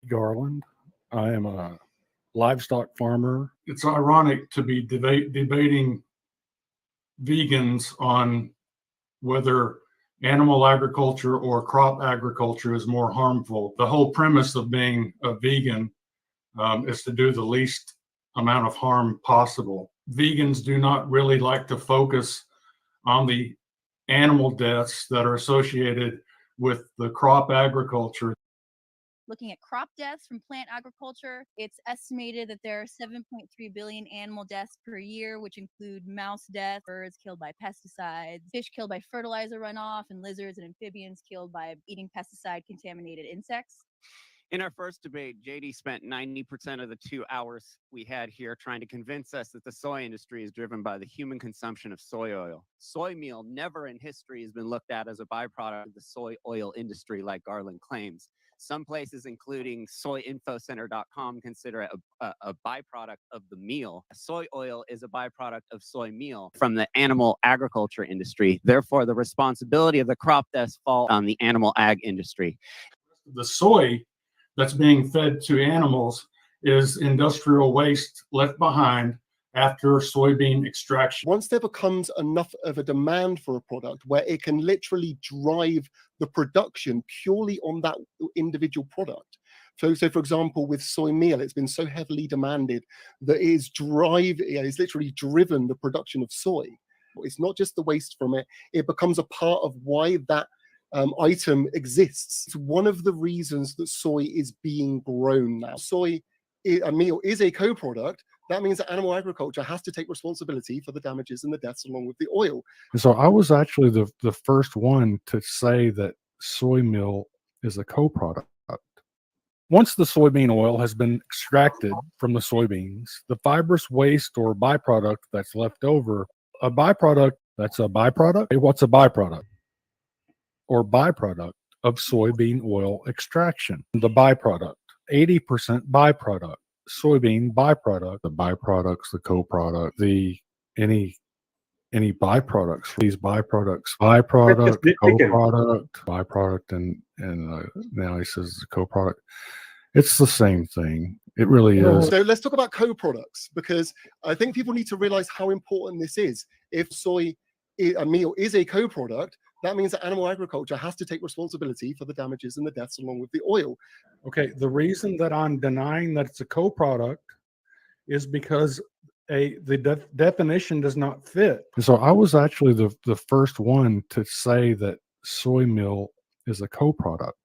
Garland. I am a livestock farmer. It's ironic to be debating vegans on whether animal agriculture or crop agriculture is more harmful. The whole premise of being a vegan is to do the least amount of harm possible. Vegans do not really like to focus on the animal deaths that are associated with the crop agriculture. Looking at crop deaths from plant agriculture, it's estimated that there are 7.3 billion animal deaths per year, which include mouse deaths, birds killed by pesticides, fish killed by fertilizer runoff, and lizards and amphibians killed by eating pesticide-contaminated insects. In our first debate, JD spent 90% of the 2 hours we had here trying to convince us that the soy industry is driven by the human consumption of soy oil. Soy meal never in history has been looked at as a byproduct of the soy oil industry like Garland claims. Some places, including soyinfocenter.com, consider it a byproduct of the meal. Soy oil is a byproduct of soy meal from the animal agriculture industry. Therefore, the responsibility of the crop deaths fall on the animal ag industry. The soy that's being fed to animals is industrial waste left behind after soybean extraction. Once there becomes enough of a demand for a product where it can literally drive the production purely on that individual product. So for example, with soy meal, it's been so heavily demanded that it's literally driven the production of soy. It's not just the waste from it, it becomes a part of why that item exists. It's one of the reasons that soy is being grown now. Soy meal is a co-product. That means that animal agriculture has to take responsibility for the damages and the deaths along with the oil. And so I was actually the first one to say that soy meal is a co-product. Once the soybean oil has been extracted from the soybeans, the fibrous waste or byproduct that's left over, a byproduct, that's a byproduct? Hey, what's a byproduct? Or byproduct of soybean oil extraction. The byproduct, 80% byproduct. Soybean byproduct, the byproducts, the co-product, any byproducts, these byproduct, co-product, byproduct, and now he says the co-product. It's the same thing. It really is. So let's talk about co-products, because I think people need to realize how important this is. If soy meal is a co-product, that means that animal agriculture has to take responsibility for the damages and the deaths along with the oil. Okay, the reason that I'm denying that it's a co-product is because the definition does not fit. So I was actually the first one to say that soy meal is a co-product.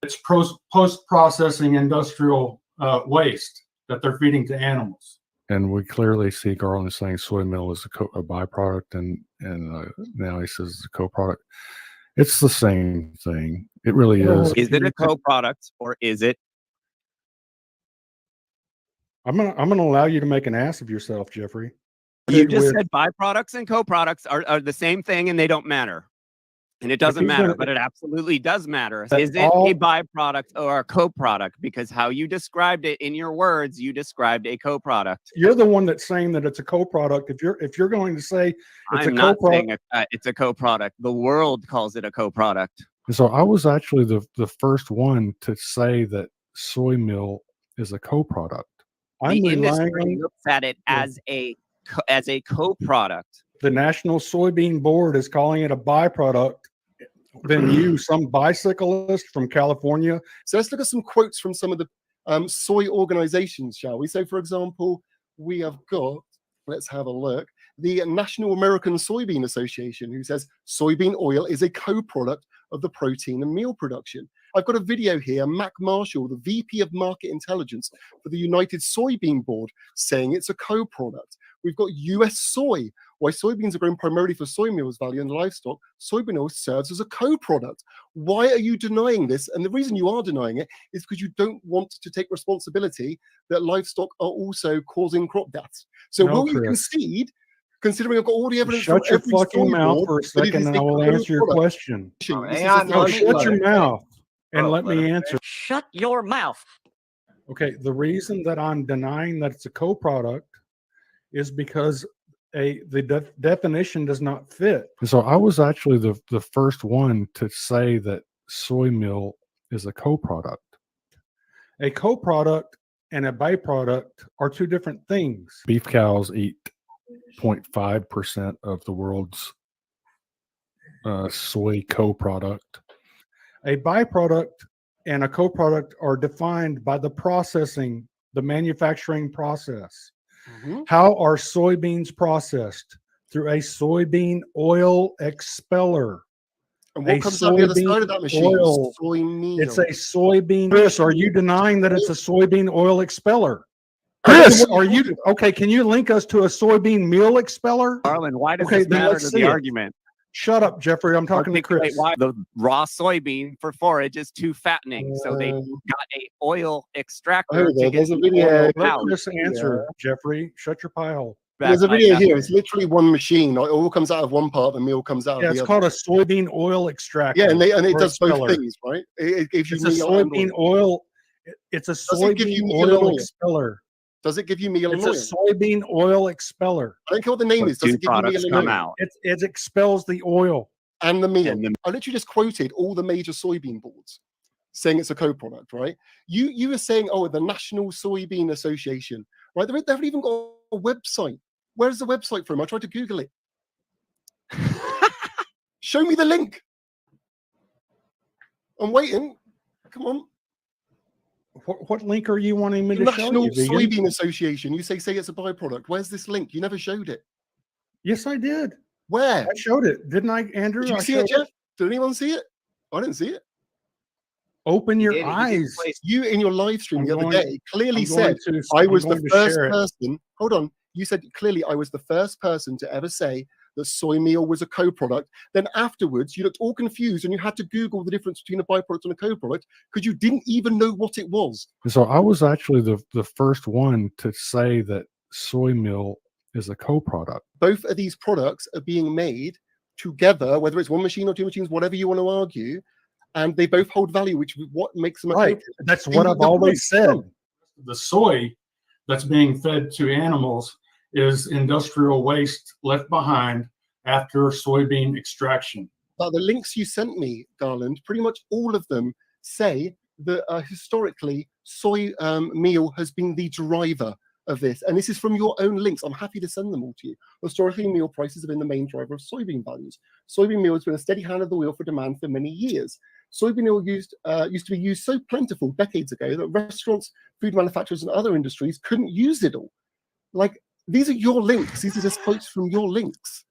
It's post-processing industrial waste that they're feeding to animals. And we clearly see Garland saying soy meal is a byproduct, and now he says it's a co-product. It's the same thing. It really is. Is it a co-product or is it? I'm gonna allow you to make an ass of yourself, Jeffrey. You just said byproducts and co-products are the same thing and they don't matter. And it doesn't matter, but it absolutely does matter. Is it a byproduct or a co-product? Because how you described it in your words, you described a co-product. You're the one that's saying that it's a co-product. If you're going to say it's I'm not saying it's a co-product. The world calls it a co-product. So I was actually the first one to say that soy meal is a co-product. The industry looks at it as a co-product. The National Soybean Board is calling it a byproduct. Then you, some bicyclist from California. So let's look at some quotes from some of the soy organizations, shall we? So, for example, we have got, let's have a look, the National American Soybean Association, who says soybean oil is a co-product of the protein and meal production. I've got a video here, Mac Marshall, the VP of Market Intelligence for the United Soybean Board, saying it's a co-product. We've got US Soy. Why soybeans are grown primarily for soy meal's value in livestock, soybean oil serves as a co-product. Why are you denying this? And the reason you are denying it is because you don't want to take responsibility that livestock are also causing crop deaths. So will you concede, considering I've got all the evidence? Shut your fucking mouth for a second and I will answer your question. No, shut your mouth and let me answer. Shut your mouth. Okay, the reason that I'm denying that it's a co-product is because the definition does not fit. So I was actually the first one to say that soy meal is a co-product. A co-product and a byproduct are two different things. Beef cows eat 0.5% of the world's soy co-product. A byproduct and a co-product are defined by the processing, the manufacturing process. How are soybeans processed? Through a soybean oil expeller. And what comes out the other side of that machine? Oil. Soy meal. It's a soybean. Chris, are you denying that it's a soybean oil expeller? Chris, are you okay? Can you link us to a soybean meal expeller? Garland, why does Okay, this then matter let's to see the it. argument? Shut up, Jeffrey. I'm talking to Articulate Chris. why the raw soybean for forage is too fattening, so they got a oil extractor to there's get a the video. oil Let out. Chris answer, Jeffrey. Shut your pie hole. There's a Back video my here. method. It's literally one machine. It all comes out of one part. The meal comes out Yeah, of it's the called other. a soybean oil extractor. Yeah, and it or does both expeller. things, right? It gives you It's a meal and soybean oil. oil. It's a it give you soybean meal and oil oil? expeller. Does it give you meal and It's a oil? soybean oil expeller. I don't care what the name So is. Does two it give you meal products and come oil? out. It expels the oil. And the meal. And I literally just quoted all the major soybean boards saying it's a co-product, right? You were saying, oh, the National Soybean Association, right? They haven't even got a website. Where's the website from? I tried to Google it. Show me the link. I'm waiting. Come on. What link are you wanting me The to show National you, vegan? Soybean Association. You say it's a byproduct. Where's this link? You never showed it. Yes, I did. Where? I showed it, didn't I, Andrew? Did you I see showed it, Jeff? Did anyone see it? I didn't see it. Open your He did eyes. place- You in your live stream I'm the other going- day clearly I'm said going to- I I'm was the going to first share it. person. Hold on. You said clearly I was the first person to ever say that soy meal was a co-product. Then afterwards, you looked all confused and you had to Google the difference between a byproduct and a co-product because you didn't even know what it was. So I was actually the first one to say that soy meal is a co-product. Both of these products are being made together, whether it's one machine or two machines, whatever you want to argue, and they both hold value, which is what makes them a Right. co-product. That's what I've always said. The soy that's being fed to animals is industrial waste left behind after soybean extraction. But the links you sent me, Garland, pretty much all of them say that historically soy meal has been the driver of this. And this is from your own links. I'm happy to send them all to you. Historically, meal prices have been the main driver of soybean values. Soybean meal has been a steady hand of the wheel for demand for many years. Soybean meal used to be used so plentiful decades ago that restaurants, food manufacturers, and other industries couldn't use it all. Like, these are your links. These are just quotes from your links.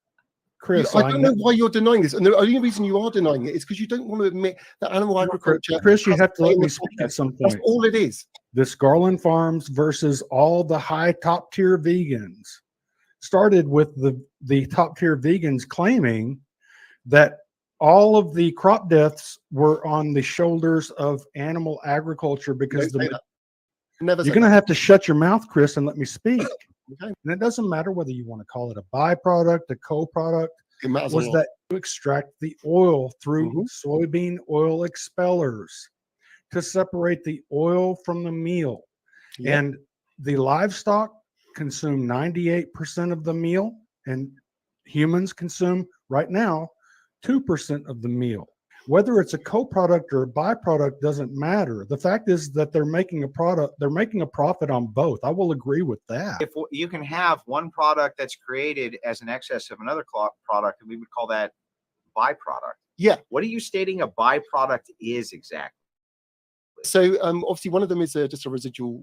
Chris, I don't know why you're denying this. And the only reason you are denying it is because you don't want to admit that animal agriculture. Chris, you has have to a let in me the speak process. at some That's point. all it is. This Garland Farms versus all the high top tier vegans started with the top tier vegans claiming that all of the crop deaths were on the shoulders of animal agriculture because Don't say that. Never you're said going to that. have to shut your mouth, Chris, and let me speak. Okay. And it doesn't matter whether you want to call it a byproduct, a co-product, It matters a was lot. that to extract the oil through Mhm. soybean oil expellers to separate the oil from the meal. Yep. And the livestock consume 98% of the meal, and humans consume right now 2% of the meal. Whether it's a co-product or a byproduct doesn't matter. The fact is that they're making a product, they're making a profit on both. I will agree with that. If you can have one product that's created as an excess of another product, we would call that byproduct. Yeah. What are you stating a byproduct is exactly? So obviously one of them is just a residual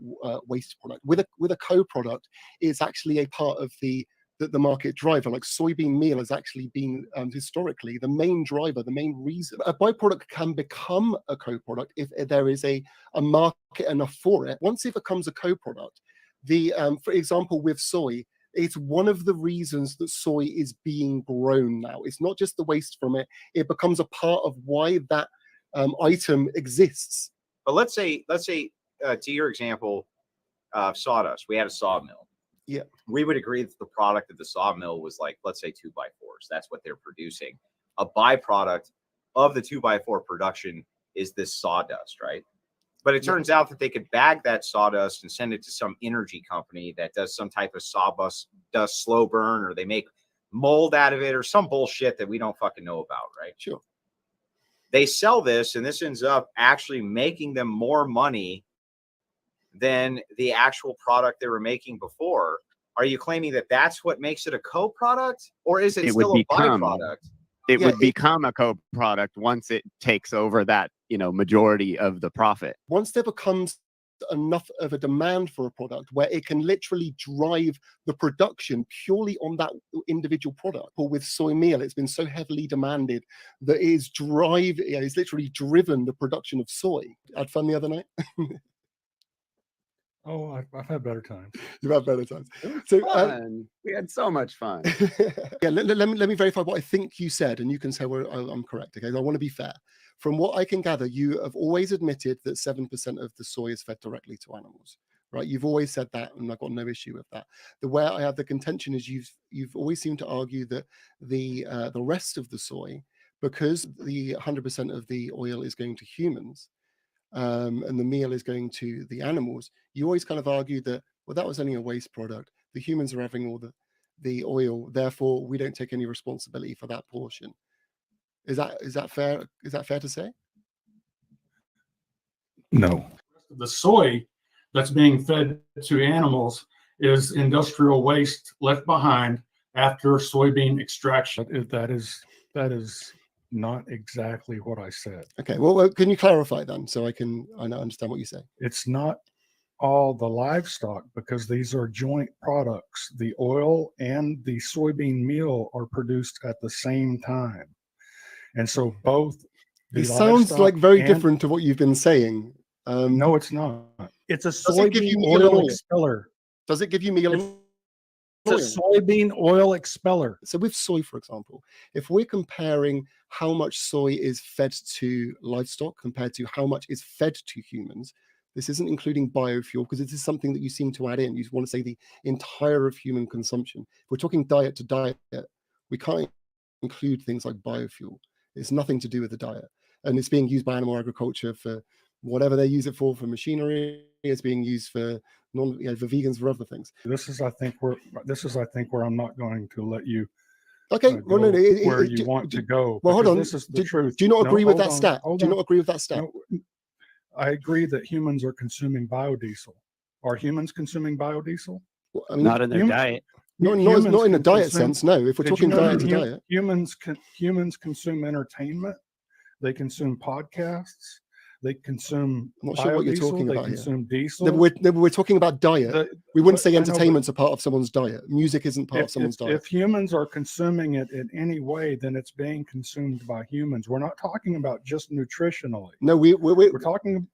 waste product. With a co-product, it's actually a part of the market driver. Like soybean meal has actually been historically the main driver, the main reason. A byproduct can become a co-product if there is a market enough for it. Once it becomes a co-product, for example, with soy, it's one of the reasons that soy is being grown now. It's not just the waste from it. It becomes a part of why that item exists. But let's say to your example, sawdust. We had a sawmill. Yeah. We would agree that the product of the sawmill was like, let's say 2x4s. That's what they're producing. A byproduct of the 2x4 production is this sawdust, right? But it turns out that they could bag that sawdust and send it to some energy company that does some type of sawdust slow burn, or they make mold out of it or some bullshit that we don't fucking know about, right? Sure. They sell this, and this ends up actually making them more money than the actual product they were making before, are you claiming that that's what makes it a co-product, or is it still a byproduct? It would become a co-product once it takes over that, majority of the profit. Once there becomes enough of a demand for a product where it can literally drive the production purely on that individual product. Or with soy meal, it's been so heavily demanded that it's literally driven the production of soy. I had fun the other night. Oh, I've had better times. You've had better times. So we had so much fun. Yeah, let me verify what I think you said, and you can say where I'm correct. Okay, I want to be fair. From what I can gather, you have always admitted that 7% of the soy is fed directly to animals, right? You've always said that, and I've got no issue with that. The way I have the contention is you've always seemed to argue that the rest of the soy, because the 100% of the oil is going to humans, and the meal is going to the animals, you always kind of argue that, well, that was only a waste product. The humans are having all the oil, therefore we don't take any responsibility for that portion. Is that fair? Is that fair to say? No. The soy that's being fed to animals is industrial waste left behind after soybean extraction. That is not exactly what I said. Okay, well, can you clarify then, so I understand what you say? It's not all the livestock, because these are joint products. The oil and the soybean meal are produced at the same time. And so both. It sounds like very different to what you've been saying. No, it's not. It's a soybean oil expeller. Does it give you meal? It's a soybean oil expeller. So with soy, for example, if we're comparing how much soy is fed to livestock compared to how much is fed to humans, this isn't including biofuel, because this is something that you seem to add in. You want to say the entire of human consumption. If we're talking diet to diet, we can't include things like biofuel. It's nothing to do with the diet, and it's being used by animal agriculture for whatever they use it for machinery. It's being used for for vegans, for other things. This is, I think, where I'm not going to let you. Okay, well, no, where you want to go. Well, hold on. This is the truth. Do you not agree with that stat? Do you not agree with that stat? No, I agree that humans are consuming biodiesel. Are humans consuming biodiesel? Well, I mean, not in their diet. Not in a diet sense, no. If we're talking diet to diet, humans consume entertainment. They consume podcasts. They consume. I'm not sure what you're talking about here. They consume diesel. We're talking about diet. We wouldn't say entertainment's a part of someone's diet. Music isn't part of someone's diet. If humans are consuming it in any way, then it's being consumed by humans. We're not talking about just nutritionally. No, we're talking.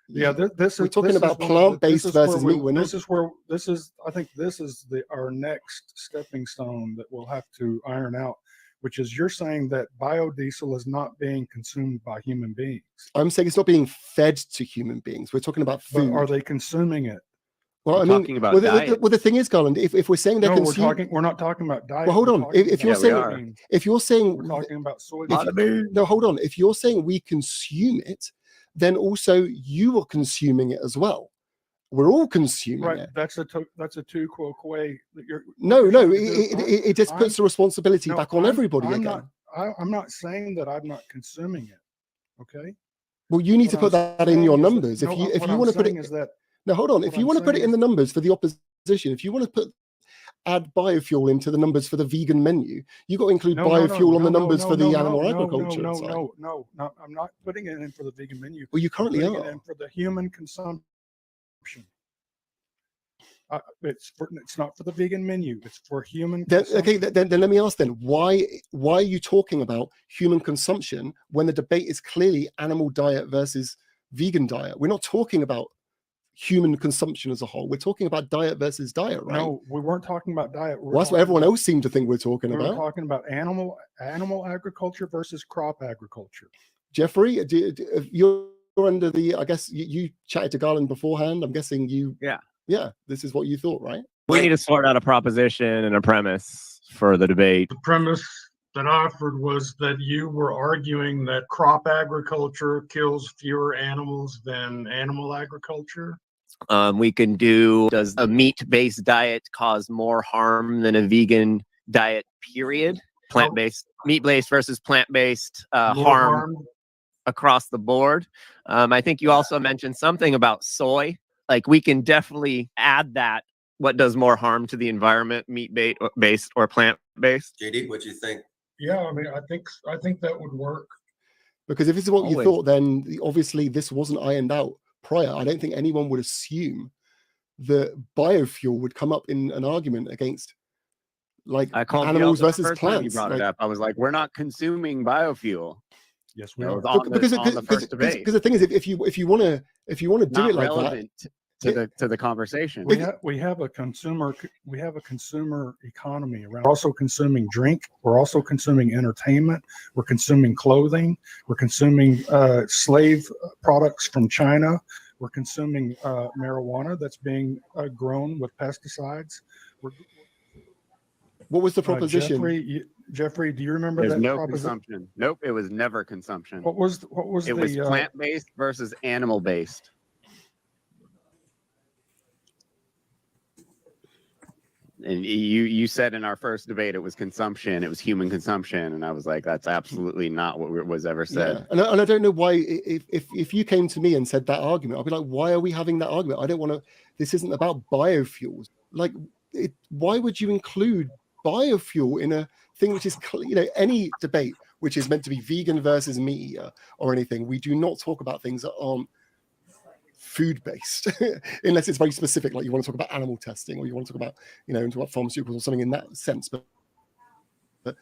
Yeah, we're talking about plant-based versus meat. I think this is our next stepping stone that we'll have to iron out, which is you're saying that biodiesel is not being consumed by human beings. I'm saying it's not being fed to human beings. We're talking about food. But are they consuming it? Well, the thing is, Garland, if we're saying they're consuming, we're not talking about diet. Well, hold on. If you're saying we're talking about soybean. No, hold on. If you're saying we consume it, then also you are consuming it as well. We're all consuming it. That's a tu quo way that you're. No. It just puts the responsibility back on everybody again. I'm not saying that I'm not consuming it. Okay. Well, you need to put that in your numbers. If you want to put it, no, hold on. If you want to put it in the numbers for the opposition, if you want to add biofuel into the numbers for the vegan menu, you got to include biofuel on the numbers for the animal agriculture. No, I'm not putting it in for the vegan menu. Well, you currently are. It in for the human consumption. It's not for the vegan menu. It's for human. Then let me ask then, why are you talking about human consumption when the debate is clearly animal diet versus vegan diet? We're not talking about human consumption as a whole. We're talking about diet versus diet, right? No, we weren't talking about diet. Well, that's what everyone else seemed to think we're talking about. We're talking about animal agriculture versus crop agriculture. Jeffrey, you're under the, I guess you chatted to Garland beforehand. I'm guessing you. Yeah, this is what you thought, right? We need to sort out a proposition and a premise for the debate. The premise that I offered was that you were arguing that crop agriculture kills fewer animals than animal agriculture. We can do, does a meat-based diet cause more harm than a vegan diet, period? Plant-based, meat-based versus plant-based harm across the board. I think you also mentioned something about soy. Like we can definitely add that. What does more harm to the environment, meat-based or plant-based? JD, what do you think? Yeah, I mean, I think that would work. Because if this is what you Always. thought, then obviously this wasn't ironed out prior. I don't think anyone would assume that biofuel would come up in an argument against like I called animals you out the versus first time you plants. brought Like, it up. I was like, we're not consuming biofuel. Yes, we It are. was on the first debate. because the thing is, if you want to do Not it like that, relevant to the conversation. We have a consumer economy around. We're also consuming drink. We're also consuming entertainment. We're consuming clothing. We're consuming slave products from China. We're consuming marijuana that's being grown with pesticides. what was the proposition? Jeffrey, do you remember There's that no proposition? consumption. Nope, it was never consumption. What was It was the plant-based versus animal-based. And you said in our first debate it was consumption, it was human consumption, and I was like, that's absolutely not what was ever said. Yeah. And I don't know why. If you came to me and said that argument, I'd be like, why are we having that argument? I don't want to. This isn't about biofuels. Like, why would you include biofuel in a thing which is, any debate which is meant to be vegan versus meat eater or anything? We do not talk about things that aren't food based unless it's very specific, like you want to talk about animal testing or you want to talk about talk about pharmaceuticals or something in that sense. But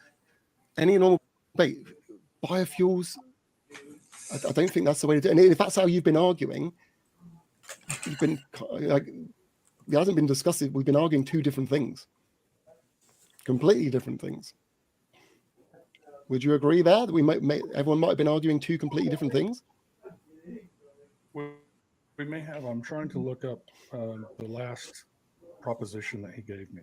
any normal debate, biofuels, I don't think that's the way to do it. And if that's how you've been arguing, you've been like, it hasn't been discussed. We've been arguing two different things, completely different things. Would you agree there that everyone might have been arguing two completely different things? We may have. I'm trying to look up the last proposition that he gave me.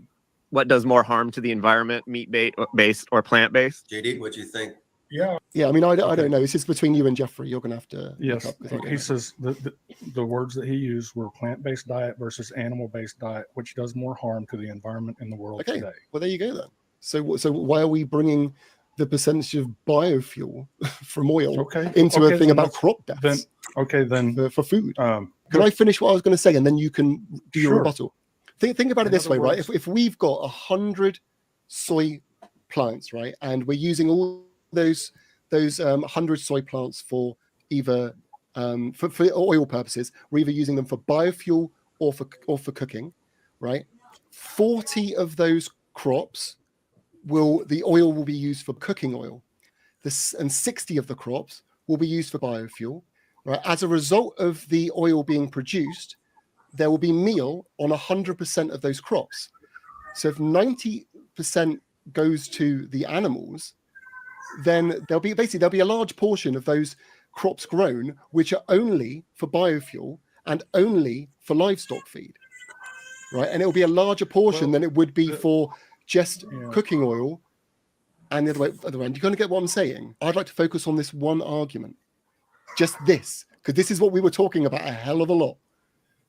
What does more harm to the environment, meat-based or plant-based? JD, what do you think? Yeah. Yeah, I mean, I don't know. It's just between you and Jeffrey. You're going to have to. Yes, look up, 'cause I don't he know. says the words that he used were plant-based diet versus animal-based diet, which does more harm to the environment in the world Okay, today. well, there you go then. So why are we bringing the percentage of biofuel from oil into a thing about crop deaths? Then for food. Um, Can I finish what I was going to say and then you can do your Sure. rebuttal? Think about it In this other way, right? words- If we've got 100 soy plants, right, and we're using all those 100 soy plants for either for oil purposes, we're either using them for biofuel or for cooking, right? 40 of those crops the oil will be used for cooking oil. And 60 of the crops will be used for biofuel. Right? As a result of the oil being produced, there will be meal on 100% of those crops. So if 90% goes to the animals, then there'll be a large portion of those crops grown which are only for biofuel and only for livestock feed. Right? And it will be a larger portion than it would be for just cooking oil. And the other end, you're going to get what I'm saying. I'd like to focus on this one argument. Just this, because this is what we were talking about a hell of a lot.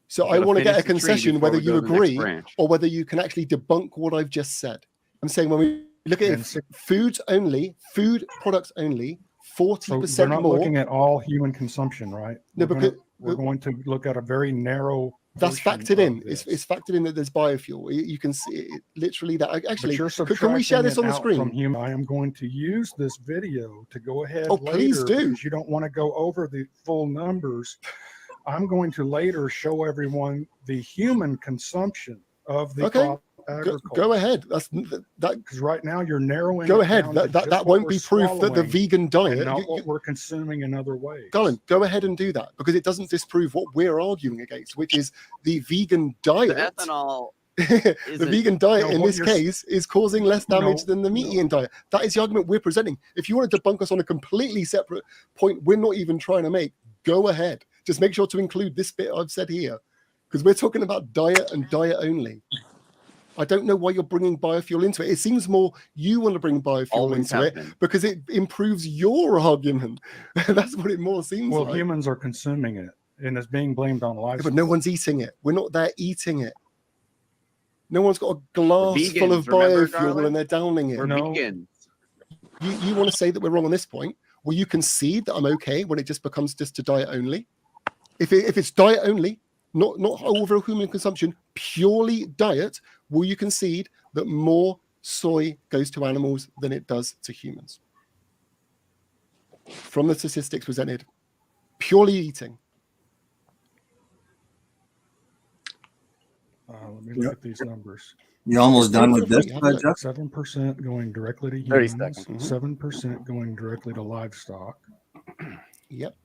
So I want to get a concession whether you agree or whether you can actually debunk what I've just said. I'm saying when we look at it, food products only, 40% so we're not more. looking at all human consumption, right? No, we're going to look at a very narrow. That's factored in. It's factored in that there's biofuel. You can see it, literally that. Actually, can we share this on the screen? I am going to use this video to go ahead. Oh, please do. Because you don't want to go over the full numbers. I'm going to later show everyone the human consumption of the crop agriculture. Go ahead. That's that. Because right now you're narrowing. Go ahead. That won't be proof that the vegan diet. Not what we're consuming in other ways. Garland, go ahead and do that because it doesn't disprove what we're arguing against, which is the vegan diet. The ethanol. The vegan diet in this case is causing less damage than the meat-eating diet. That is the argument we're presenting. If you want to debunk us on a completely separate point we're not even trying to make, go ahead. Just make sure to include this bit I've said here because we're talking about diet and diet only. I don't know why you're bringing biofuel into it. It seems more you want to bring biofuel into it because it improves your argument. That's what it more seems like. Well, humans are consuming it and it's being blamed on livestock. But no one's eating it. We're not there eating it. No one's got a glass Vegans, full of remember, biofuel Garland? and they're downing it. We're vegans. You want to say that we're wrong on this point? Will you concede that I'm okay when it just becomes just to diet only? If it's diet only, not overall human consumption, purely diet, will you concede that more soy goes to animals than it does to humans? From the statistics presented, purely eating. Let me look at these numbers. You almost done with Feel this, free, have a look. Jeff? 7% going directly to 30 humans. seconds. 7% going directly to livestock, Yep.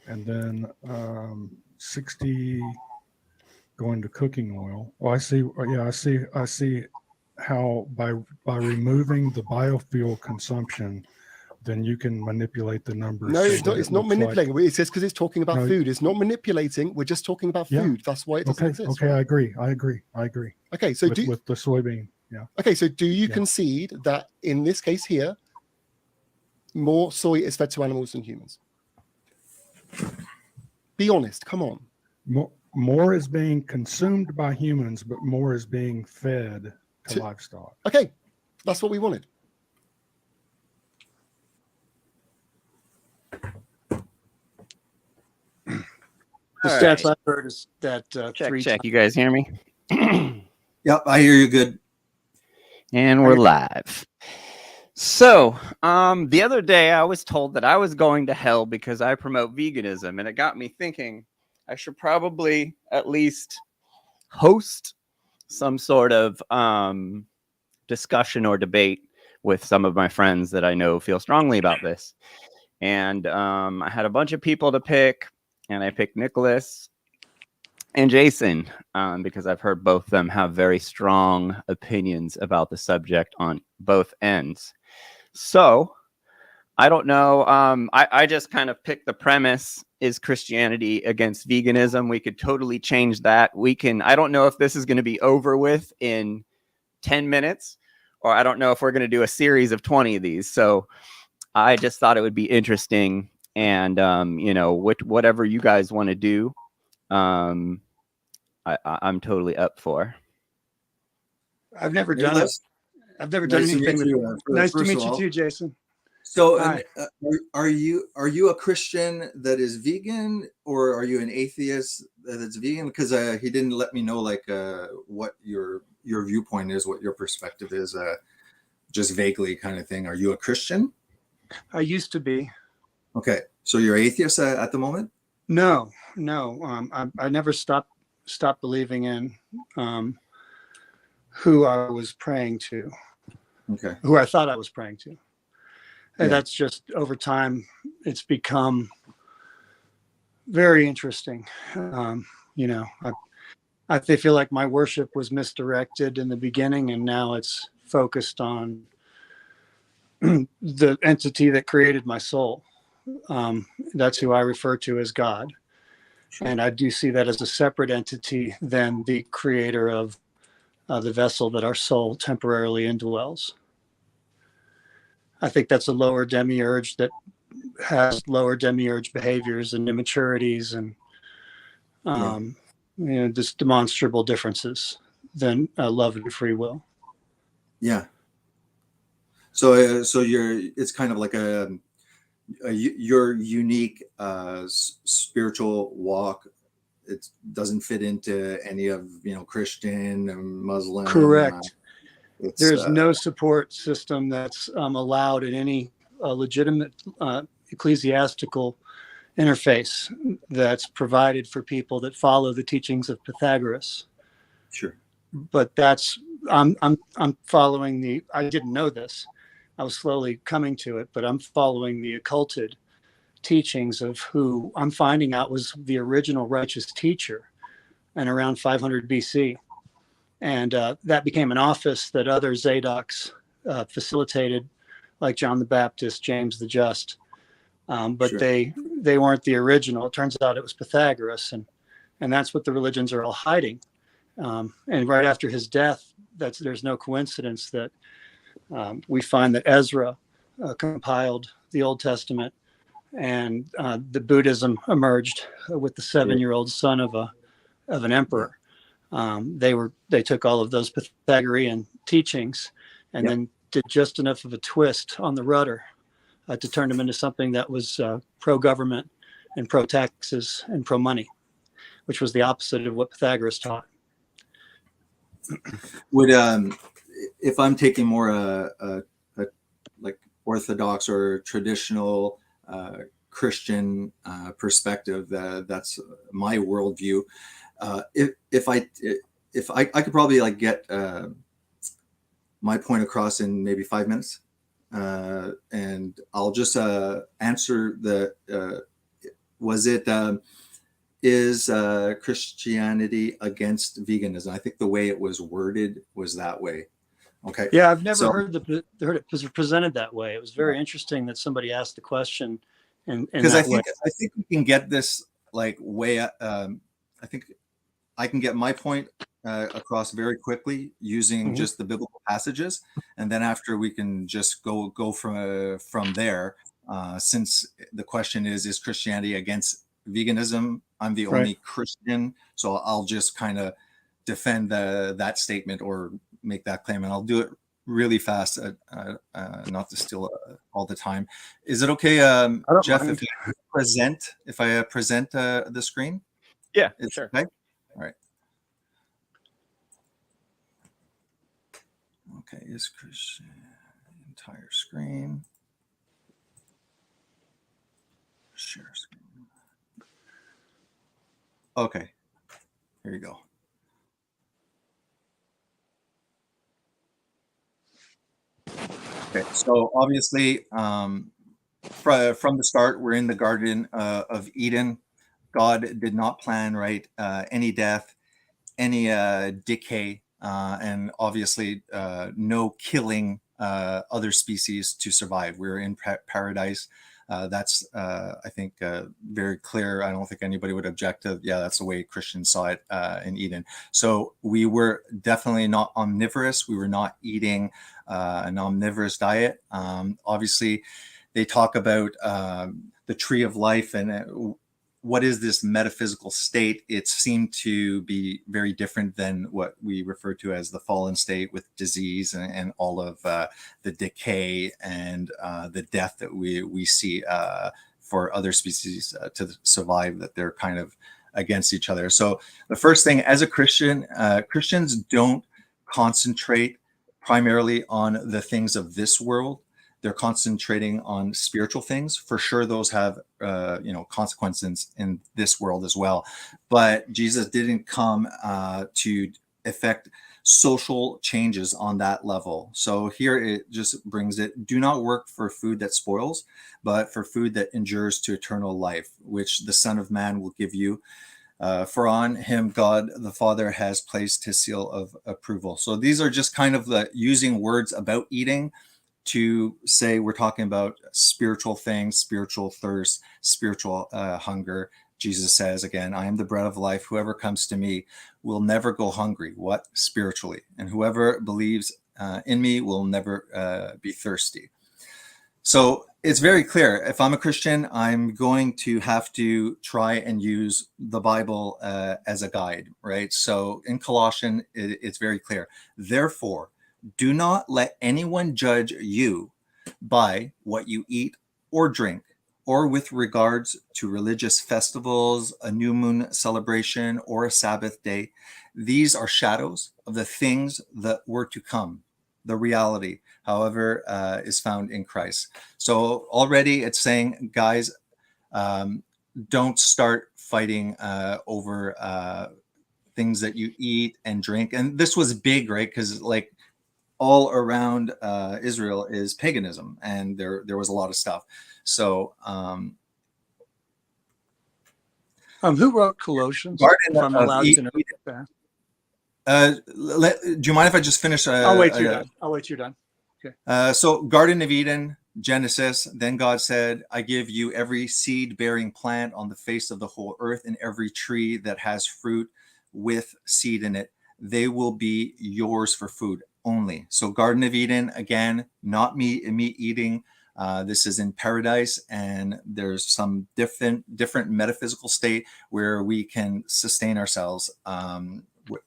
and then 60 going to cooking oil. Well, I see. Yeah, I see how by removing the biofuel consumption, then you can manipulate the numbers. No, so it's not. that It's it not looks like- manipulating. It's just because it's talking about No. food. It's not manipulating. We're just talking about Yeah. food. That's why it doesn't Okay. exist. Okay. right? I agree. Okay. So with the soybean. Yeah. okay. So do you Yeah. concede that in this case here, more soy is fed to animals than humans? Be honest. Come on. More is being consumed by humans, but more is being fed to To- livestock. Okay. That's what we wanted. The All stats right. I've heard is that Check, three check. You guys hear me? Yep, I hear you good. And we're live. So, the other day I was told that I was going to hell because I promote veganism, and it got me thinking I should probably at least host some sort of discussion or debate with some of my friends that I know feel strongly about this. And I had a bunch of people to pick, and I picked Nicholas and Jason because I've heard both of them have very strong opinions about the subject on both ends. So I don't know. I just kind of picked the premise: is Christianity against veganism? We could totally change that. I don't know if this is going to be over with in 10 minutes, or I don't know if we're going to do a series of 20 of these. So I just thought it would be interesting. And, whatever you guys want to do, I'm totally up for. I've never done it. Nicholas, I've never done nice to anything meet with. you, Nice to first meet of you all. too, Jason. So, Hi. are you a Christian that is vegan, or are you an atheist that's vegan? Because he didn't let me know what your viewpoint is, what your perspective is, just vaguely kind of thing. Are you a Christian? I used to be. Okay, so you're atheist at the moment. No. I never stopped believing in who I was praying to, Okay, who I thought I was praying to. And Yeah. that's just over time, it's become very interesting. I feel like my worship was misdirected in the beginning, and now it's focused on the entity that created my soul. That's who I refer to as God. And I do see that as a separate entity than the creator of the vessel that our soul temporarily indwells. I think that's a lower demiurge that has lower demiurge behaviors and immaturities and just demonstrable differences than love and free will. yeah. So it's kind of like your unique spiritual walk. It doesn't fit into any of Christian and Muslim. Correct. It's, There's no support system that's allowed in any legitimate ecclesiastical interface that's provided for people that follow the teachings of Pythagoras. Sure. But I'm following I didn't know this. I was slowly coming to it, but I'm following the occulted teachings of who I'm finding out was the original righteous teacher and around 500 BC. And that became an office that other Zadoks facilitated, like John the Baptist, James the Just. But Sure. they weren't the original. It turns out it was Pythagoras, and that's what the religions are all hiding. And right after his death, there's no coincidence that we find that Ezra compiled the Old Testament, and the Buddhism emerged with the 7-year-old son of an emperor. They took all of those Pythagorean teachings and then did just enough of a twist on the rudder to turn them into something that was pro-government and pro-taxes and pro-money. which was the opposite of what Pythagoras taught. Would if I'm taking more like Orthodox or traditional Christian perspective, that's my worldview. If I could probably like get my point across in maybe 5 minutes, and I'll just answer the was it is Christianity against veganism? I think the way it was worded was that way. Okay. Yeah, I've never So- heard it presented that way. It was very interesting that somebody asked the question in Because that way. I think we can get this like way. I think I can get my point across very quickly using Mhm. just the biblical passages, and then after we can just go from there. Since the question is Christianity against veganism? I'm the Right. only Christian, so I'll just kind of defend that statement or make that claim, and I'll do it really fast, not to steal all the time. Is it okay, don't Jeff, mind. if I present the screen? Yeah, It's sure. okay. All right. Okay, is Christian entire screen? Share screen. Okay, here you go. Okay, so obviously, from the start, we're in the Garden of Eden. God did not plan, right, any death, any decay, and obviously no killing other species to survive. We're in paradise. That's, I think, very clear. I don't think anybody would object to, yeah, that's the way Christians saw it in Eden. So we were definitely not omnivorous. We were not eating an omnivorous diet. Obviously, they talk about the tree of life and what is this metaphysical state. It seemed to be very different than what we refer to as the fallen state, with disease and all of the decay and the death that we see for other species to survive, that they're kind of against each other. So the first thing, as a Christian, Christians don't concentrate primarily on the things of this world. They're concentrating on spiritual things. For sure, those have consequences in this world as well. But Jesus didn't come to effect social changes on that level. So here it just brings it: do not work for food that spoils, but for food that endures to eternal life, which the Son of Man will give you. For on him God the Father has placed his seal of approval. So these are just kind of the using words about eating to say we're talking about spiritual things, spiritual thirst, spiritual hunger. Jesus says again, I am the bread of life. Whoever comes to me will never go hungry. What? Spiritually. And whoever believes in me will never be thirsty. So it's very clear. If I'm a Christian, I'm going to have to try and use the Bible as a guide, right? So in Colossians, it's very clear. Therefore, do not let anyone judge you by what you eat or drink, or with regards to religious festivals, a new moon celebration, or a Sabbath day. These are shadows of the things that were to come. The reality, however, is found in Christ. So already it's saying, guys, don't start fighting over things that you eat and drink. And this was big, right? Because like all around Israel is paganism, and there was a lot of stuff. So Who wrote Colossians? Garden If I'm of allowed to know that. do you mind if I just finish? I'll wait till you're done. I'll wait till you're done. So Garden of Eden, Genesis. Then God said, I give you every seed-bearing plant on the face of the whole earth, and every tree that has fruit with seed in it. They will be yours for food only. So Garden of Eden, again, not meat eating. This is in paradise, and there's some different metaphysical state where we can sustain ourselves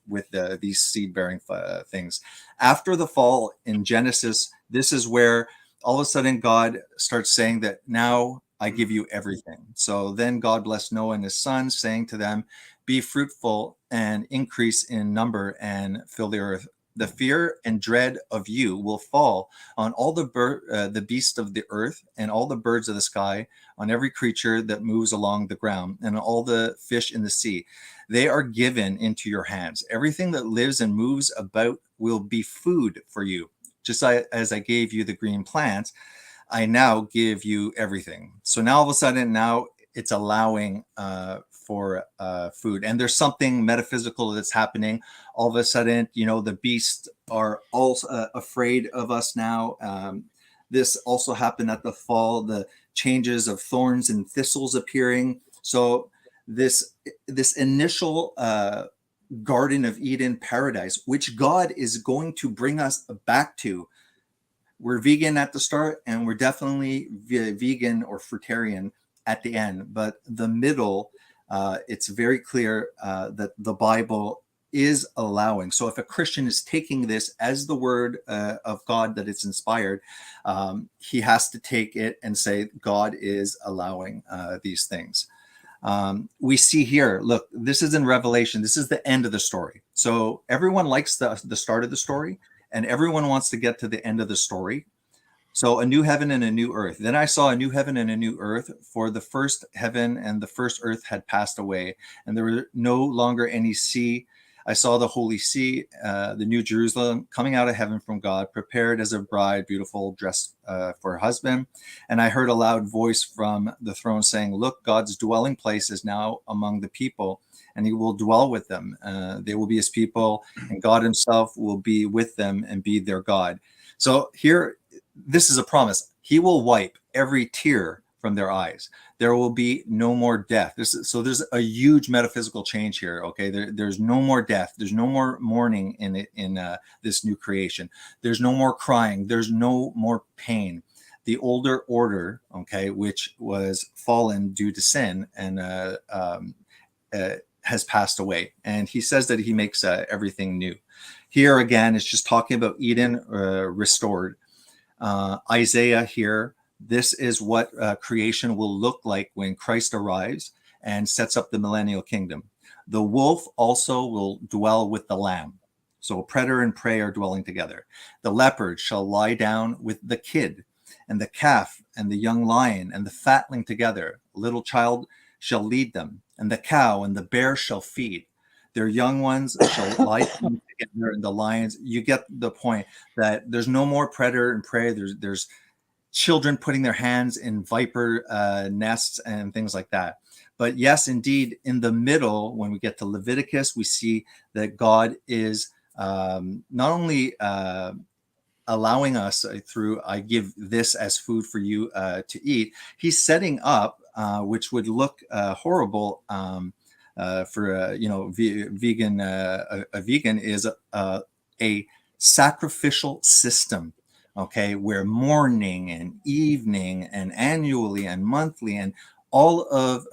with these seed-bearing things. After the fall in Genesis, this is where all of a sudden God starts saying that now I give you everything. So then God blessed Noah and his sons, saying to them, be fruitful and increase in number and fill the earth. The fear and dread of you will fall on all the beasts of the earth and all the birds of the sky, on every creature that moves along the ground, and all the fish in the sea. They are given into your hands. Everything that lives and moves about will be food for you. Just as I gave you the green plants, I now give you everything. So now all of a sudden, now it's allowing for food. And there's something metaphysical that's happening. All of a sudden, the beasts are all afraid of us now. This also happened at the fall, the changes of thorns and thistles appearing. So this initial Garden of Eden paradise, which God is going to bring us back to. We're vegan at the start, and we're definitely vegan or fruitarian at the end. But the middle, it's very clear that the Bible is allowing. So if a Christian is taking this as the word of God, that it's inspired, he has to take it and say, God is allowing these things. We see here, look, this is in Revelation. This is the end of the story. So everyone likes the start of the story, and everyone wants to get to the end of the story. So a new heaven and a new earth. Then I saw a new heaven and a new earth, for the first heaven and the first earth had passed away, and there were no longer any sea. I saw the holy sea, the new Jerusalem, coming out of heaven from God, prepared as a bride, beautiful, dressed for her husband. And I heard a loud voice from the throne saying, look, God's dwelling place is now among the people, and he will dwell with them. They will be his people, and God himself will be with them and be their God. So here, this is a promise. He will wipe every tear from their eyes. There will be no more death. So there's a huge metaphysical change here. Okay, there's no more death. There's no more mourning in this new creation. There's no more crying. There's no more pain. The older order, okay, which was fallen due to sin and has passed away. And he says that he makes everything new. Here again, it's just talking about Eden restored. Isaiah here. This is what creation will look like when Christ arrives and sets up the millennial kingdom. The wolf also will dwell with the lamb. So predator and prey are dwelling together. The leopard shall lie down with the kid, and the calf and the young lion and the fatling together. A little child shall lead them, and the cow and the bear shall feed. Their young ones shall lie together, and the lions. You get the point that there's no more predator and prey. There's children putting their hands in viper nests and things like that. But yes, indeed, in the middle, when we get to Leviticus, we see that God is not only allowing us through, I give this as food for you to eat, he's setting up, which would look horrible for vegan. A vegan is a sacrificial system. Okay, where morning and evening and annually and monthly and all of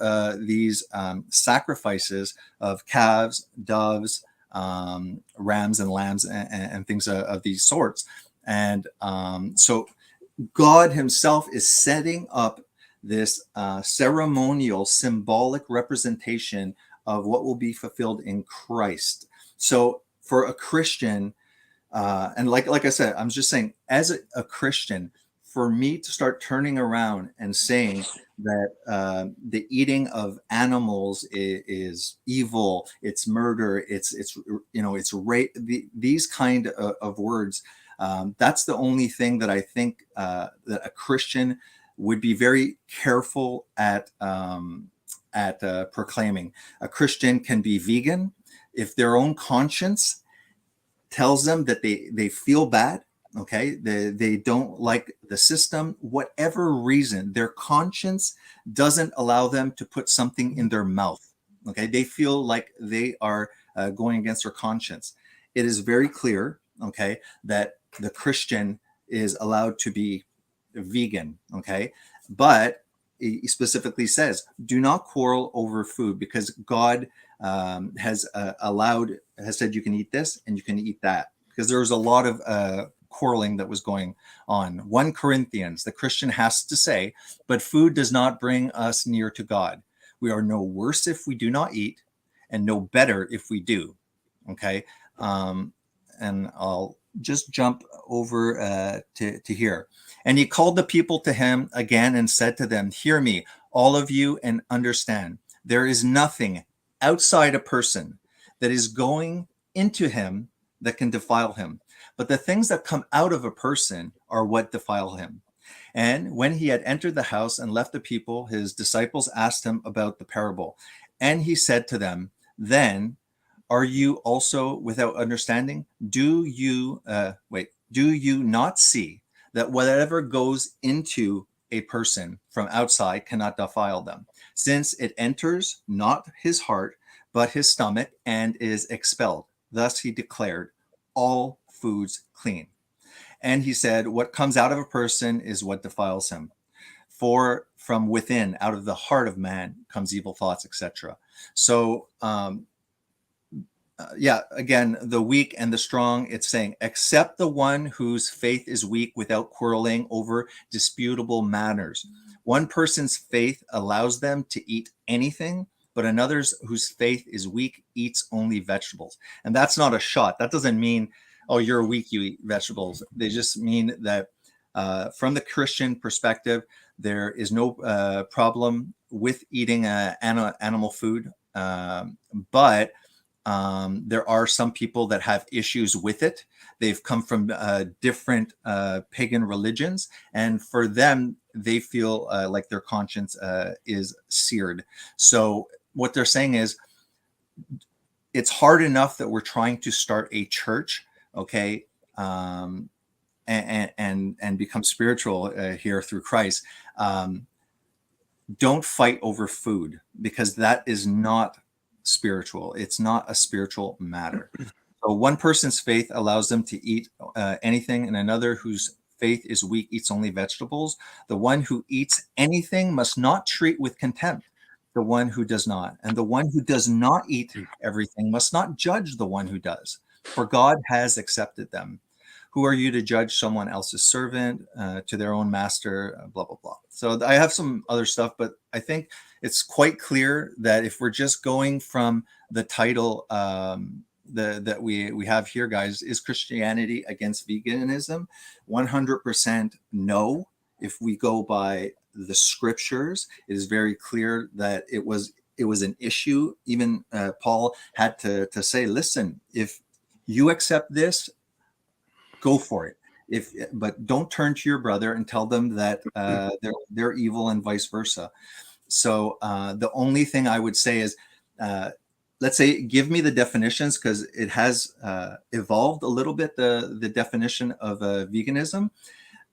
these sacrifices of calves, doves, rams and lambs and things of these sorts. And so God himself is setting up this ceremonial, symbolic representation of what will be fulfilled in Christ. So for a Christian, and like I said, I'm just saying, as a Christian, for me to start turning around and saying that the eating of animals is evil, it's murder, it's rape, these kind of words, that's the only thing that I think that a Christian would be very careful at proclaiming. A Christian can be vegan if their own conscience tells them that they feel bad, okay, they don't like the system, whatever reason, their conscience doesn't allow them to put something in their mouth, okay, they feel like they are going against their conscience. It is very clear, okay, that the Christian is allowed to be vegan, okay, but he specifically says, do not quarrel over food, because God has said you can eat this and you can eat that, because there was a lot of quarreling that was going on. 1 Corinthians, the Christian has to say, but food does not bring us near to God. We are no worse if we do not eat, and know better if we do. Okay. And I'll just jump over to here. And he called the people to him again and said to them, hear me, all of you, and understand. There is nothing outside a person that is going into him that can defile him. But the things that come out of a person are what defile him. And when he had entered the house and left the people, his disciples asked him about the parable. And he said to them, then are you also without understanding? Do you not see that whatever goes into a person from outside cannot defile them, since it enters not his heart, but his stomach, and is expelled? Thus he declared all foods clean. And he said, what comes out of a person is what defiles him. For from within, out of the heart of man, comes evil thoughts, etc. So, again, the weak and the strong, it's saying, accept the one whose faith is weak without quarreling over disputable matters. One person's faith allows them to eat anything, but another's whose faith is weak eats only vegetables. And that's not a shot. That doesn't mean, oh, you're weak, you eat vegetables. They just mean that from the Christian perspective, there is no problem with eating animal food, but there are some people that have issues with it. They've come from different pagan religions, and for them, they feel like their conscience is seared. So what they're saying is, it's hard enough that we're trying to start a church, okay, and become spiritual here through Christ. Don't fight over food, because that is not spiritual. It's not a spiritual matter. So one person's faith allows them to eat anything, and another whose faith is weak eats only vegetables. The one who eats anything must not treat with contempt the one who does not, and the one who does not eat everything must not judge the one who does, for God has accepted them. Who are you to judge someone else's servant to their own master, blah, blah, blah. So I have some other stuff, but I think it's quite clear that if we're just going from the title that we have here, guys, is Christianity against veganism? 100% no. If we go by the scriptures, it is very clear that it was an issue. Even Paul had to say, listen, if you accept this, go for it. But don't turn to your brother and tell them that they're evil, and vice versa. So the only thing I would say is, let's say, give me the definitions, because it has evolved a little bit, the definition of veganism.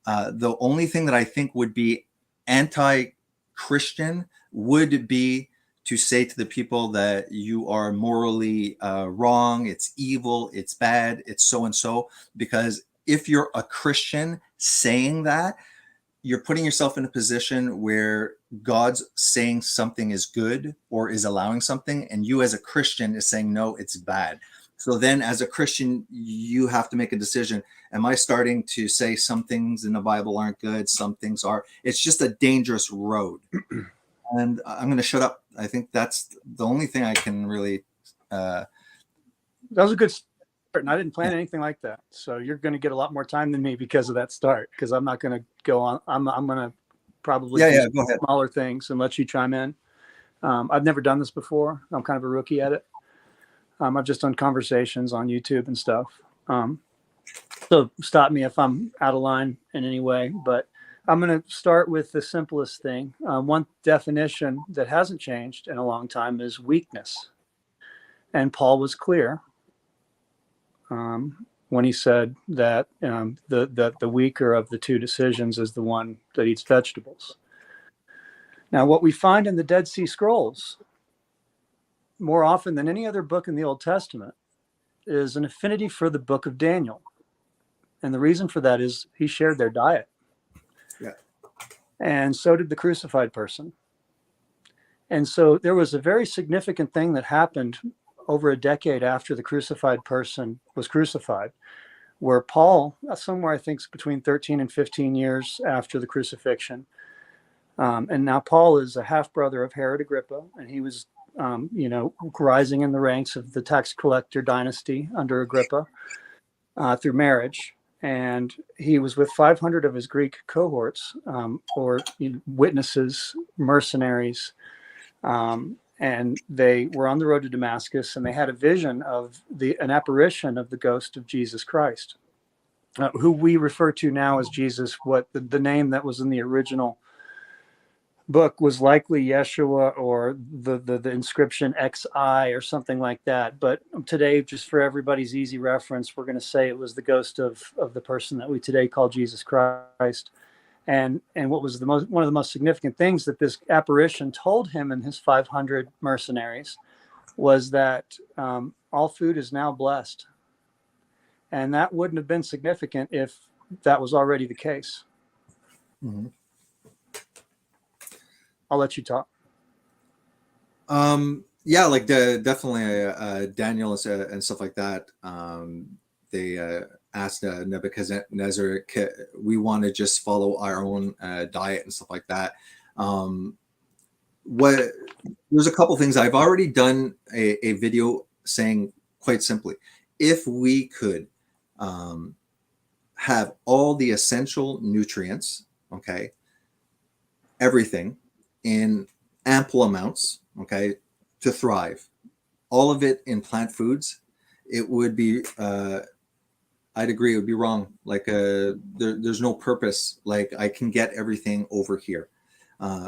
The only thing that I think would be anti-Christian would be to say to the people that you are morally wrong, it's evil, it's bad, it's so and so. Because if you're a Christian saying that, you're putting yourself in a position where God's saying something is good or is allowing something, and you as a Christian is saying, no, it's bad. So then as a Christian, you have to make a decision. Am I starting to say some things in the Bible aren't good, some things are? It's just a dangerous road. And I'm going to shut up. I think that's the only thing I can really. That was a good start, and I didn't plan anything like that. So you're going to get a lot more time than me because of that start. Because I'm not going to go on. I'm going to probably do go ahead. Smaller things and let you chime in. I've never done this before. I'm kind of a rookie at it. I've just done conversations on YouTube and stuff. So stop me if I'm out of line in any way. But I'm going to start with the simplest thing. One definition that hasn't changed in a long time is weakness. And Paul was clear when he said that the weaker of the two decisions is the one that eats vegetables. Now, what we find in the Dead Sea Scrolls, more often than any other book in the Old Testament, is an affinity for the book of Daniel. And the reason for that is he shared their diet. Yeah. And so did the crucified person. And so there was a very significant thing that happened over a decade after the crucified person was crucified, where Paul, somewhere I think between 13 and 15 years after the crucifixion, and now Paul is a half brother of Herod Agrippa, and he was rising in the ranks of the tax collector dynasty under Agrippa through marriage. And he was with 500 of his Greek cohorts, or witnesses, mercenaries, and they were on the road to Damascus, and they had a vision of an apparition of the ghost of Jesus Christ, who we refer to now as Jesus. What the name that was in the original book was likely Yeshua, or the inscription XI or something like that. But today, just for everybody's easy reference, we're going to say it was the ghost of the person that we today call Jesus Christ. And what was one of the most significant things that this apparition told him and his 500 mercenaries was that all food is now blessed. And that wouldn't have been significant if that was already the case. Mhm. I'll let you talk. Yeah, like definitely Daniel and stuff like that. They asked Nebuchadnezzar, we want to just follow our own diet and stuff like that. There's a couple things. I've already done a video saying quite simply, if we could have all the essential nutrients, okay, everything in ample amounts, okay, to thrive, all of it in plant foods, it would be, I'd agree, it would be wrong. Like there's no purpose. Like I can get everything over here.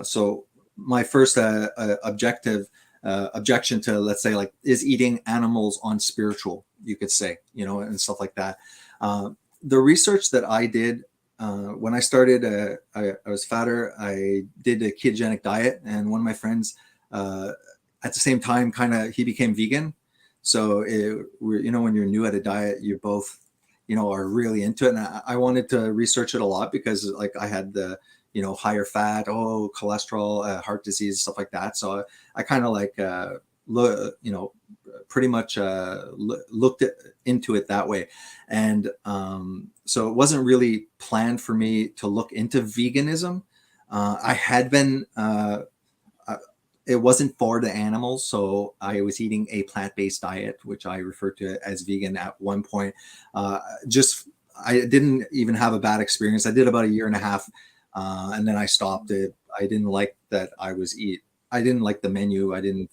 So my first objection to, let's say, like, is eating animals on spiritual, you could say, and stuff like that. The research that I did, when I started, I was fatter. I did a ketogenic diet, and one of my friends, at the same time, he became vegan. So when you're new at a diet, you both, are really into it. And I wanted to research it a lot because, like, I had the, higher fat, cholesterol, heart disease, stuff like that. So I kind of like, pretty much looked into it that way. And so it wasn't really planned for me to look into veganism. I had been, it wasn't for the animals. So I was eating a plant-based diet, which I referred to as vegan at one point. I didn't even have a bad experience. I did about a year and a half. And then I stopped it. I didn't like that I didn't like the menu. I didn't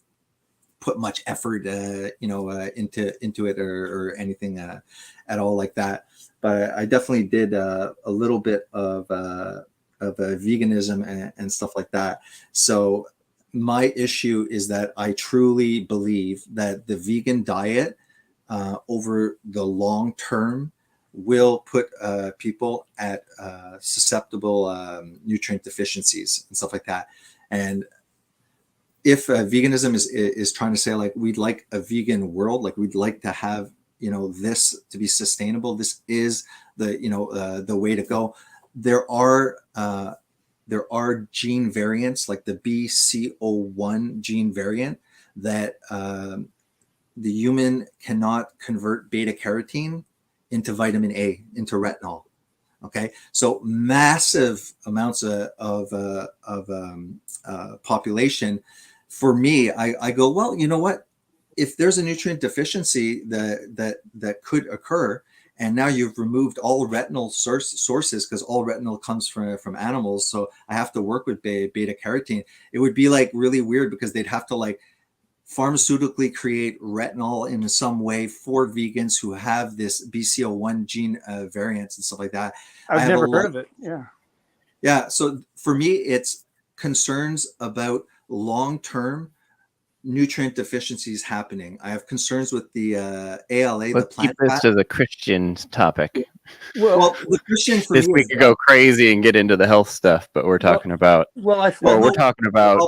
put much effort, into it or anything at all like that. But I definitely did a little bit of veganism and stuff like that. So my issue is that I truly believe that the vegan diet over the long term will put people at susceptible nutrient deficiencies and stuff like that. And if veganism is trying to say, like, we'd like a vegan world, like we'd like to have, this to be sustainable, this is the way to go. There are gene variants, like the BCO1 gene variant, that the human cannot convert beta carotene into vitamin A, into retinol. Okay, so massive amounts of population. For me, I go, well, you know what? If there's a nutrient deficiency that could occur, and now you've removed all retinol sources, because all retinol comes from animals, so I have to work with beta carotene. It would be like really weird, because they'd have to like pharmaceutically create retinol in some way for vegans who have this BCO1 gene variants and stuff like that. I've never heard of it. Yeah. So for me, it's concerns about long-term nutrient deficiencies happening. I have concerns with the ALA. Let's keep this to the Christian topic. Well, the Christian for this me we could go crazy and get into the health stuff, but we're talking about. We're talking about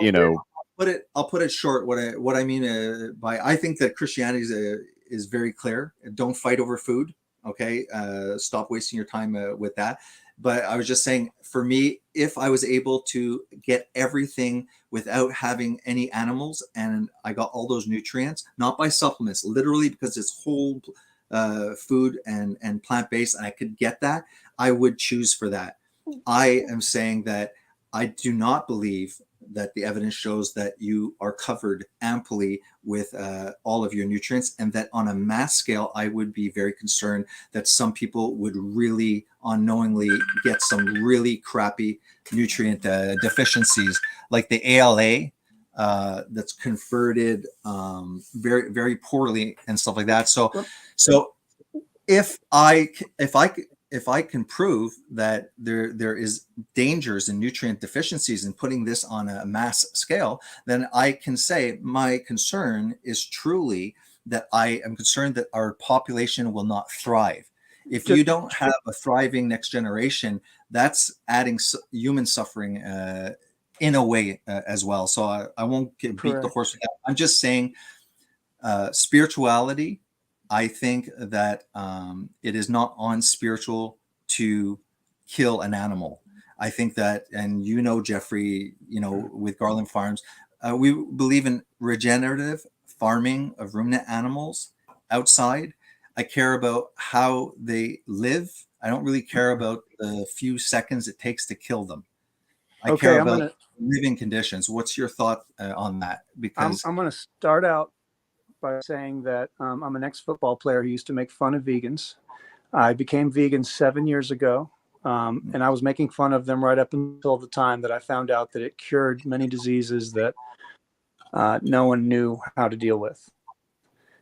I'll put it short. What I mean by, I think that Christianity is very clear. Don't fight over food. Okay, stop wasting your time with that. But I was just saying, for me, if I was able to get everything without having any animals, and I got all those nutrients, not by supplements, literally, because it's whole food and plant-based, and I could get that, I would choose for that. I am saying that I do not believe that the evidence shows that you are covered amply with all of your nutrients, and that on a mass scale, I would be very concerned that some people would really unknowingly get some really crappy nutrient deficiencies, like the ALA that's converted very, very poorly and stuff like that. So if I can prove that there is dangers and nutrient deficiencies in putting this on a mass scale, then I can say my concern is truly that I am concerned that our population will not thrive. If you don't have a thriving next generation, that's adding human suffering in a way as well. So I won't beat the horse with that. I'm just saying spirituality. I think that it is not unspiritual to kill an animal. I think that, and Jeffrey, with Garland Farms, we believe in regenerative farming of ruminant animals outside. I care about how they live. I don't really care about the few seconds it takes to kill them. I care about living conditions. What's your thought on that? Because I'm going to start out by saying that I'm an ex-football player who used to make fun of vegans. I became vegan 7 years ago, and I was making fun of them right up until the time that I found out that it cured many diseases that no one knew how to deal with.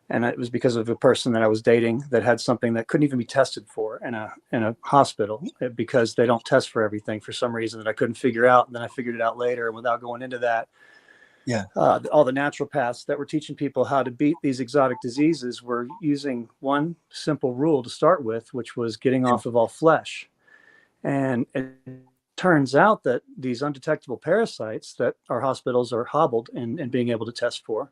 And it was because of a person that I was dating that had something that couldn't even be tested for in a hospital, because they don't test for everything for some reason that I couldn't figure out. And then I figured it out later, and without going into that, all the naturopaths that were teaching people how to beat these exotic diseases were using one simple rule to start with, which was getting off of all flesh. And it turns out that these undetectable parasites that our hospitals are hobbled in being able to test for,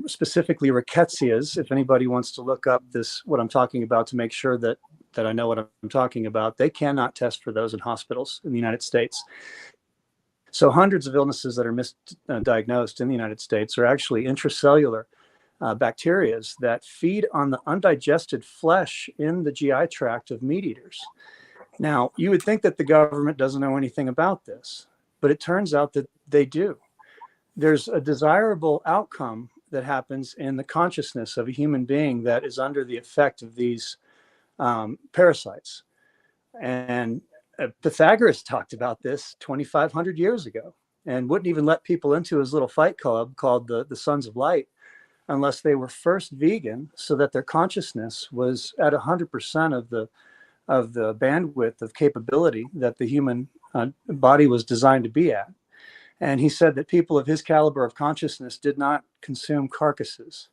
specifically rickettsias, if anybody wants to look up what I'm talking about to make sure that I know what I'm talking about, they cannot test for those in hospitals in the United States. So hundreds of illnesses that are misdiagnosed in the United States are actually intracellular bacteria that feed on the undigested flesh in the GI tract of meat eaters. Now, you would think that the government doesn't know anything about this, but it turns out that they do. There's a desirable outcome that happens in the consciousness of a human being that is under the effect of these parasites. And Pythagoras talked about this 2,500 years ago and wouldn't even let people into his little fight club called the Sons of Light unless they were first vegan, so that their consciousness was at 100% of the bandwidth of capability that the human body was designed to be at. And he said that people of his caliber of consciousness did not consume carcasses.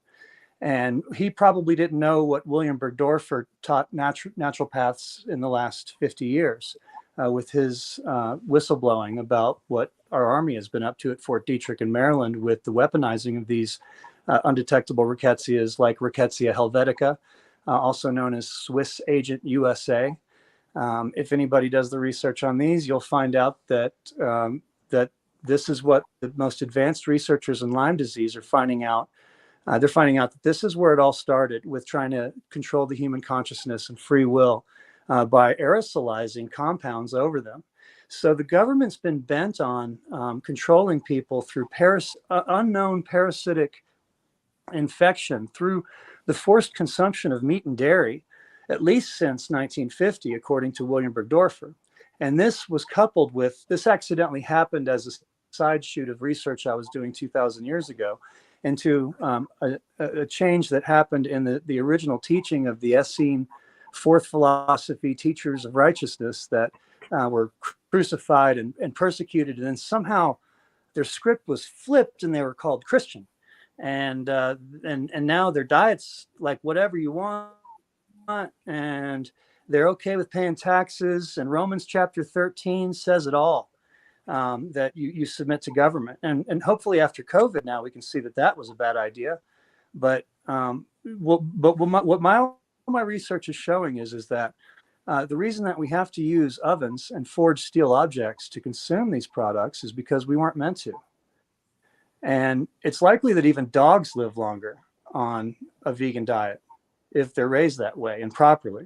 And he probably didn't know what William Bergdorfer taught naturopaths in the last 50 years with his whistleblowing about what our army has been up to at Fort Detrick in Maryland with the weaponizing of these undetectable rickettsias like Rickettsia helvetica, also known as Swiss Agent USA. If anybody does the research on these, you'll find out that this is what the most advanced researchers in Lyme disease are finding out. They're finding out that this is where it all started, with trying to control the human consciousness and free will by aerosolizing compounds over them. So the government's been bent on controlling people through unknown parasitic infection through the forced consumption of meat and dairy, at least since 1950, according to William Bergdorfer. And this was coupled with, this accidentally happened as a side shoot of research I was doing 2,000 years ago, into a change that happened in the original teaching of the Essene fourth philosophy teachers of righteousness that were crucified and persecuted. And then somehow their script was flipped and they were called Christian. And now their diet's like whatever you want, and they're okay with paying taxes. And Romans chapter 13 says it all, that you submit to government. And hopefully after COVID now we can see that was a bad idea. But what my research is showing is that the reason that we have to use ovens and forged steel objects to consume these products is because we weren't meant to. And it's likely that even dogs live longer on a vegan diet if they're raised that way and properly.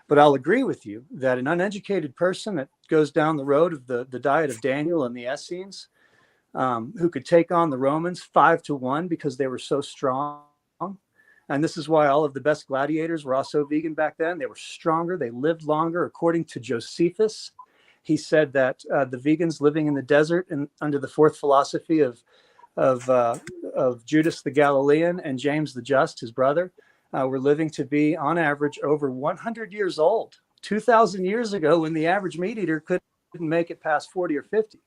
But I'll agree with you that an uneducated person that goes down the road of the diet of Daniel and the Essenes who could take on the Romans 5-1 because they were so strong. And this is why all of the best gladiators were also vegan back then. They were stronger. They lived longer. According to Josephus, he said that the vegans living in the desert and under the fourth philosophy of Judas the Galilean and James the Just, his brother, were living to be on average over 100 years old. 2,000 years ago, when the average meat eater couldn't make it past 40 or 50.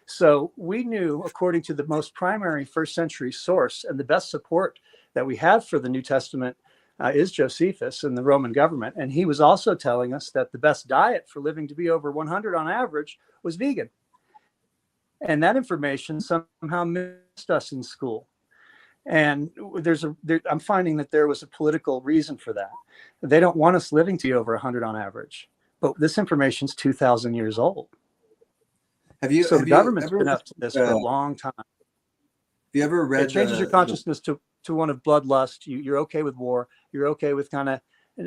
So we knew, according to the most primary first century source, and the best support that we have for the New Testament is Josephus and the Roman government. And he was also telling us that the best diet for living to be over 100 on average was vegan. And that information somehow missed us in school. And I'm finding that there was a political reason for that. They don't want us living to be over 100 on average. But this information's 2,000 years old. So the government's been up to this for a long time. Have you ever read? It changes your consciousness to one of bloodlust. You're okay with war. You're okay with kind of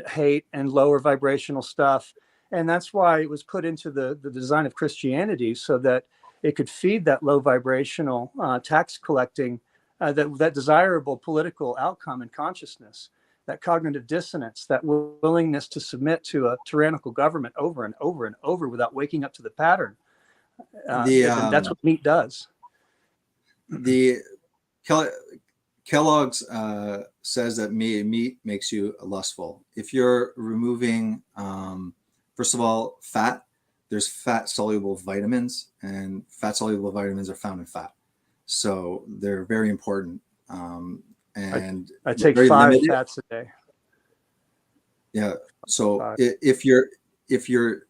hate and lower vibrational stuff. And that's why it was put into the design of Christianity, so that it could feed that low vibrational tax collecting, that desirable political outcome and consciousness, that cognitive dissonance, that willingness to submit to a tyrannical government over and over and over without waking up to the pattern. That's what meat does. The Kellogg's says that meat makes you lustful. If you're removing, first of all, fat, there's fat soluble vitamins, and fat soluble vitamins are found in fat. So they're very important. And I take 5 fats a day. Yeah. So if you're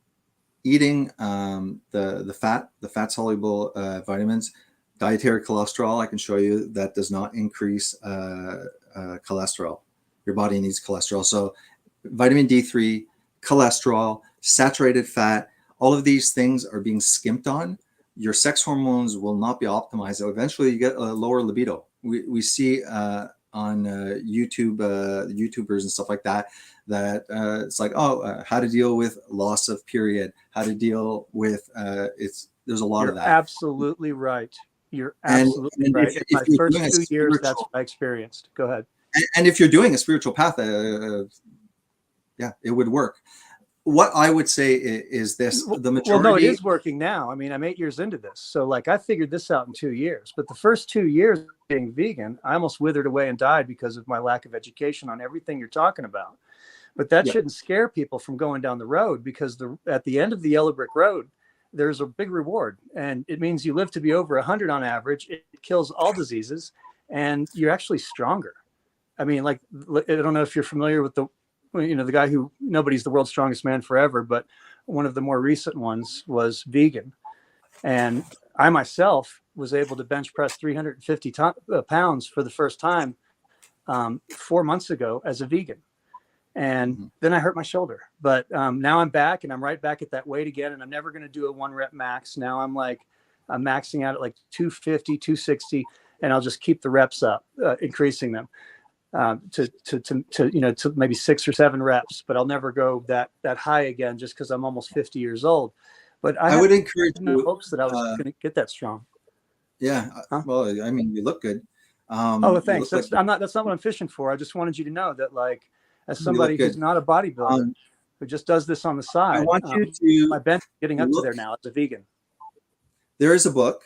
eating the fat soluble vitamins, dietary cholesterol, I can show you that does not increase cholesterol. Your body needs cholesterol. So vitamin D3, cholesterol, saturated fat, all of these things are being skimped on. Your sex hormones will not be optimized. So eventually you get a lower libido. We see on YouTube, YouTubers and stuff like that, it's like, how to deal with loss of period, how to deal with, there's a lot of that. Absolutely right. You're absolutely right. In my first 2 years, that's what I experienced. Go ahead. And if you're doing a spiritual path, it would work. What I would say is this: the majority. Well, no, it is working now. I mean, I'm 8 years into this, so like I figured this out in 2 years. But the first 2 years being vegan, I almost withered away and died because of my lack of education on everything you're talking about. But that shouldn't scare people from going down the road, because at the end of the yellow brick road, there's a big reward, and it means you live to be over 100 on average. It kills all diseases, and you're actually stronger. I mean, like, I don't know if you're familiar with the guy who, nobody's the world's strongest man forever, but one of the more recent ones was vegan. And I myself was able to bench press 350 pounds for the first time 4 months ago as a vegan. And then I hurt my shoulder, but now I'm back, and I'm right back at that weight again. And I'm never going to do a 1 rep max. Now I'm maxing out at like 250, 260, and I'll just keep the reps up, increasing them to maybe 6 or 7 reps, but I'll never go that high again, just because I'm almost 50 years old. But I would encourage you, hopes that I was going to get that strong. Yeah. Well, I mean, you look good. Thanks. That's not what I'm fishing for. I just wanted you to know that, like, as somebody who's not a bodybuilder, who just does this on the side, I want you to, my bench is getting up to there now as a vegan. There is a book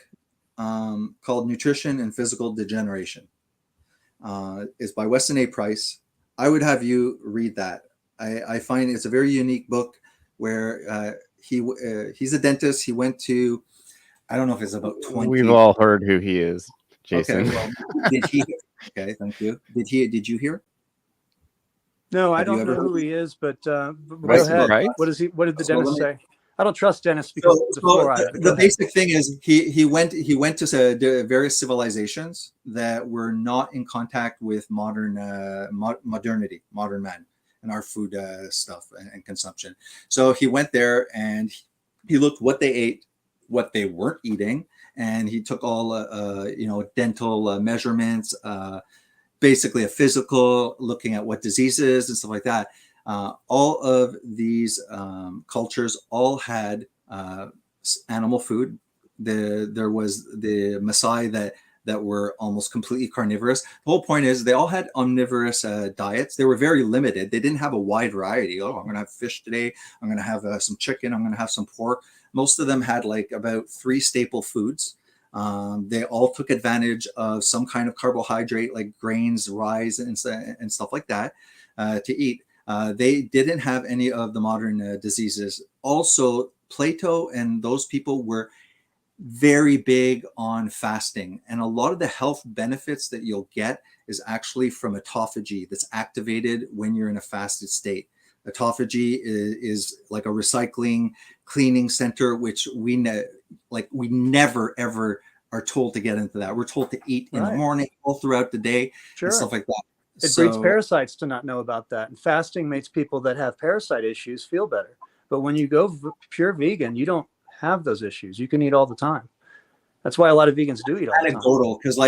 called Nutrition and Physical Degeneration. It's by Weston A. Price. I would have you read that. I find it's a very unique book where he's a dentist. He went to, I don't know if it's about 20. We've all heard who he is, Jason. Okay, well, did he? Okay, thank you. Did you hear? No, I don't know who he is, but go ahead. Right? What did the dentist say? I don't trust dentists because of fluoride. The basic thing is he went to various civilizations that were not in contact with modernity, modern man, and our food stuff and consumption. So he went there and he looked what they ate, what they weren't eating, and he took all dental measurements, basically a physical, looking at what diseases and stuff like that. All of these cultures all had animal food, there was the Maasai that were almost completely carnivorous. The whole point is they all had omnivorous diets. They were very limited. They didn't have a wide variety. Oh, I'm going to have fish today. I'm going to have some chicken. I'm going to have some pork. Most of them had like about 3 staple foods. They all took advantage of some kind of carbohydrate like grains, rice, and stuff like that to eat. They didn't have any of the modern diseases. Also, Plato and those people were very big on fasting, and a lot of the health benefits that you'll get is actually from autophagy that's activated when you're in a fasted state. Autophagy is like a recycling, cleaning center, which we never ever are told to get into that. We're told to eat in the morning, all throughout the day, and stuff like that. It breeds parasites to not know about that. And fasting makes people that have parasite issues feel better. But when you go pure vegan, you don't have those issues. You can eat all the time. That's why a lot of vegans do eat all the time. Anecdotal, because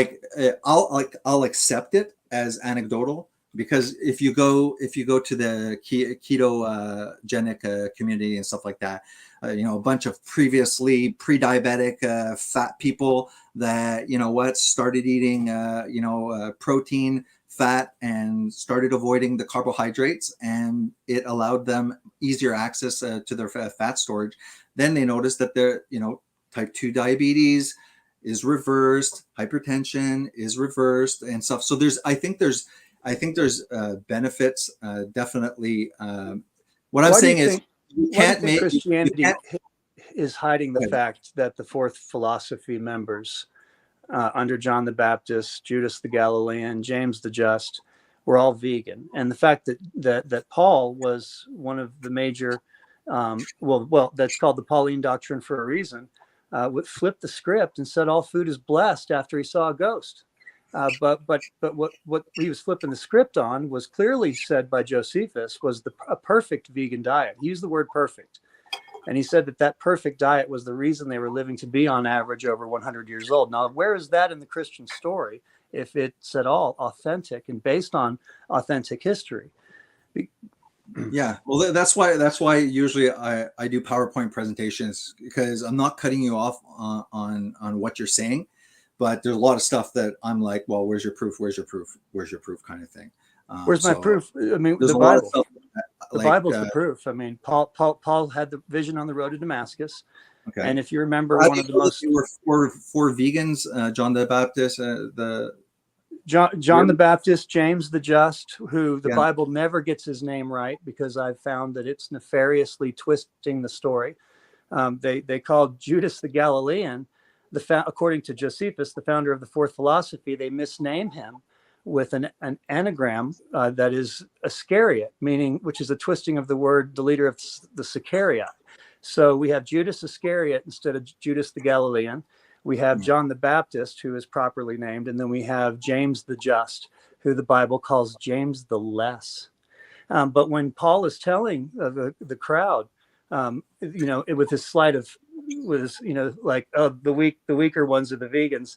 I'll accept it as anecdotal, because if you go to the ketogenic community and stuff like that, a bunch of previously pre-diabetic fat people that started eating protein, fat, and started avoiding the carbohydrates, and it allowed them easier access to their fat storage. Then they noticed that their type 2 diabetes is reversed, hypertension is reversed, and stuff. So I think there's benefits, definitely. What I'm saying is, you can't make Christianity is hiding the fact that the fourth philosophy members under John the Baptist, Judas the Galilean, James the Just, were all vegan, and the fact that Paul was one of the major, that's called the Pauline doctrine for a reason, flipped the script and said all food is blessed after he saw a ghost. But what he was flipping the script on was clearly said by Josephus was a perfect vegan diet. He used the word perfect. And he said that perfect diet was the reason they were living to be on average over 100 years old. Now, where is that in the Christian story if it's at all authentic and based on authentic history? Yeah, well, that's why usually I do PowerPoint presentations, because I'm not cutting you off on what you're saying, but there's a lot of stuff that I'm like, well, where's your proof? Where's your proof? Where's your proof? Kind of thing. Where's my proof? I mean, the Bible. The Bible's the proof. I mean, Paul had the vision on the road to Damascus. Okay. And if you remember, one of the most four vegans, John the Baptist, John the Baptist, James the Just, who the Bible never gets his name right, because I've found that it's nefariously twisting the story. They called Judas the Galilean, according to Josephus, the founder of the fourth philosophy. They misname him with an anagram that is Iscariot, which is a twisting of the word, the leader of the Sicarii. So we have Judas Iscariot instead of Judas the Galilean. We have John the Baptist, who is properly named, and then we have James the Just, who the Bible calls James the Less. But when Paul is telling the crowd, with his slide of, the weaker ones are the vegans,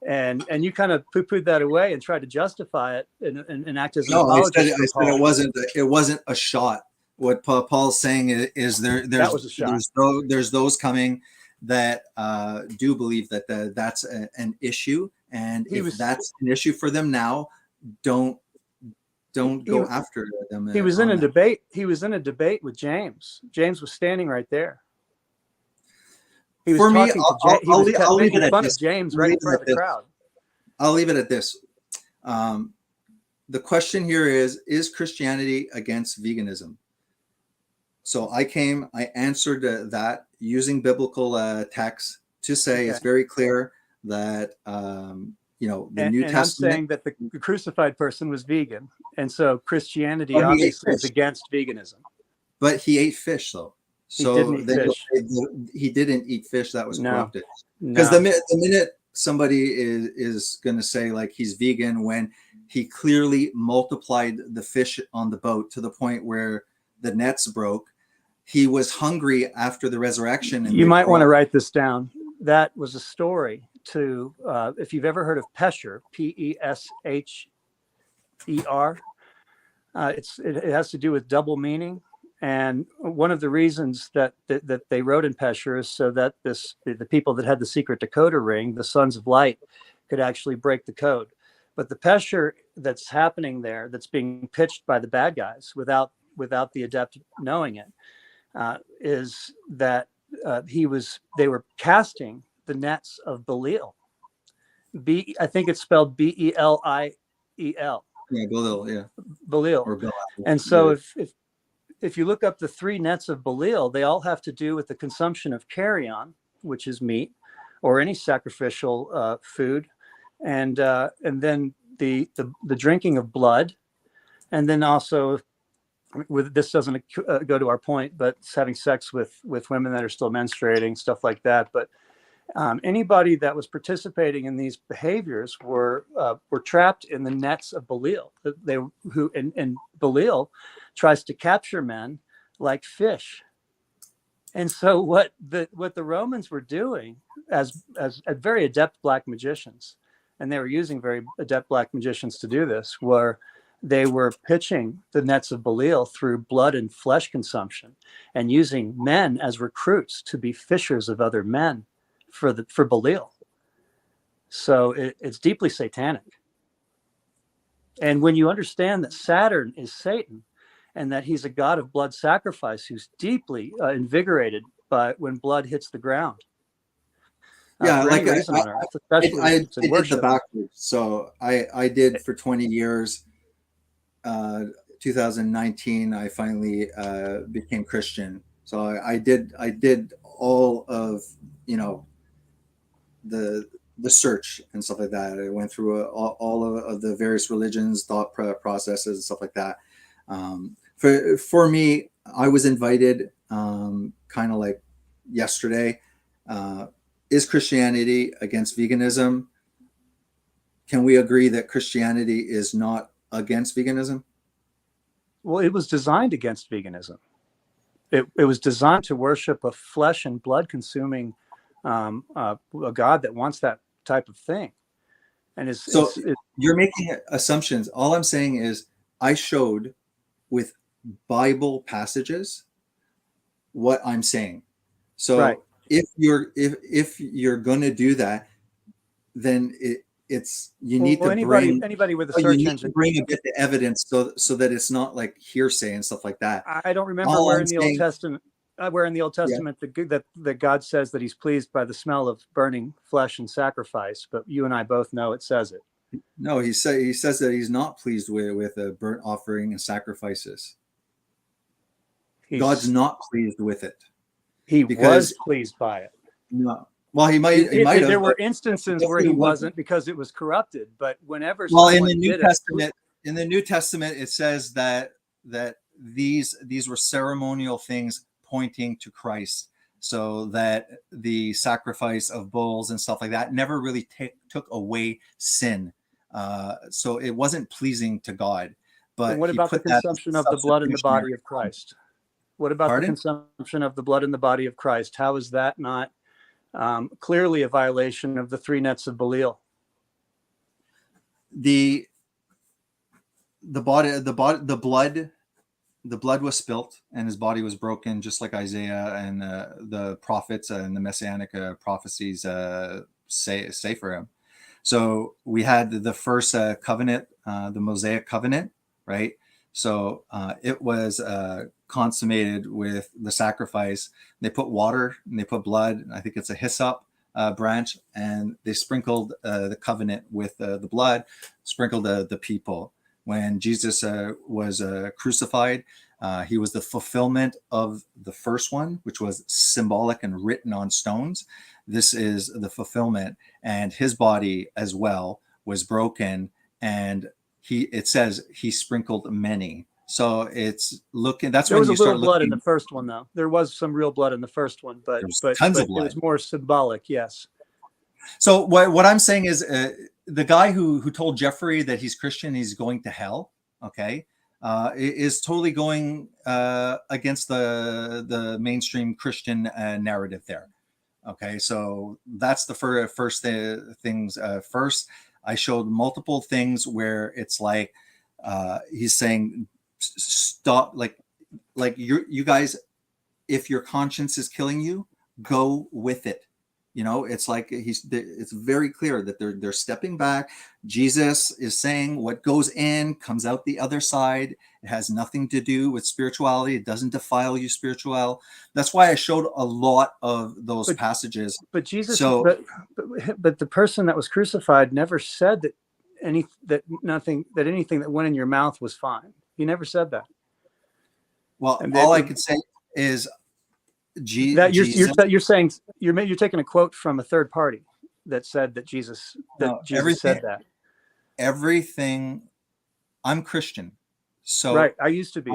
and you kind of poo-pooed that away and tried to justify it and act as an apologist. I said it wasn't a shot. What Paul's saying is there's those coming that do believe that that's an issue, and if that's an issue for them now, don't go after them. He was in a debate. He was in a debate with James. James was standing right there. He was making fun of James right in front of the crowd. I'll leave it at this. The question here is Christianity against veganism? So I answered that using biblical text to say it's very clear that the New Testament. I'm saying that the crucified person was vegan, and so Christianity obviously is against veganism. But he ate fish, though. So he didn't eat fish that was corrupted. Because the minute somebody is going to say like he's vegan, when he clearly multiplied the fish on the boat to the point where the nets broke, he was hungry after the resurrection. And you might want to write this down. That was a story to, if you've ever heard of Pesher, Pesher, it has to do with double meaning. And one of the reasons that they wrote in Pesher is so that the people that had the secret decoder ring, the Sons of Light, could actually break the code. But the Pesher that's happening there, that's being pitched by the bad guys without the adept knowing it, is that they were casting the nets of Belial. I think it's spelled Beliel. Yeah, Belial, yeah. Belial. Or Belial. And so if you look up the 3 nets of Belial, they all have to do with the consumption of carrion, which is meat, or any sacrificial food, and then the drinking of blood, and then also, with this doesn't go to our point, but it's having sex with women that are still menstruating, stuff like that. But anybody that was participating in these behaviors were trapped in the nets of Belial. And Belial tries to capture men like fish. And so what the Romans were doing as very adept black magicians, and they were using very adept black magicians to do this, they were pitching the nets of Belial through blood and flesh consumption, and using men as recruits to be fishers of other men for Belial. So it's deeply satanic. And when you understand that Saturn is Satan, and that he's a god of blood sacrifice who's deeply invigorated by when blood hits the ground. Yeah, like I did the backwards. So I did for 20 years. 2019, I finally became Christian. So I did all of the search and stuff like that. I went through all of the various religions, thought processes, and stuff like that. For me, I was invited, kind of like yesterday. Is Christianity against veganism? Can we agree that Christianity is not against veganism? Well, it was designed against veganism. It was designed to worship a flesh and blood consuming a God that wants that type of thing. And you're making assumptions. All I'm saying is I showed with Bible passages what I'm saying. So right. if you're going to do that, then you need to anybody with a search engine bring a bit of evidence so that it's not like hearsay and stuff like that. I don't remember where in the Old Testament that God says that he's pleased by the smell of burning flesh and sacrifice, but you and I both know it says it. No, he says that he's not pleased with a burnt offering and sacrifices. God's not pleased with it. He was pleased by it. No. Well, he might have. There were instances where he wasn't because it was corrupted. But whenever in the New Testament, it says that these were ceremonial things pointing to Christ, so that the sacrifice of bulls and stuff like that never really took away sin. So it wasn't pleasing to God. But and what about the consumption of the blood in the body of Christ? What about the consumption of the blood in the body of Christ? How is that not clearly a violation of the 3 nets of Belial? The blood was spilt and his body was broken, just like Isaiah and the prophets and the messianic prophecies say for him. So we had the first covenant, the Mosaic covenant, right? So it was consummated with the sacrifice. They put water and they put blood. I think it's a hyssop branch, and they sprinkled the covenant with the blood, sprinkled the people. When Jesus was crucified, he was the fulfillment of the first one, which was symbolic and written on stones. This is the fulfillment, and his body as well was broken, and it says he sprinkled many. So it's looking. That's when you start looking. There was a little blood in the first one, though. There was some real blood in the first one, but it was more symbolic. Yes. So what I'm saying is, the guy who told Jeffrey that he's Christian, he's going to hell. Okay, is totally going against the mainstream Christian narrative there. Okay, so that's the first things. First, I showed multiple things where it's like he's saying stop, like like you guys, if your conscience is killing you, go with it. You know, it's like it's very clear that they're stepping back. Jesus is saying what goes in comes out the other side. It has nothing to do with spirituality. It doesn't defile you spiritual. That's why I showed a lot of those passages. But Jesus, So, but the person that was crucified never said that anything that went in your mouth was fine. He never said that. Well, all I could say is that you're saying you're taking a quote from a third party that said that Jesus said that. Everything. I'm Christian, so right. I used to be.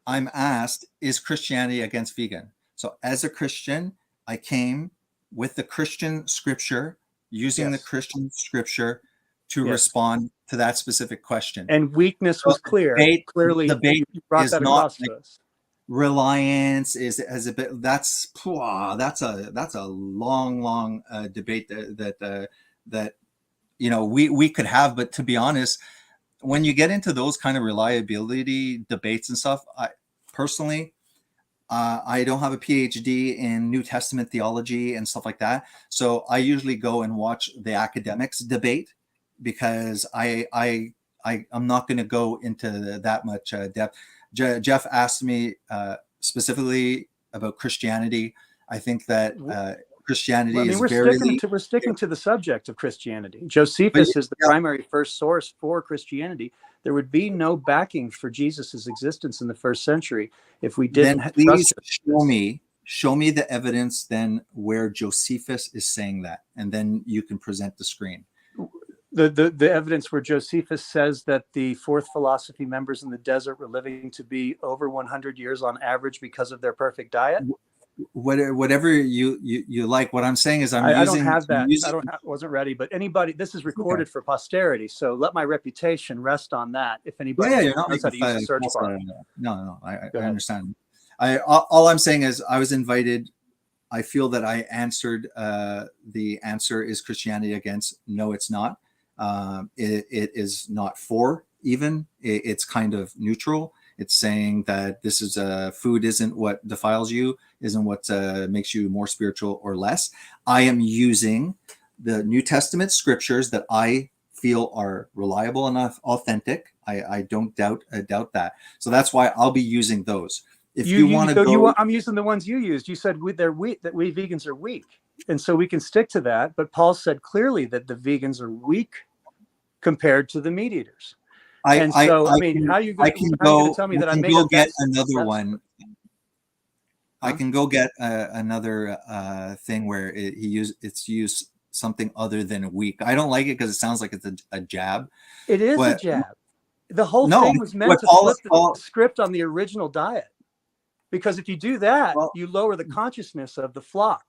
I'm asked, is Christianity against vegan? So as a Christian, I came with the Christian scripture, using the Christian scripture to respond to that specific question. And weakness was clear. Clearly, debate you brought is that not across to us. Reliance is as a bit. That's a long debate that you know we could have. But to be honest, when you get into those kind of reliability debates and stuff, I personally, I don't have a PhD in New Testament theology and stuff like that. So I usually go and watch the academics debate because I'm not going to go into that much depth. Jeff asked me specifically about Christianity. I think that Christianity we're sticking to the subject of Christianity. Josephus is the primary first source for Christianity. There would be no backing for Jesus's existence in the first century if we didn't. Then please show me the evidence then where Josephus is saying that, and then you can present the screen. The evidence where Josephus says that the fourth philosophy members in the desert were living to be over 100 years on average because of their perfect diet. Whatever you like. What I'm saying is I don't have that. Wasn't ready. But anybody, this is recorded for posterity. So let my reputation rest on that. If anybody you're not knows how to use a search bar. No, I understand. All I'm saying is I was invited. I feel that I answered. The answer is Christianity against. No, it's not. It is not for even. It's kind of neutral. It's saying that this is food isn't what defiles you, isn't what makes you more spiritual or less. I am using the New Testament scriptures that I feel are reliable and authentic. I don't doubt that. So that's why I'll be using those. If you want to go, I'm using the ones you used. You said they're weak, that we vegans are weak, and so we can stick to that. But Paul said clearly that the vegans are weak compared to the meat eaters. How are you going to tell me that I made go get another one? I can go get another thing where it's used something other than weak. I don't like it because it sounds like it's a jab. It is a jab. The whole thing was meant to flip the script on the original diet. Because if you do that, you lower the consciousness of the flock.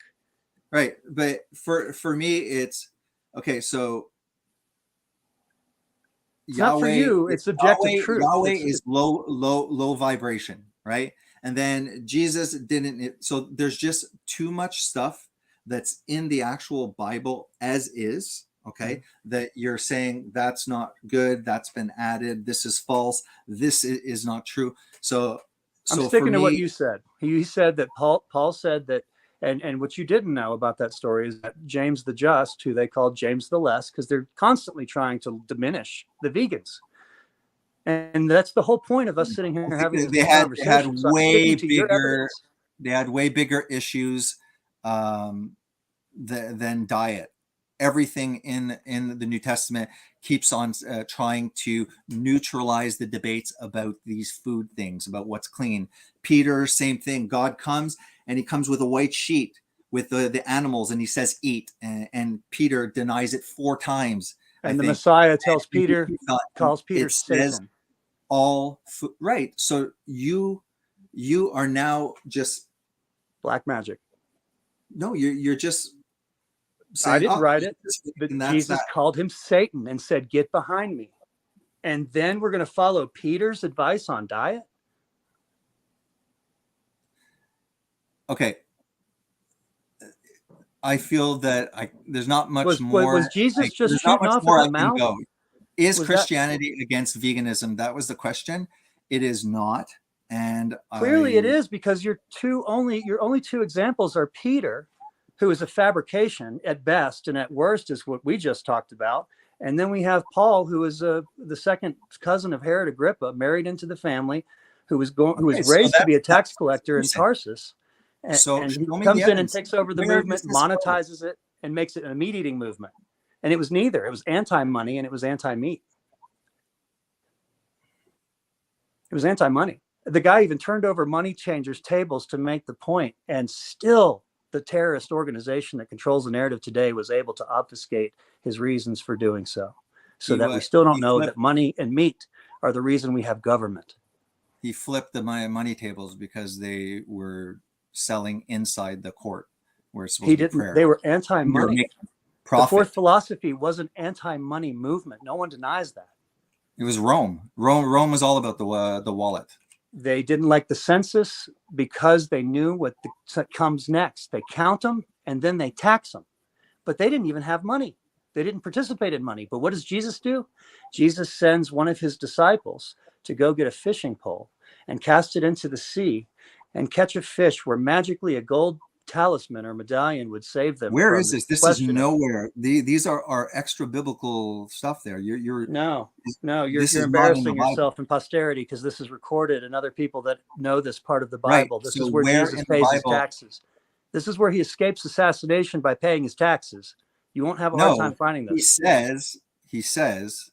Right. But for me, it's okay. So it's Yahweh, not for you. It's subjective truth. Yahweh is low vibration, right? And then Jesus didn't. So there's just too much stuff that's in the actual Bible as is. Okay, that you're saying that's not good. That's been added. This is false. This is not true. So I'm sticking to what you said. He said that Paul said that. And what you didn't know about that story is that James the Just, who they called James the Less, because they're constantly trying to diminish the vegans. And that's the whole point of us sitting here having this conversation. They had way bigger issues than diet. Everything in the New Testament keeps on trying to neutralize the debates about these food things, about what's clean. Peter, same thing. God comes and he comes with a white sheet with the animals and he says, eat. And Peter denies it 4 times. And the Messiah tells Peter, calls Peter Satan. All food, right. So you are now just black magic. No, you're just saying, I didn't write it, but Jesus called him Satan and said, get behind me. And then we're going to follow Peter's advice on diet. Okay. I feel that there's not much more. Was Jesus just shooting off at the mouth? Is Christianity against veganism? That was the question. it is not. And Clearly it is, because your only two examples are Peter, who is a fabrication at best and at worst is what we just talked about. And then we have Paul, who is the second cousin of Herod Agrippa, married into the family, who was raised to be a tax collector in Tarsus. And he comes in and takes over the movement, monetizes it, and makes it a meat-eating movement. And it was neither. It was anti-money and it was anti-meat. It was anti-money. The guy even turned over money changers' tables to make the point, and still the terrorist organization that controls the narrative today was able to obfuscate his reasons for doing so. So that we still don't know that money and meat are the reason we have government. He flipped the money tables because they were selling inside the court where it's supposed He to be didn't. prayer. They were anti-money. The Profit. fourth philosophy was an anti-money movement. No one denies that. It was Rome. Rome was all about the wallet. They didn't like the census because they knew what comes next. They count them and then they tax them. But they didn't even have money. They didn't participate in money. But what does Jesus do? Jesus sends one of his disciples to go get a fishing pole and cast it into the sea and catch a fish where magically a gold talisman or medallion would save them. Where is this? This is nowhere. These are extra biblical stuff there. You're embarrassing yourself in posterity, because this is recorded, and other people that know this part of the Bible. Right. This So is where Jesus pays his Bible, taxes. This is where he escapes assassination by paying his taxes. You won't have a hard time finding this. He says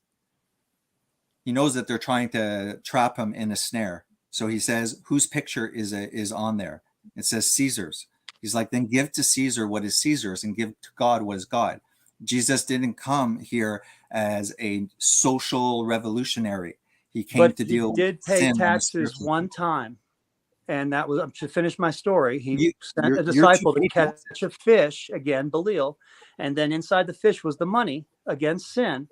he knows that they're trying to trap him in a snare. So he says, whose picture is on there? It says Caesar's. He's like, then give to Caesar what is Caesar's and give to God what is God. Jesus didn't come here as a social revolutionary. He came to deal with sin. He did pay taxes one time. And that was, to finish my story, he sent a disciple to catch a fish, again, Belial. And then inside the fish was the money against sin,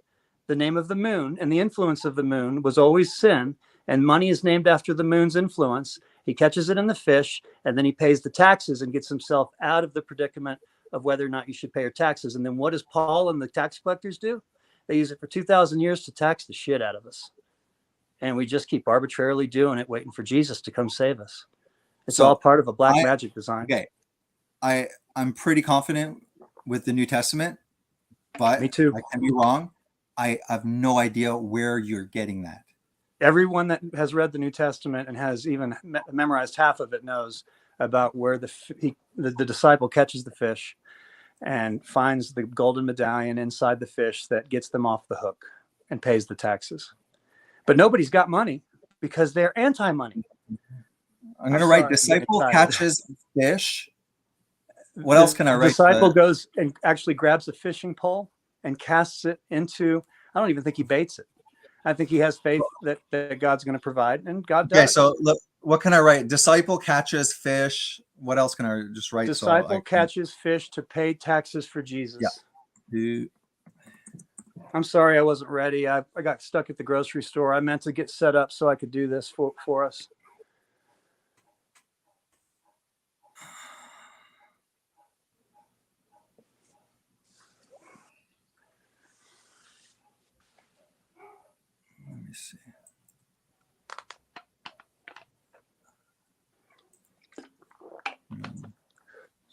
the name of the moon, and the influence of the moon was always sin. And money is named after the moon's influence. He catches it in the fish, and then he pays the taxes and gets himself out of the predicament of whether or not you should pay your taxes. And then what does Paul and the tax collectors do? They use it for 2,000 years to tax the shit out of us. And we just keep arbitrarily doing it, waiting for Jesus to come save us. It's all part of a black magic design. Okay. I'm pretty confident with the New Testament, but me too. I can be wrong. I have no idea where you're getting that. Everyone that has read the New Testament and has even memorized half of it knows about where the disciple catches the fish and finds the golden medallion inside the fish that gets them off the hook and pays the taxes. But nobody's got money because they're anti-money. I'm going to write disciple catches fish. What else can I write? Disciple goes and actually grabs a fishing pole and casts it into, I don't even think he baits it. I think he has faith that God's going to provide, and God does. Okay, so look, what can I write? Disciple catches fish. What else can I just write? Disciple catches fish to pay taxes for Jesus. Yeah. I'm sorry I wasn't ready. I got stuck at the grocery store. I meant to get set up so I could do this for us. Let me see.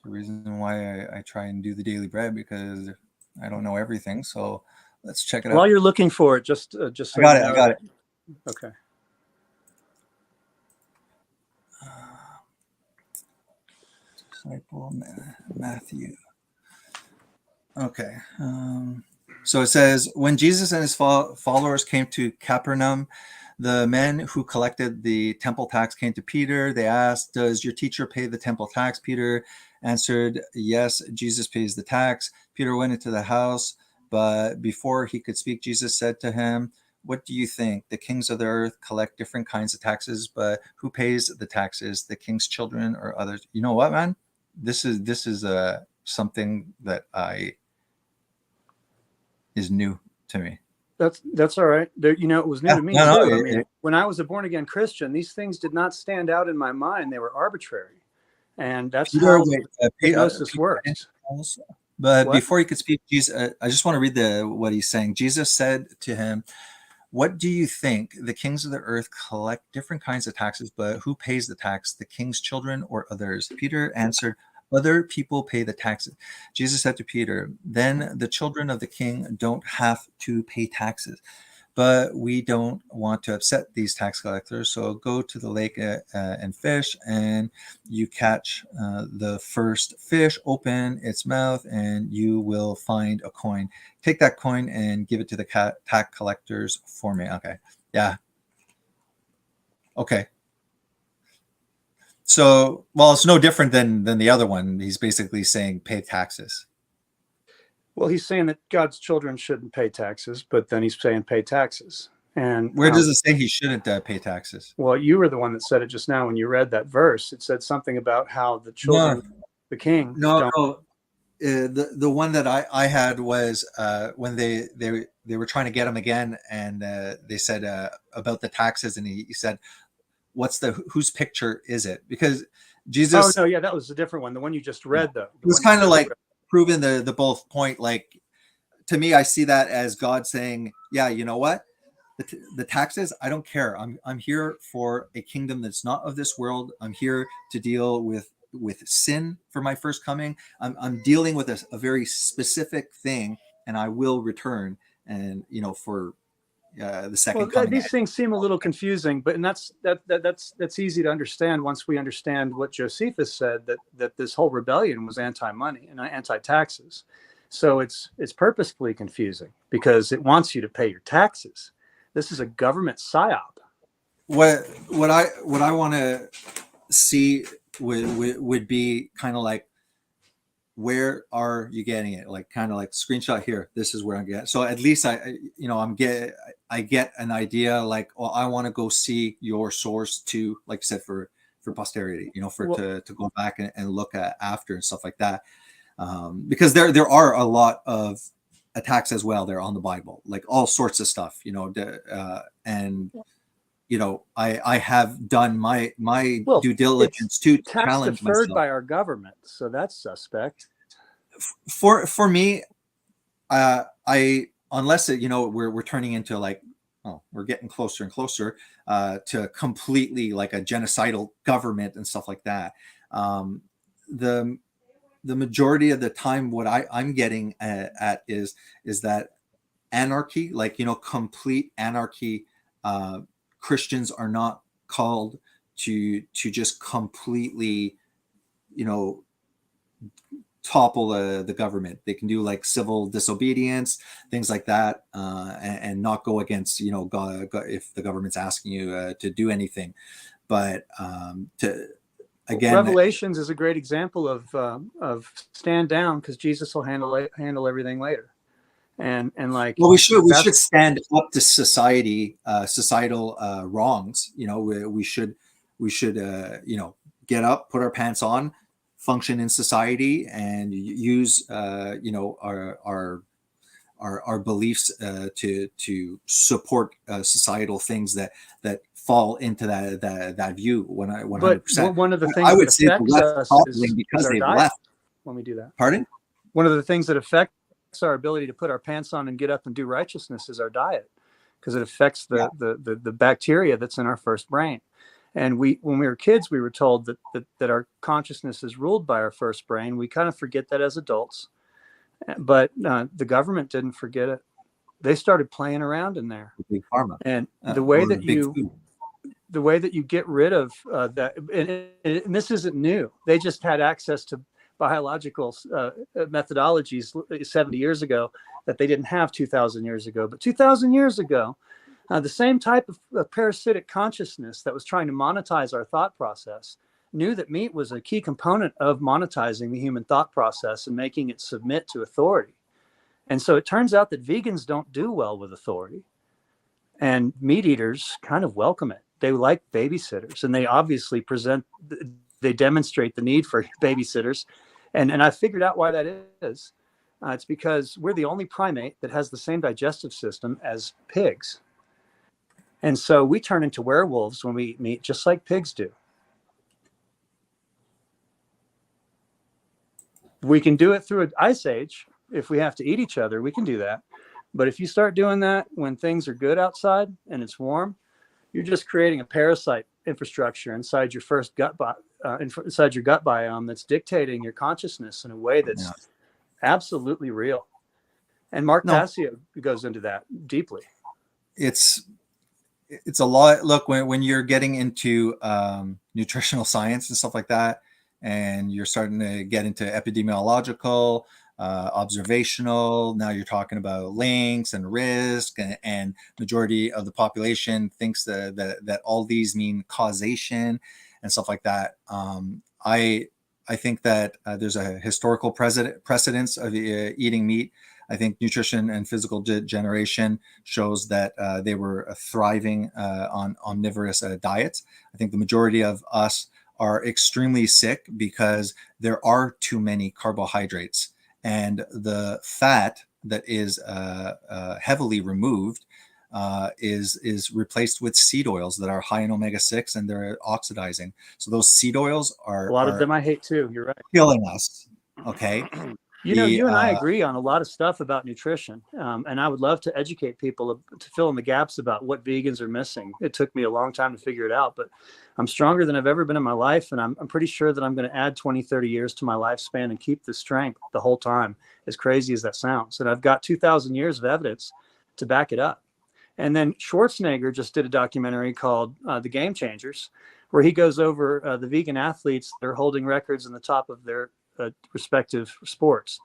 The reason why I try and do the daily bread, because I don't know everything. So let's check it out. While you're looking for it, just so I got it. Okay. Disciple Matthew. Okay. So it says, when Jesus and his followers came to Capernaum, the men who collected the temple tax came to Peter. They asked, does your teacher pay the temple tax? Peter answered, yes, Jesus pays the tax. Peter went into the house, but before he could speak, Jesus said to him, what do you think? The kings of the earth collect different kinds of taxes, but who pays the taxes? The king's children or others? You know what, man? This is something that is new to me. That's all right. It was new to me too. When I was a born again Christian, these things did not stand out in my mind. They were arbitrary, and that's how hypnosis works. But before he could speak, Jesus, I just want to read what he's saying. Jesus said to him, What do you think? The kings of the earth collect different kinds of taxes, but who pays the tax? The king's children or others? Peter answered, other people pay the taxes. Jesus said to Peter, then the children of the king don't have to pay taxes. But we don't want to upset these tax collectors. So go to the lake and fish, and you catch the first fish, open its mouth, and you will find a coin. Take that coin and give it to the tax collectors for me. Okay. Yeah. Okay. So, well, it's no different than the other one. He's basically saying pay taxes. Well, he's saying that God's children shouldn't pay taxes, but then he's saying pay taxes. And where does it say he shouldn't pay taxes? Well, you were the one that said it just now when you read that verse. It said something about how the children, the king. No. The one that I had was when they were trying to get him again, and they said about the taxes, and he said, whose picture is it? Because Jesus. Oh no, yeah, that was a different one. The one you just read, though. It was kind of like proving the both point. Like, to me, I see that as God saying, yeah, you know what, the taxes, I don't care. I'm here for a kingdom that's not of this world. I'm here to deal with sin for my first coming. I'm dealing with a very specific thing, and I will return, and for the second coming. These things seem a little confusing, but that's easy to understand once we understand what Josephus said, that this whole rebellion was anti-money and anti-taxes. So it's purposefully confusing because it wants you to pay your taxes. This is a government psyop. What I want to see would be kind of like, where are you getting it? Like, kind of like screenshot here. This is where I'm getting. So at least I get an idea. Like, oh, I want to go see your source to, like you said, for posterity. To go back and look at after and stuff like that. Because there are a lot of attacks as well there on the Bible, like all sorts of stuff. I have done my due diligence to challenge deferred myself. by our government, so that's suspect. For me, unless we're turning into we're getting closer and closer to completely like a genocidal government and stuff like that. The majority of the time, what I'm getting at is that anarchy, complete anarchy. Christians are not called to just completely, topple the government. They can do like civil disobedience, things like that, and not go against, God if the government's asking you to do anything. But again, Revelations is a great example of stand down because Jesus will handle everything later. And we should stand up to societal wrongs. We should get up, put our pants on, function in society, and use our beliefs to support societal things that fall into that view. 100%. But one of the things I would say us because they've diet left. When we do that. Pardon? One of the things that affects our ability to put our pants on and get up and do righteousness is our diet, because it affects the bacteria that's in our first brain. And when we were kids, we were told that our consciousness is ruled by our first brain. We kind of forget that as adults, but the government didn't forget it. They started playing around in there. Big pharma. And the way that you get rid of that, and this isn't new. They just had access to biological methodologies 70 years ago that they didn't have 2,000 years ago. But 2,000 years ago, the same type of parasitic consciousness that was trying to monetize our thought process knew that meat was a key component of monetizing the human thought process and making it submit to authority. And so it turns out that vegans don't do well with authority, and meat eaters kind of welcome it. They like babysitters, and they obviously they demonstrate the need for babysitters. And I figured out why that is. It's because we're the only primate that has the same digestive system as pigs. And so we turn into werewolves when we eat meat, just like pigs do. We can do it through an ice age. If we have to eat each other, we can do that. But if you start doing that when things are good outside and it's warm, you're just creating a parasite infrastructure inside your inside your gut biome that's dictating your consciousness in a way that's absolutely real. And Mark Passio goes into that deeply. It's a lot. Look, when you're getting into nutritional science and stuff like that, and you're starting to get into epidemiological, observational, now you're talking about links and risk, and majority of the population thinks that all these mean causation and stuff like that. I think that there's a historical precedence of eating meat. I think nutrition and physical generation shows that they were thriving on omnivorous diets. I think the majority of us are extremely sick because there are too many carbohydrates, and the fat that is heavily removed is replaced with seed oils that are high in omega-6, and they're oxidizing. So those seed oils are a lot of them I hate too. You're right. killing us. Okay. You and I agree on a lot of stuff about nutrition, and I would love to educate people to fill in the gaps about what vegans are missing. It took me a long time to figure it out, but I'm stronger than I've ever been in my life, and I'm pretty sure that I'm going to add 20, 30 years to my lifespan and keep the strength the whole time, as crazy as that sounds. And I've got 2,000 years of evidence to back it up. And then Schwarzenegger just did a documentary called The Game Changers, where he goes over the vegan athletes that are holding records in the top of their respective sports.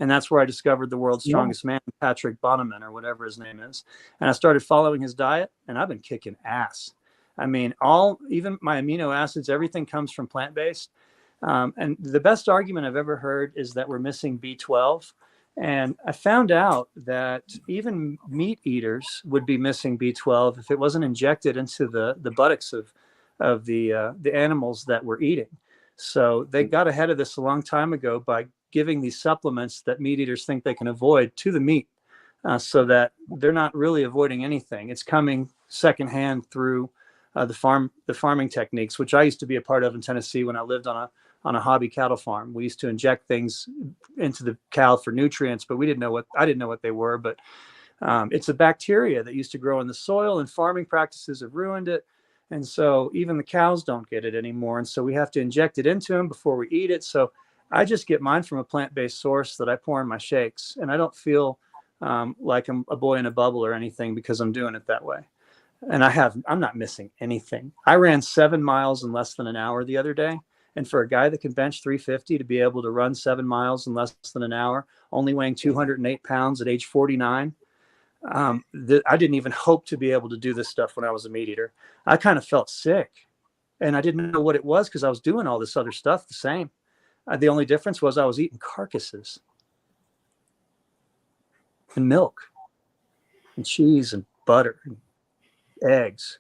And that's where I discovered the world's strongest man, Patrick Bonneman, or whatever his name is. And I started following his diet, and I've been kicking ass. I mean, even my amino acids, everything comes from plant-based. And the best argument I've ever heard is that we're missing B12. And I found out that even meat eaters would be missing B12 if it wasn't injected into the buttocks of the animals that we're eating. So they got ahead of this a long time ago by giving these supplements that meat eaters think they can avoid to the meat, so that they're not really avoiding anything. It's coming secondhand through the farming techniques, which I used to be a part of in Tennessee when I lived on a hobby cattle farm. We used to inject things into the cow for nutrients, but I didn't know what they were. But it's a bacteria that used to grow in the soil, and farming practices have ruined it. And so even the cows don't get it anymore. And so we have to inject it into them before we eat it. So I just get mine from a plant-based source that I pour in my shakes. And I don't feel like I'm a boy in a bubble or anything because I'm doing it that way. And I'm not missing anything. I ran 7 miles in less than an hour the other day. And for a guy that can bench 350 to be able to run 7 miles in less than an hour, only weighing 208 pounds at age 49, I didn't even hope to be able to do this stuff when I was a meat eater. I kind of felt sick, and I didn't know what it was because I was doing all this other stuff the same. The only difference was I was eating carcasses and milk and cheese and butter and eggs.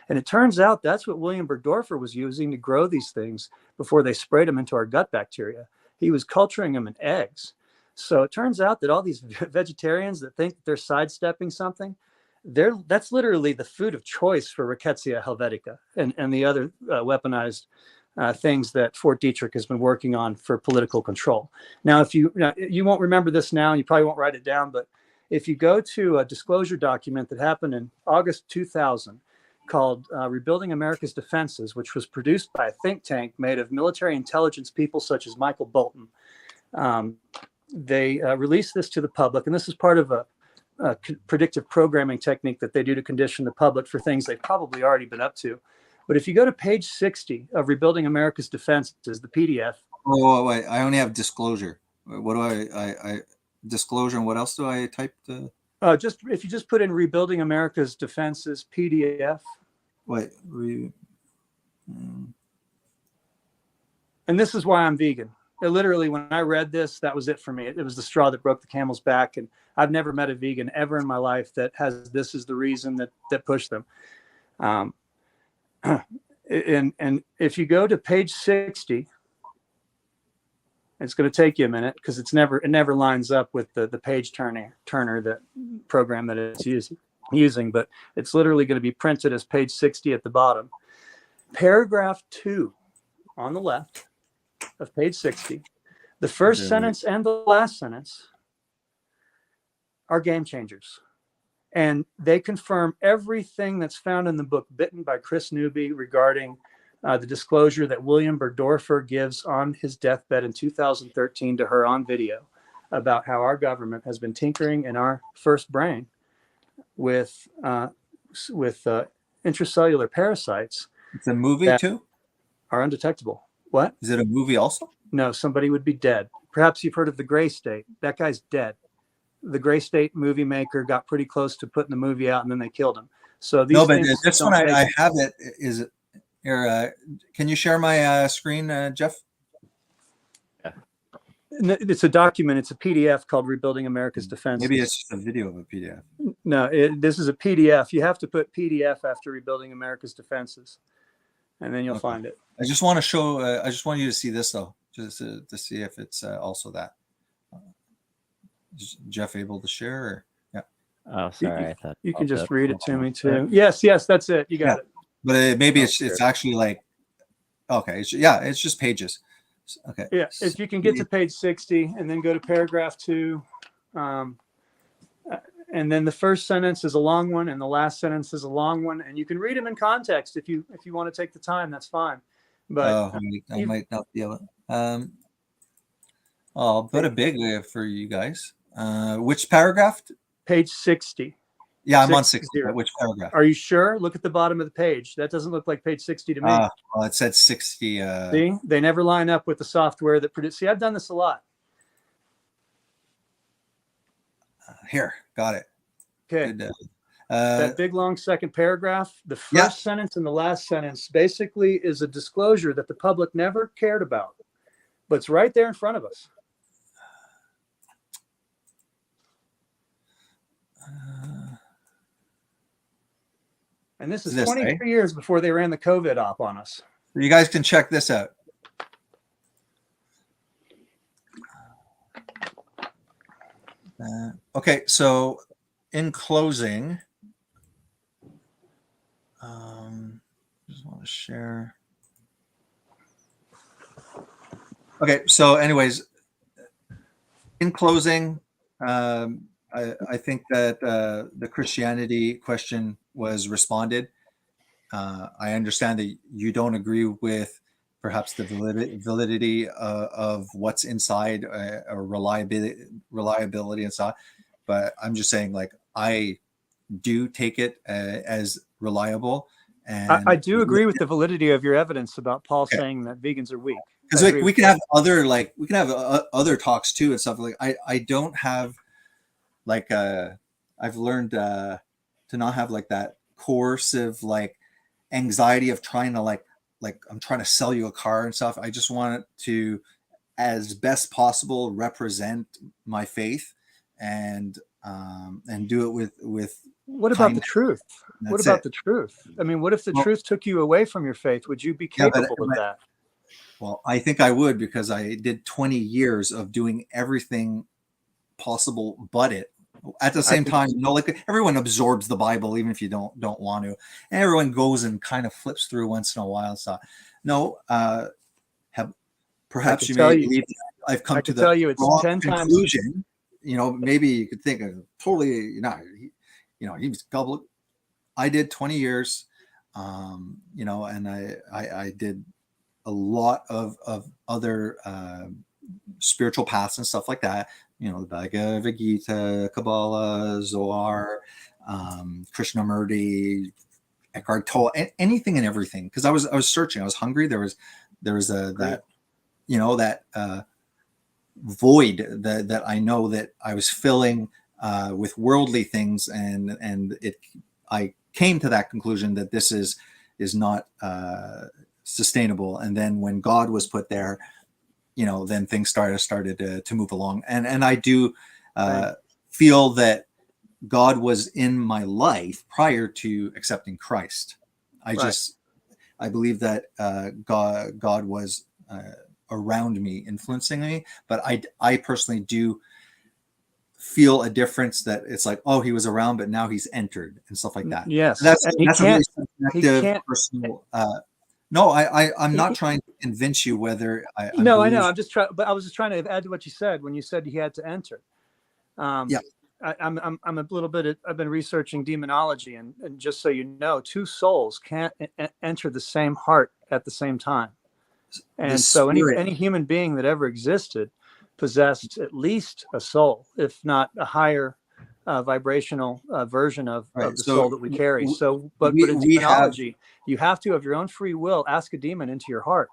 And it turns out that's what William Bergdorfer was using to grow these things before they sprayed them into our gut bacteria. He was culturing them in eggs. So it turns out that all these vegetarians that think they're sidestepping something, that's literally the food of choice for Rickettsia helvetica and the other weaponized things that Fort Detrick has been working on for political control. Now, you won't remember this now, and you probably won't write it down, but if you go to a disclosure document that happened in August 2000 called Rebuilding America's Defenses, which was produced by a think tank made of military intelligence people such as Michael Bolton, they released this to the public, and this is part of a predictive programming technique that they do to condition the public for things they've probably already been up to. But if you go to page 60 of Rebuilding America's Defenses, the PDF. Oh, wait, I only have disclosure. What do I disclosure, and what else do I type? If you just put in Rebuilding America's Defenses PDF. Wait. And this is why I'm vegan. Literally, when I read this, that was it for me. It was the straw that broke the camel's back. And I've never met a vegan ever in my life that has this as the reason that pushed them. And if you go to page 60, it's going to take you a minute because it never lines up with the page turner, that program that it's using. But it's literally going to be printed as page 60 at the bottom. Paragraph 2 on the left of page 60, the first sentence and the last sentence are game changers. And they confirm everything that's found in the book Bitten by Chris Newby regarding the disclosure that William Berdorfer gives on his deathbed in 2013 to her on video about how our government has been tinkering in our first brain with intracellular parasites. It's a movie that too? Are undetectable. What? Is it a movie also? No, somebody would be dead. Perhaps you've heard of The Gray State. That guy's dead. The Gray State movie maker got pretty close to putting the movie out, and then they killed him. So these No, but things this don't one make- I have it. Is it here? Can you share my screen, Jeff? It's a document. It's a PDF called Rebuilding America's Defense. Maybe it's just a video of a PDF. No, this is a PDF. You have to put PDF after Rebuilding America's Defenses, and then you'll find it. I just want to show. I just want you to see this though, just to see if it's also that. Is Jeff able to share? Or? Yeah. Oh, sorry. I thought You can just up. read it to me too. Yes, that's it. You got it. But maybe it's actually like, okay, it's just pages. Okay. Yeah, if you can get to page 60 and then go to paragraph 2, and then the first sentence is a long one and the last sentence is a long one, and you can read them in context if you want to take the time. That's fine. But I might not be able. I'll put a big for you guys. Which paragraph? Page 60. Yeah, I'm on 60. Which paragraph? Are you sure? Look at the bottom of the page. That doesn't look like page 60 to me. Well, it said 60. See, they never line up with the software that produces. See, I've done this a lot. Here, got it. Okay. Good, that big long second paragraph, the first sentence and the last sentence basically is a disclosure that the public never cared about, but it's right there in front of us. And this is 23 years before they ran the COVID op on us. You guys can check this out. Okay, so in closing, just want to share. Okay, so anyways, in closing, I think that the Christianity question was responded. I understand that you don't agree with perhaps the validity of what's inside or reliability inside, but I'm just saying, like, I do take it as reliable. And I do agree with the validity of your evidence about Paul saying that vegans are weak. Because like, we can have other talks too and stuff. Like I don't have like I've learned to not have like that coercive like anxiety of trying to like I'm trying to sell you a car and stuff. I just want it to, as best possible, represent my faith and do it with. What about the truth? What about the truth? I mean, what if the truth took you away from your faith? Would you be capable of that? Well, I think I would, because I did 20 years of doing everything possible but it. At the same time, you know, like everyone absorbs the Bible, even if you don't want to. And everyone goes and kind of flips through once in a while. So, no, perhaps you may believe I've come to the wrong conclusion. You know, maybe you could think of totally, he was gobbled. I did 20 years, you know, and I did a lot of other spiritual paths and stuff like that. You know, the Bhagavad Gita, Kabbalah, Zohar, Krishnamurti, Eckhart Tolle, anything and everything. Because I was searching, I was hungry. There was that, you know, that void that I know that I was filling with worldly things, and I came to that conclusion that this is not sustainable. And then when God was put there, you know, then things started to move along. And I do feel that God was in my life prior to accepting Christ. I believe that God was around me, influencing me, but I personally do feel a difference, that it's like, oh, he was around, but now he's entered and stuff like that. Yes, that's a very subjective, personal. No, I'm not trying to convince you whether I know. I'm just trying, but I was just trying to add to what you said when you said he had to enter. Yeah. I'm a little bit. I've been researching demonology, and just so you know, two souls can't enter the same heart at the same time. And so any human being that ever existed possessed at least a soul, if not a higher vibrational version of the soul that we carry. So, but in demonology, you have to, of your own free will, ask a demon into your heart.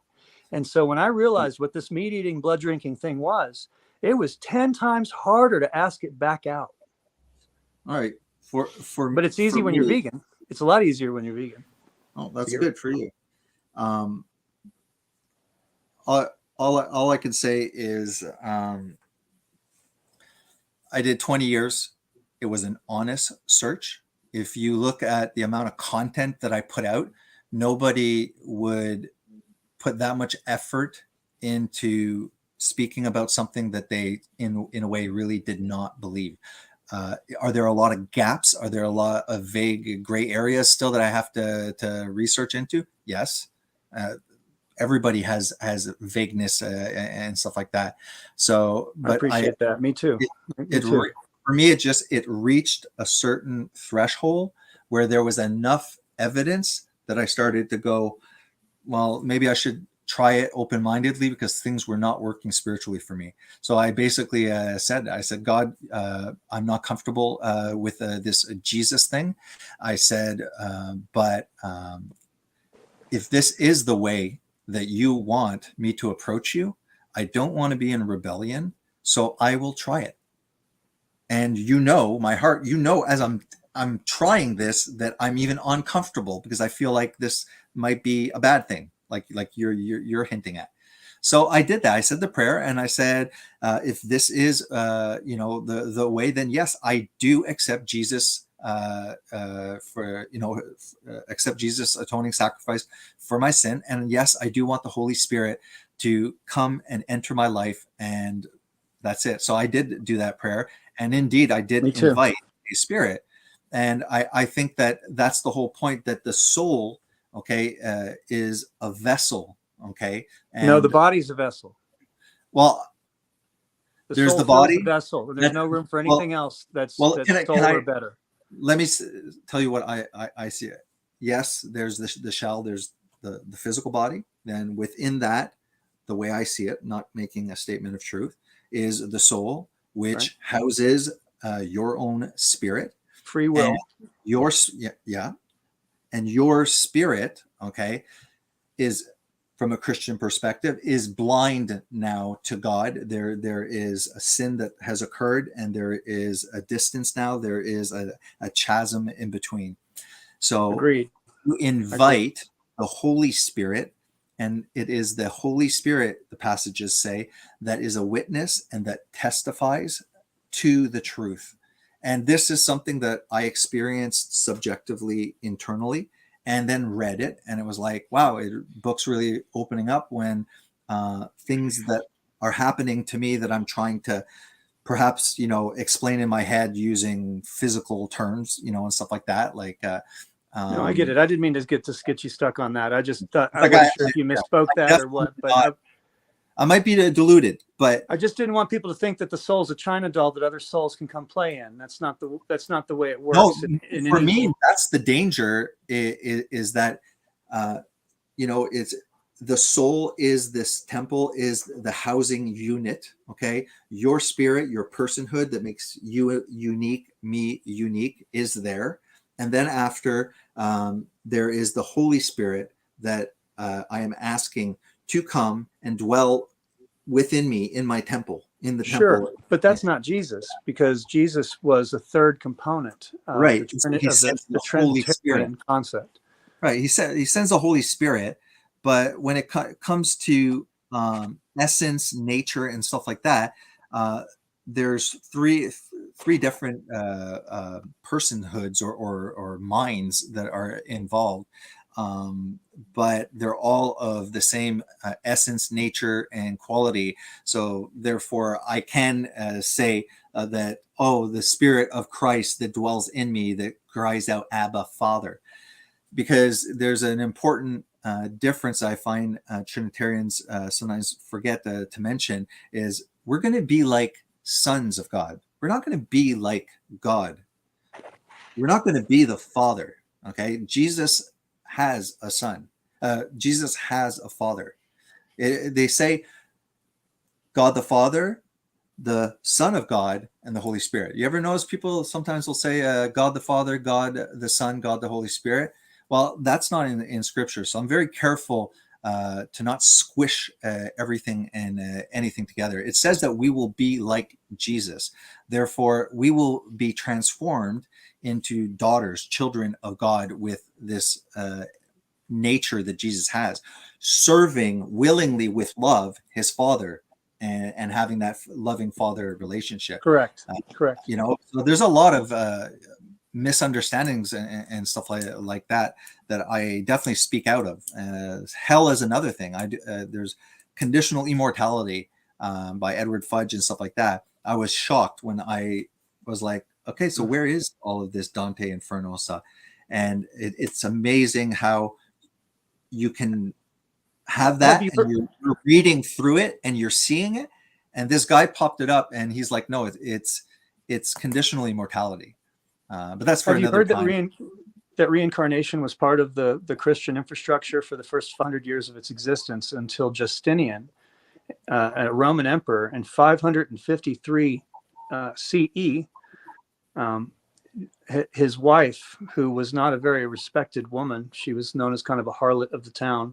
And so when I realized what this meat eating, blood drinking thing was, it was 10 times harder to ask it back out. All right. But it's easy when you're vegan. It's a lot easier when you're vegan. Oh, that's good for you. All I can say is I did 20 years. It was an honest search. If you look at the amount of content that I put out, nobody would put that much effort into speaking about something that they, in a way, really did not believe. Are there a lot of gaps? Are there a lot of vague gray areas still that I have to research into? Yes. Everybody has vagueness and stuff like that. So, but I appreciate that. Me too. For me, it reached a certain threshold where there was enough evidence that I started to go, well, maybe I should try it open-mindedly because things were not working spiritually for me. So I basically said, God, I'm not comfortable with this Jesus thing. I said, but if this is the way that you want me to approach you, I don't want to be in rebellion, so I will try it. And my heart, as I'm trying this, that I'm even uncomfortable because I feel like this might be a bad thing, like you're hinting at. So I did that. I said the prayer, and I said, if this is the way, then yes, I do accept Jesus accept Jesus' atoning sacrifice for my sin, and yes, I do want the Holy Spirit to come and enter my life, and that's it. So I did do that prayer. And indeed, I did invite a spirit. And I think that that's the whole point, that the soul, is a vessel, And, no, the body's a vessel. Well, there's the body. The vessel. There's no room for anything else that's soul or better. Let me tell you what I see it. Yes, there's the shell, there's the physical body. Then within that, the way I see it, not making a statement of truth, is the soul, which houses your own spirit, free will, and your spirit, is, from a Christian perspective, is blind now to God. There is a sin that has occurred, and there is a distance now. There is a chasm in between. So agreed. You invite the Holy Spirit. And it is the Holy Spirit, the passages say, that is a witness and that testifies to the truth. And this is something that I experienced subjectively internally, and then read it. And it was like, wow, book's really opening up when things that are happening to me that I'm trying to perhaps, explain in my head using physical terms, and stuff like that. Like, no, I get it. I didn't mean to get you stuck on that. I just thought I wasn't sure if you misspoke that or what. But I might be deluded, but I just didn't want people to think that the soul's a China doll that other souls can come play in. That's not the way it works. No, for me, that's the danger. Is that it's the soul is this temple, is the housing unit. Your spirit, your personhood that makes you unique, me unique, is there. And then after, there is the Holy Spirit that I am asking to come and dwell within me in my temple, in the temple. Sure, but that's not Jesus, because Jesus was a third component of the Trinitarian concept. Right. He sends the Holy Spirit, but when it comes to essence, nature, and stuff like that, there's three different personhoods or minds that are involved, but they're all of the same essence, nature, and quality. So therefore, I can say that, the Spirit of Christ that dwells in me, that cries out, Abba, Father, because there's an important difference I find Trinitarians sometimes forget to mention, is we're going to be like sons of God. we're not going to be like God. We're not going to be the Father. Okay, Jesus has a son. Jesus has a father. They say God the Father, the Son of God, and the Holy Spirit. You ever notice people sometimes will say God the Father, God the Son, God the Holy Spirit? Well, that's not in Scripture. So I'm very careful to not squish everything and anything together. It says that we will be like Jesus. Therefore, we will be transformed into daughters, children of God with this nature that Jesus has, serving willingly with love his Father and having that loving father relationship. Correct. Correct. You know, so there's a lot of misunderstandings and stuff like that I definitely speak out of. Hell is another thing. There's Conditional Immortality by Edward Fudge and stuff like that. I was shocked when I was like, okay, so where is all of this Dante Inferno stuff? And it's amazing how you can have that and you're reading through it and you're seeing it. And this guy popped it up and he's like, no, it's conditional immortality. But that's for another time. Have you heard that reincarnation was part of the Christian infrastructure for the first 100 years of its existence until Justinian, a Roman emperor, in 553 CE, his wife, who was not a very respected woman, she was known as kind of a harlot of the town.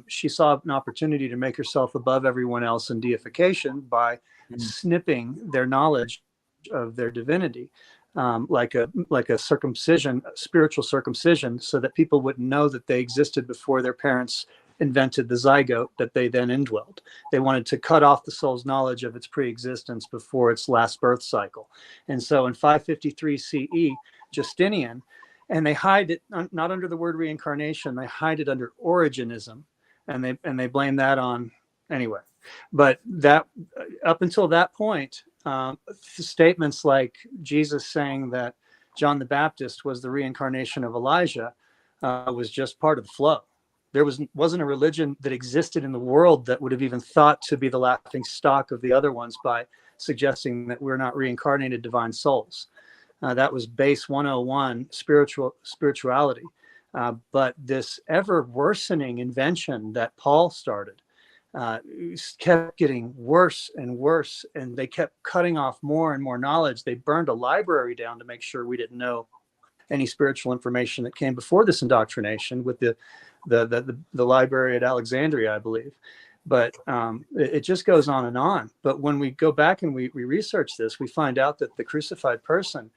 She saw an opportunity to make herself above everyone else in deification by snipping their knowledge of their divinity, like a circumcision, spiritual circumcision, so that people wouldn't know that they existed before their parents invented the zygote that they then indwelled. They wanted to cut off the soul's knowledge of its pre-existence before its last birth cycle. And so in 553 CE, Justinian, and they hide it not under the word reincarnation, they hide it under Origenism, and they blame that on anyway. But that up until that point, statements like Jesus saying that John the Baptist was the reincarnation of Elijah was just part of the flow. There wasn't a religion that existed in the world that would have even thought to be the laughing stock of the other ones by suggesting that we're not reincarnated divine souls. That was base 101 spirituality. But this ever worsening invention that Paul started kept getting worse and worse, and they kept cutting off more and more knowledge. They burned a library down to make sure we didn't know any spiritual information that came before this indoctrination with the library at Alexandria, I believe. But it just goes on and on. But when we go back and we research this, we find out that the crucified person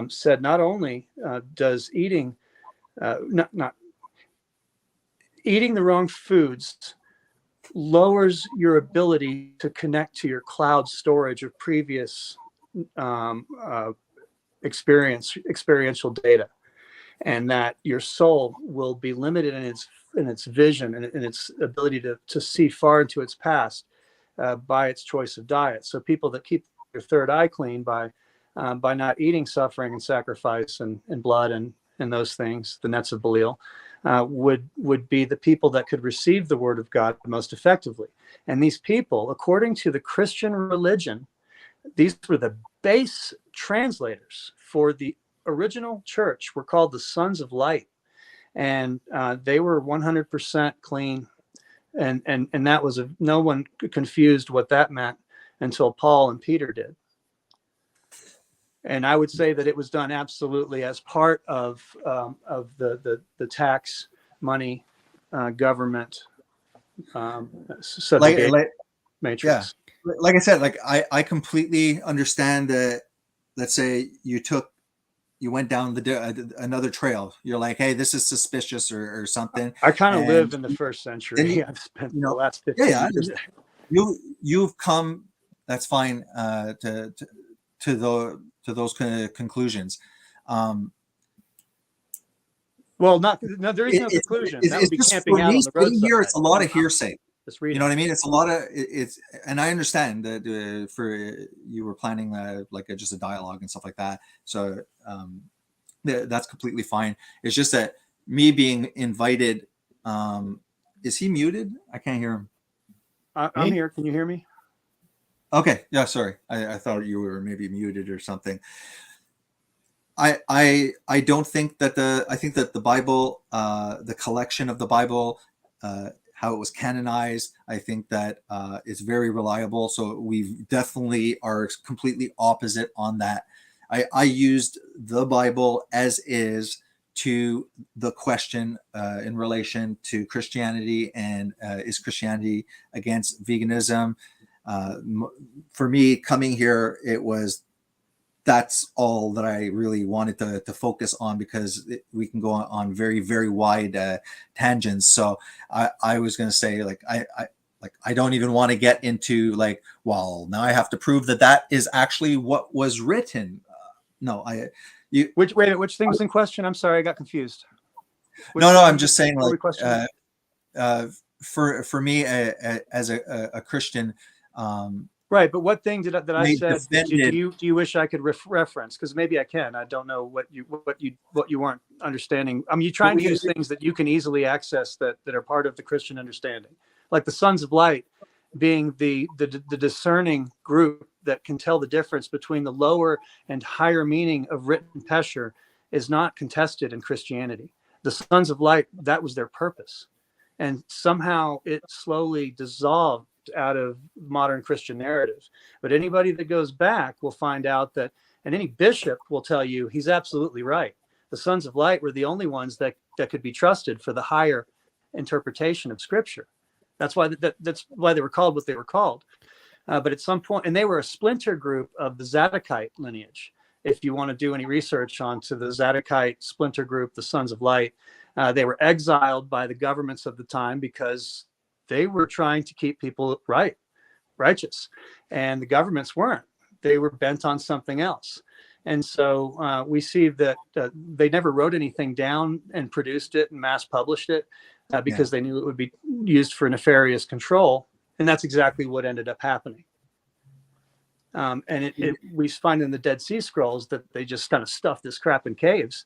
said not only does eating not eating the wrong foods lowers your ability to connect to your cloud storage of previous experiential data, and that your soul will be limited in its vision and in its ability to see far into its past by its choice of diet. So people that keep their third eye clean by not eating suffering and sacrifice and blood and those things, the nets of Belial, would be the people that could receive the word of God most effectively. And these people, according to the Christian religion, these were the base translators for the original church, were called the Sons of Light. And they were 100% clean. And that was no one confused what that meant until Paul and Peter did. And I would say that it was done absolutely as part of the tax money government subjugation matrix. Yeah, like I said, like I completely understand that. Let's say you went down another trail. You're like, hey, this is suspicious or something. I kind of live in the first century. I've spent the last 15 years. You've come. That's fine. To those kind of conclusions. Well, there is no conclusion. That would be camping out on the road. Here, it's a lot of hearsay. You know what I mean? It's a lot of and I understand that for you were planning just a dialogue and stuff like that. So that's completely fine. It's just that me being invited. Is he muted? I can't hear him. I'm here. Can you hear me? Okay, yeah, sorry. I thought you were maybe muted or something. I don't think that I think that the Bible, the collection of the Bible, how it was canonized, I think that it's very reliable. So we definitely are completely opposite on that. I used the Bible as is to the question in relation to Christianity and is Christianity against veganism? For me, coming here, that's all that I really wanted to focus on, because we can go on very, very wide tangents. So I was going to say, like, I don't even want to get into like, well, now I have to prove that is actually what was written. No, which thing was in question? I'm sorry, I got confused. No, I'm just saying, like, for me as a Christian, right. But what thing did I said? Defended. Do you wish I could reference? Because maybe I can. I don't know what you weren't understanding. I mean, you trying to use things that you can easily access that are part of the Christian understanding, like the Sons of Light being the discerning group that can tell the difference between the lower and higher meaning of written pesher is not contested in Christianity. The Sons of Light, that was their purpose. And somehow it slowly dissolved out of modern Christian narrative. But anybody that goes back will find out that, and any bishop will tell you he's absolutely right. The Sons of Light were the only ones that could be trusted for the higher interpretation of Scripture. That's why that's why they were called what they were called. But at some point, and they were a splinter group of the Zadokite lineage. If you want to do any research onto the Zadokite splinter group, the Sons of Light, they were exiled by the governments of the time because they were trying to keep people righteous, and the governments weren't. They were bent on something else. And so we see that they never wrote anything down and produced it and mass published it because they knew it would be used for nefarious control. And that's exactly what ended up happening. And we find in the Dead Sea Scrolls that they just kind of stuffed this crap in caves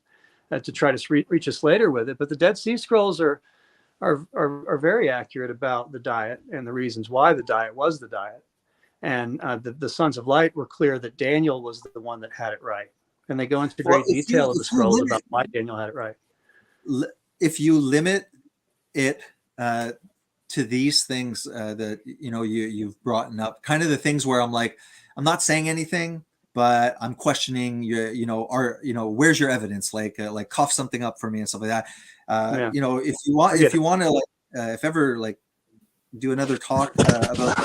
to try to reach us later with it. But the Dead Sea Scrolls are very accurate about the diet and the reasons why the diet was the diet. And the Sons of Light were clear that Daniel was the one that had it right. And they go into great detail of the scrolls about why Daniel had it right. If you limit it to these things that you've brought up, kind of the things where I'm like, I'm not saying anything, but I'm questioning where's your evidence? Like cough something up for me and stuff like that. If you want to, like, if ever, like, do another talk about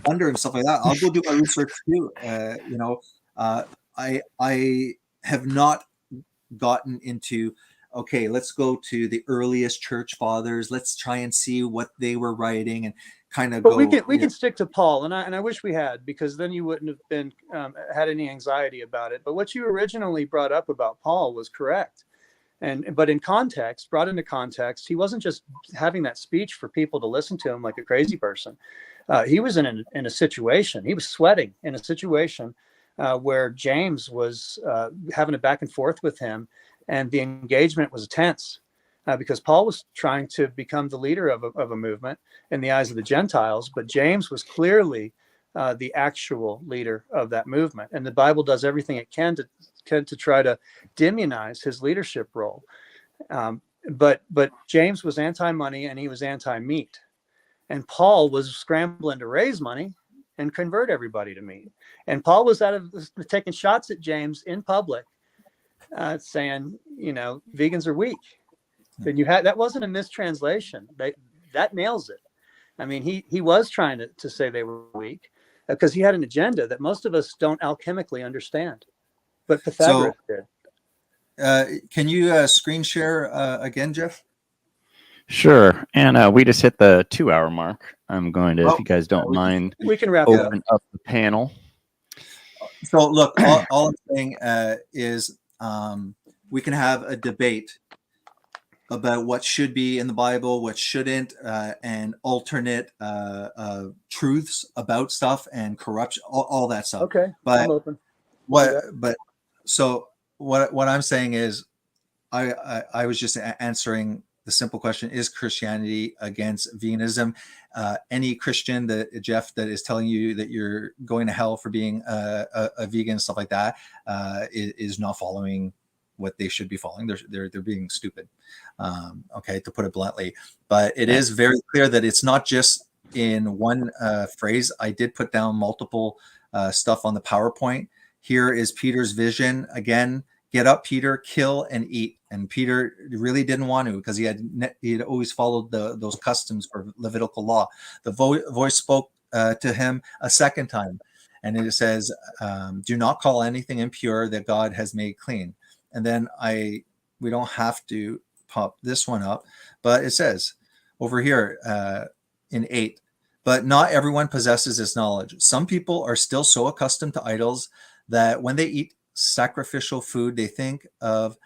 thunder and stuff like that, I'll go do my research too. I have not gotten into, okay, let's go to the earliest church fathers. Let's try and see what they were writing and kind of. But we can stick to Paul, and I wish we had, because then you wouldn't have been had any anxiety about it. But what you originally brought up about Paul was correct, but in context, brought into context, he wasn't just having that speech for people to listen to him like a crazy person. He was in a situation. He was sweating in a situation where James was having a back and forth with him. And the engagement was tense because Paul was trying to become the leader of a movement in the eyes of the Gentiles, but James was clearly the actual leader of that movement. And the Bible does everything it can to try to demonize his leadership role. But James was anti-money and he was anti-meat. And Paul was scrambling to raise money and convert everybody to meat. And Paul was taking shots at James in public, saying, vegans are weak. And that wasn't a mistranslation. That nails it. I mean, he was trying to say they were weak because he had an agenda that most of us don't alchemically understand. But Pythagoras did. Can you screen share again, Jeff? Sure. And we just hit the 2-hour mark. I'm going to, if you guys don't mind, we can wrap it up the panel. So look, all I'm saying is we can have a debate about what should be in the Bible, what shouldn't, and alternate truths about stuff and corruption, all that stuff. Okay, but I'm open. So what I'm saying is, I was just answering the simple question: is Christianity against veganism? Any Christian that Jeff that is telling you that you're going to hell for being a vegan, stuff like that, is not following what they should be following. They're being stupid. Okay, to put it bluntly. But it is very clear that it's not just in one phrase. I did put down multiple stuff on the PowerPoint. Here is Peter's vision again. Get up, Peter, kill and eat. And Peter really didn't want to, because he had always followed those customs for Levitical law. The voice spoke to him a second time, and it says, "Do not call anything impure that God has made clean." And then we don't have to pop this one up, but it says over here in 8, but not everyone possesses this knowledge. Some people are still so accustomed to idols that when they eat sacrificial food, they think of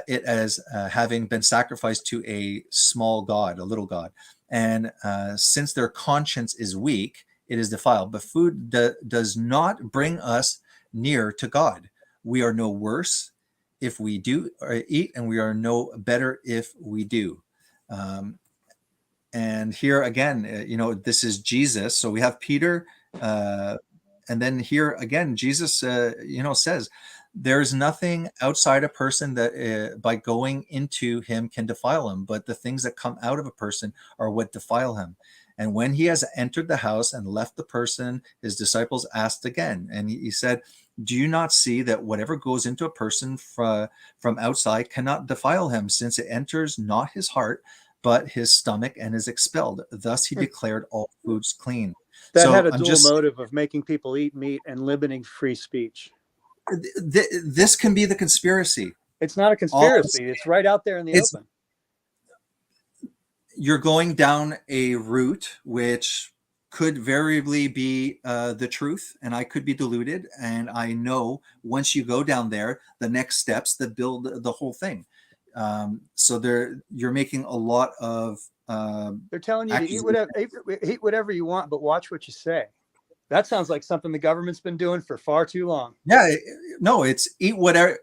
it as having been sacrificed to a small god, a little god. And since their conscience is weak, it is defiled. But food does not bring us near to God. We are no worse if we do eat, and we are no better if we do. And here again, this is Jesus. So we have Peter, and then here again, Jesus, says, there's nothing outside a person that by going into him can defile him, but the things that come out of a person are what defile him. And when he has entered the house and left the person, his disciples asked again. And he said, do you not see that whatever goes into a person from outside cannot defile him, since it enters not his heart, but his stomach, and is expelled? Thus he declared all foods clean. That had a dual motive of making people eat meat and limiting free speech. This can be the conspiracy. It's not a conspiracy. It's right out there in the open. You're going down a route which could variably be the truth, and I could be deluded. And I know once you go down there, the next steps that build the whole thing. So you're making a lot of. They're telling you to eat whatever you want, but watch what you say. That sounds like something the government's been doing for far too long. Yeah, no, it's eat whatever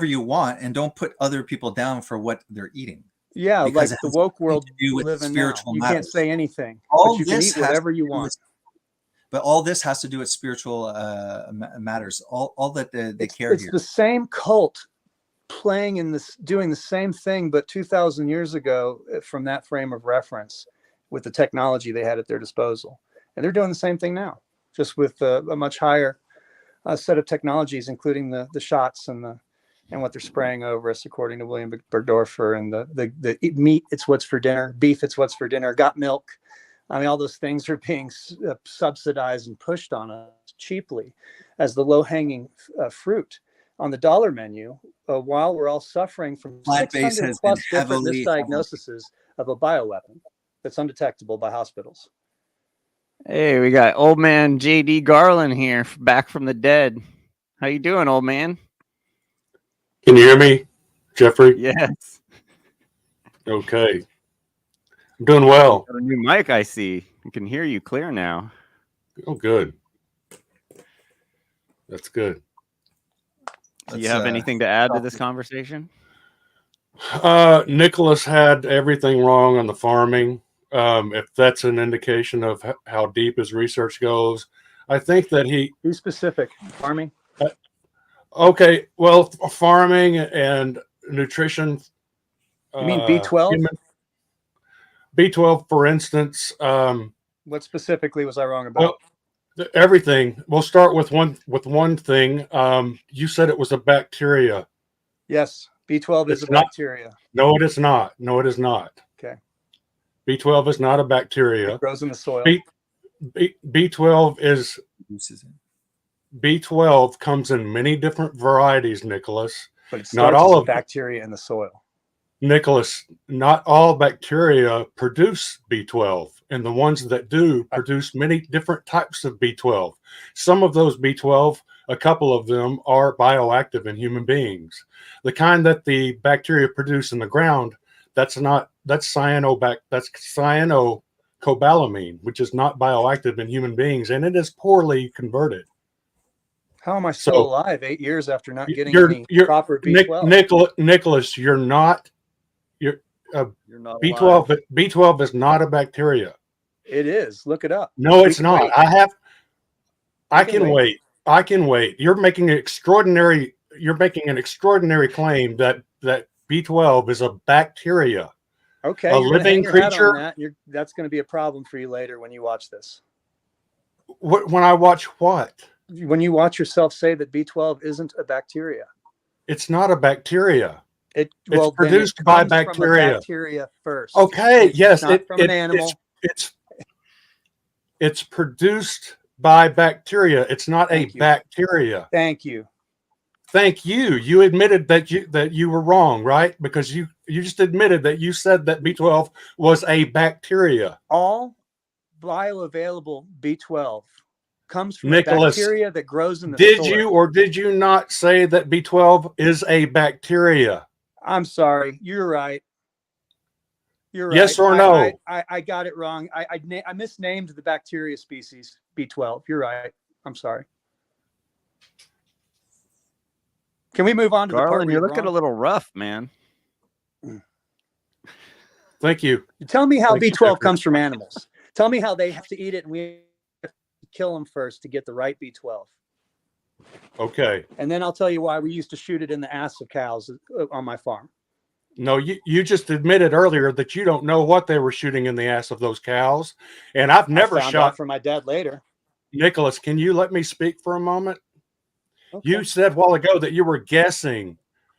you want, and don't put other people down for what they're eating. Yeah, because like the woke world we live in now. You can't say anything. But you can eat whatever you want. But all this has to do with spiritual matters. All that they care here. It's the same cult playing in this, doing the same thing, but 2,000 years ago, from that frame of reference, with the technology they had at their disposal, and they're doing the same thing now, just with a much higher set of technologies, including the shots and what they're spraying over us, according to William Bergdorfer, and the meat, it's what's for dinner, beef, it's what's for dinner, got milk. I mean, all those things are being subsidized and pushed on us cheaply as the low-hanging fruit on the dollar menu, while we're all suffering from 600 plus different misdiagnoses of a bioweapon that's undetectable by hospitals. Hey, we got old man JD Garland here, back from the dead. How you doing, old man? Can you hear me, Jeffrey? Yes. Okay. I'm doing well. Got a new mic, I see. I can hear you clear now. Oh, good. That's good. Do you have anything to add to this conversation? Nicholas had everything wrong on the farming. If that's an indication of how deep his research goes, I think that Be specific. Farming. Okay, well, farming and nutrition. You mean B12? B12, for instance. What specifically was I wrong about? Well, everything. We'll start with one thing. You said it was a bacteria. Yes, B12 is a bacteria. No, it is not. No, it is not. Okay. B12 is not a bacteria. It grows in the soil. B12 is. B12 comes in many different varieties, Nicholas. But it starts as a bacteria in the soil. Nicholas, not all bacteria produce B12, and the ones that do produce many different types of B12. Some of those B12, a couple of them, are bioactive in human beings. The kind that the bacteria produce in the ground, that's cyanocobalamin, which is not bioactive in human beings, and it is poorly converted. How am I still alive 8 years after not getting any proper B12? Nicholas, You're not B12, alive. B12 is not a bacteria. It is. Look it up. No, We it's can not. wait. I can can wait. I can wait. You're making an extraordinary claim that B12 is a bacteria. Okay, A you're gonna hang living your hat on creature. that. That's going to be a problem for you later when you watch this. When I watch what? When you watch yourself say that B12 isn't a bacteria. It's not a bacteria. It's produced by bacteria. Bacteria first. Okay, It's yes, not from an animal. It's produced by bacteria. It's not a bacteria. Thank you. Thank you. You admitted that you were wrong, right? Because you just admitted that you said that B12 was a bacteria. All bioavailable B12 comes from Nicholas, a bacteria that grows in the Did soil. you or did you not say that B12 is a bacteria? I'm sorry. You're right. You're right. Yes or no? I got it wrong. I misnamed the bacteria species B12. You're right. I'm sorry. Can we move on to the part Garland, where you're you're looking wrong? a little rough, man. Thank you. Tell me how Thank you, B12 Jeffrey. comes from animals. Tell me how they have to eat it and we have to kill them first to get the right B12. Okay. And then I'll tell you why we used to shoot it in the ass of cows on my farm. No, you just admitted earlier that you don't know what they were shooting in the ass of those cows. And I've never I found shot out from my dad later. Nicholas, can you let me speak for a moment? Okay. You said a while ago that you were guessing.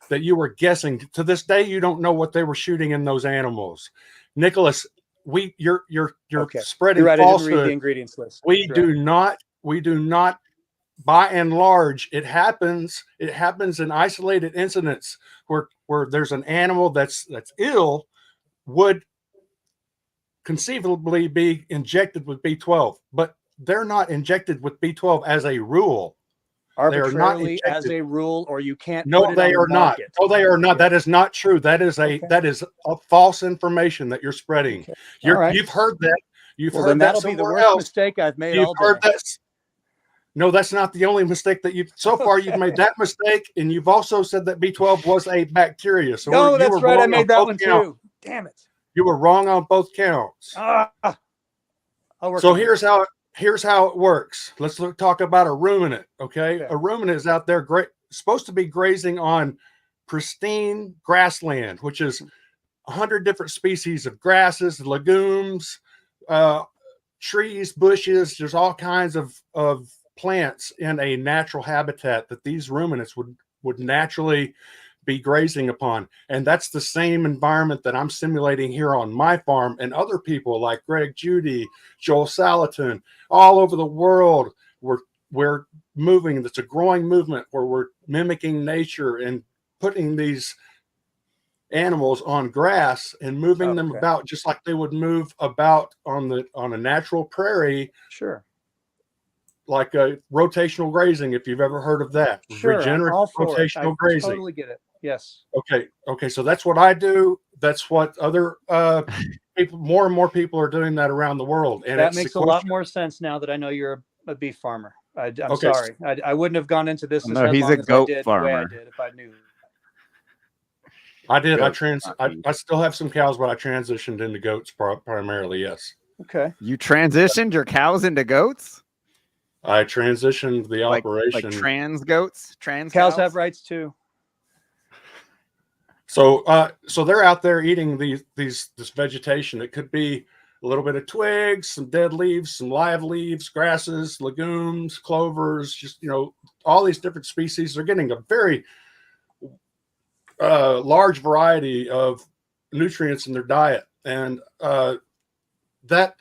To this day, you don't know what they were shooting in those animals. Nicholas, you're Okay. spreading You're right. I didn't read falsehood. the ingredients list. We do not, by and large, it happens in isolated incidents where there's an animal that's ill, would conceivably be injected with B12, but they're not injected with B12 as a rule. Arbitrarily as a rule, or you can't. No, put it they on are the not. market. No, they are not. Okay. That is not true. That is a false information that you're spreading. Okay. All right. You've heard that. You've Well, heard then that that'll be the somewhere worst else. mistake I've made You've all heard day. that. No, that's not the only mistake that you've so far. You've made that mistake, and you've also said that B12 was a bacteria. So No, you that's were right. I wrong made on that both one counts. too. Damn it. You were wrong on both counts. I'll work So on it. here's how it works. Let's talk about a ruminant. Okay, Okay. a ruminant is out there supposed to be grazing on pristine grassland, which is 100 different species of grasses, legumes, trees, bushes. There's all kinds of plants in a natural habitat that these ruminants would naturally be grazing upon. And that's the same environment that I'm simulating here on my farm, and other people like Greg Judy, Joel Salatin, all over the world. We're moving. It's a growing movement where we're mimicking nature and putting these animals on grass and moving them about just like they would move about on a natural prairie. Sure. Like a rotational grazing, if you've ever heard of that. Sure. Regenerative I'm all for rotational it. grazing. I totally get it. Yes. Okay. So that's what I do. That's what other people, more and more people are doing that around the world. And that makes a lot more sense now that I know you're a beef farmer. I'm sorry. I wouldn't have gone into this No, he's a goat farmer. the way I did if I knew. I did. I still have some cows, but I transitioned into goats primarily. Yes. Okay. You transitioned your cows into goats? I transitioned the operation. Like trans goats? Trans cows have rights too. So they're out there eating this vegetation. It could be a little bit of twigs, some dead leaves, some live leaves, grasses, legumes, clovers, just, all these different species. They're getting a very large variety of nutrients in their diet. And that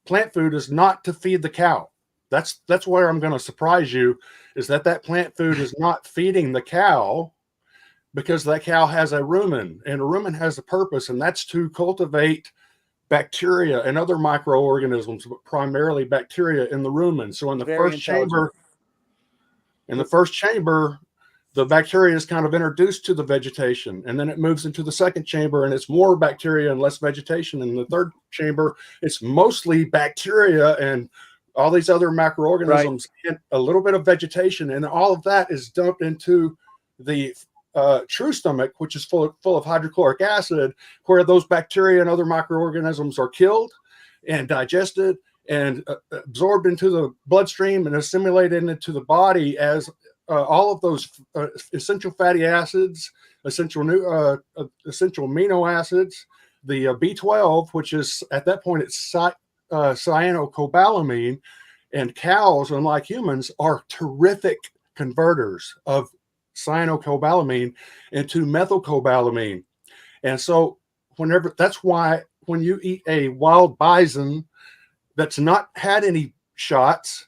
plant food is not to feed the cow. That's where I'm going to surprise you, is that plant food is not feeding the cow, because that cow has a rumen, and a rumen has a purpose, and that's to cultivate bacteria and other microorganisms, but primarily bacteria in the rumen. So in the first chamber, the bacteria is kind of introduced to the vegetation, and then it moves into the second chamber, and it's more bacteria and less vegetation. In the third chamber, it's mostly bacteria and all these other microorganisms, and a little bit of vegetation, and all of that is dumped into the true stomach, which is full of hydrochloric acid, where those bacteria and other microorganisms are killed and digested and absorbed into the bloodstream and assimilated into the body as all of those essential fatty acids, essential amino acids, the B12, which is at that point it's cyanocobalamin, and cows, unlike humans, are terrific converters of cyanocobalamin into methylcobalamin. And so that's why when you eat a wild bison that's not had any shots,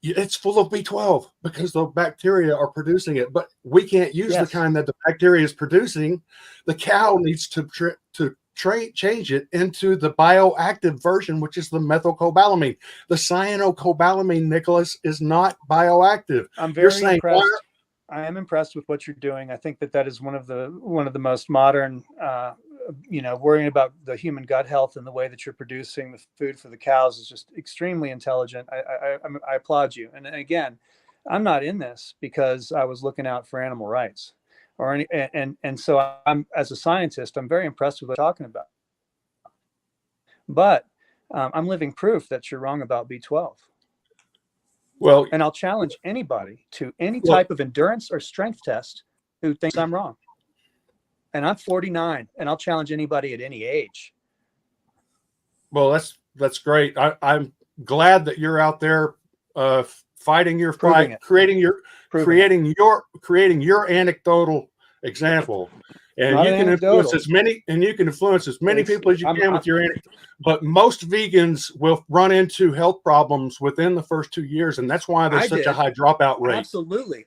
it's full of B12 because the bacteria are producing it. But we can't use the kind that the bacteria is producing. The cow needs to change it into the bioactive version, which is the methylcobalamin. The cyanocobalamin, Nicholas, is not bioactive. I'm very impressed. I am impressed with what you're doing. I think that is one of the most modern, worrying about the human gut health and the way that you're producing the food for the cows is just extremely intelligent. I applaud you. And again, I'm not in this because I was looking out for animal rights or any, and so I'm, as a scientist, I'm very impressed with what you're talking about. But I'm living proof that you're wrong about B12. Well, and I'll challenge anybody to any type of endurance or strength test who thinks I'm wrong. And I'm 49, and I'll challenge anybody at any age. Well, that's great. I'm glad that you're out there fighting your fight, creating your anecdotal example. And you can influence as many people as you can with your anecdote. But most vegans will run into health problems within the first 2 years, and that's why there's such a high dropout rate. Absolutely.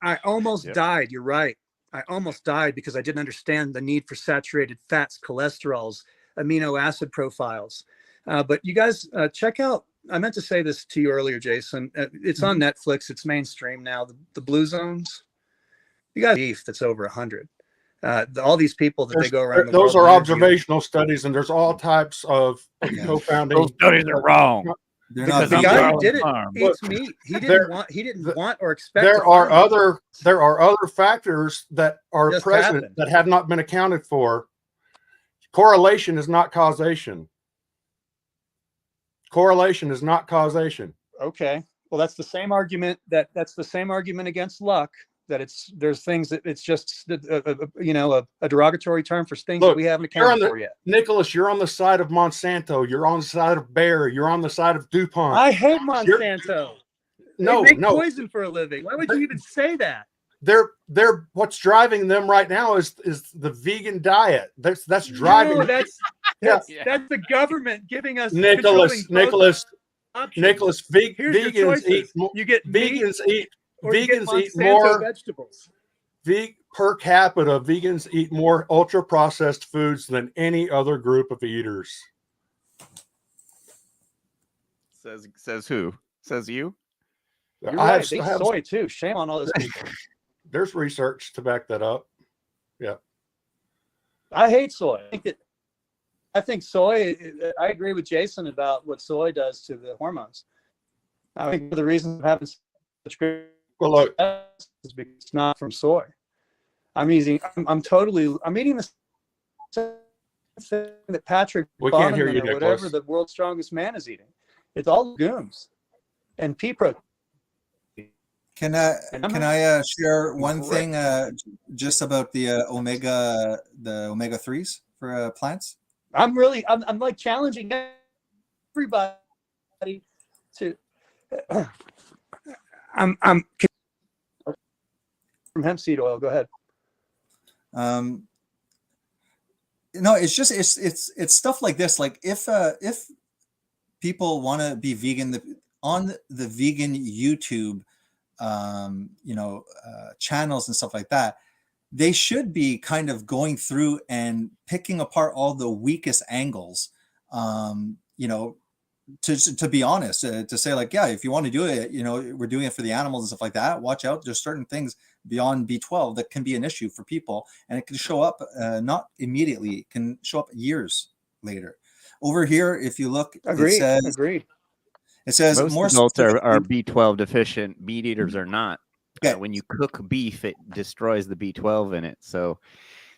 I almost died. You're right. I almost died because I didn't understand the need for saturated fats, cholesterols, amino acid profiles. But you guys check out, I meant to say this to you earlier, Jason. It's on Netflix. It's mainstream now. The Blue Zones. You got beef that's over 100. All these people that they go around. Those are observational studies, and there's all types of co-founding. Those studies are wrong. Because the guy who did it eats meat. He didn't want or expect. There are other factors that are present that have not been accounted for. Correlation is not causation. Correlation is not causation. Okay. Well, that's the same argument that's the same argument against luck. That there's things that it's just a derogatory term for things that we haven't accounted for yet. Nicholas, you're on the side of Monsanto. You're on the side of Bayer. You're on the side of DuPont. I hate Monsanto. They make poison for a living. Why would you even say that? They're what's driving them right now is the vegan diet. That's driving. No, that's the government giving us Nicholas. Vegans eat. You get vegans eat. Vegans eat Monsanto more vegetables. Per capita. Vegans eat more ultra processed foods than any other group of eaters. Says who? Says you? You're right. They eat soy too. Shame on all those people. There's research to back that up. Yeah. I hate soy. I think soy. I agree with Jason about what soy does to the hormones. I think the reason of having such great look, is because it's not from soy. I'm eating the same thing that Patrick can't hear you, or whatever the world's strongest man is eating. It's all legumes and pea protein. Can I share one thing just about the omega 3s for plants? I'm like challenging everybody to. I'm from hemp seed oil. Go ahead. No, it's just it's stuff like this. Like if people want to be vegan, on the vegan YouTube, channels and stuff like that, they should be kind of going through and picking apart all the weakest angles. To be honest, to say like, yeah, if you want to do it, we're doing it for the animals and stuff like that. Watch out. There's certain things beyond B12 that can be an issue for people, and it can show up not immediately. It can show up years later. Over here, if you look, agreed. It says most more adults are B12 deficient. Meat eaters are not. Okay. when you cook beef, it destroys the B12 in it. So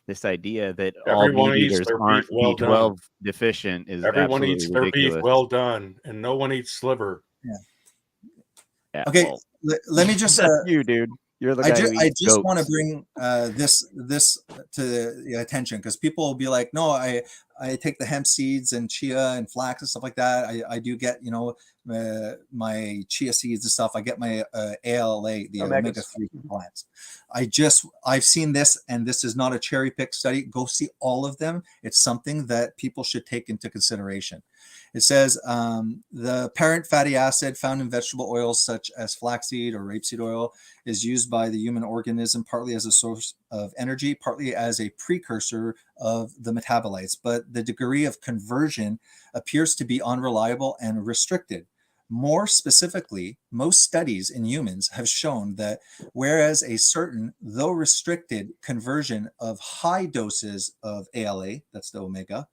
this idea that all Everyone meat eats eaters their beef aren't well B12 done. deficient is Everyone absolutely eats their ridiculous. beef well done, and no one eats sliver. Yeah, Okay, well, let me just that's you, dude. You're the I guy just who I eats just want to goats. bring this to the attention, because people will be like, no, I take the hemp seeds and chia and flax and stuff like that. I do get, you know, my chia seeds and stuff. I get my ALA, the omega-3 plants. I've seen this, and this is not a cherry pick study. Go see all of them. It's something that people should take into consideration. It says the parent fatty acid found in vegetable oils such as flaxseed or rapeseed oil is used by the human organism partly as a source of energy, partly as a precursor of the metabolites. But the degree of conversion appears to be unreliable and restricted. More specifically, most studies in humans have shown that whereas a certain, though restricted, conversion of high doses of ALA, that's the omega,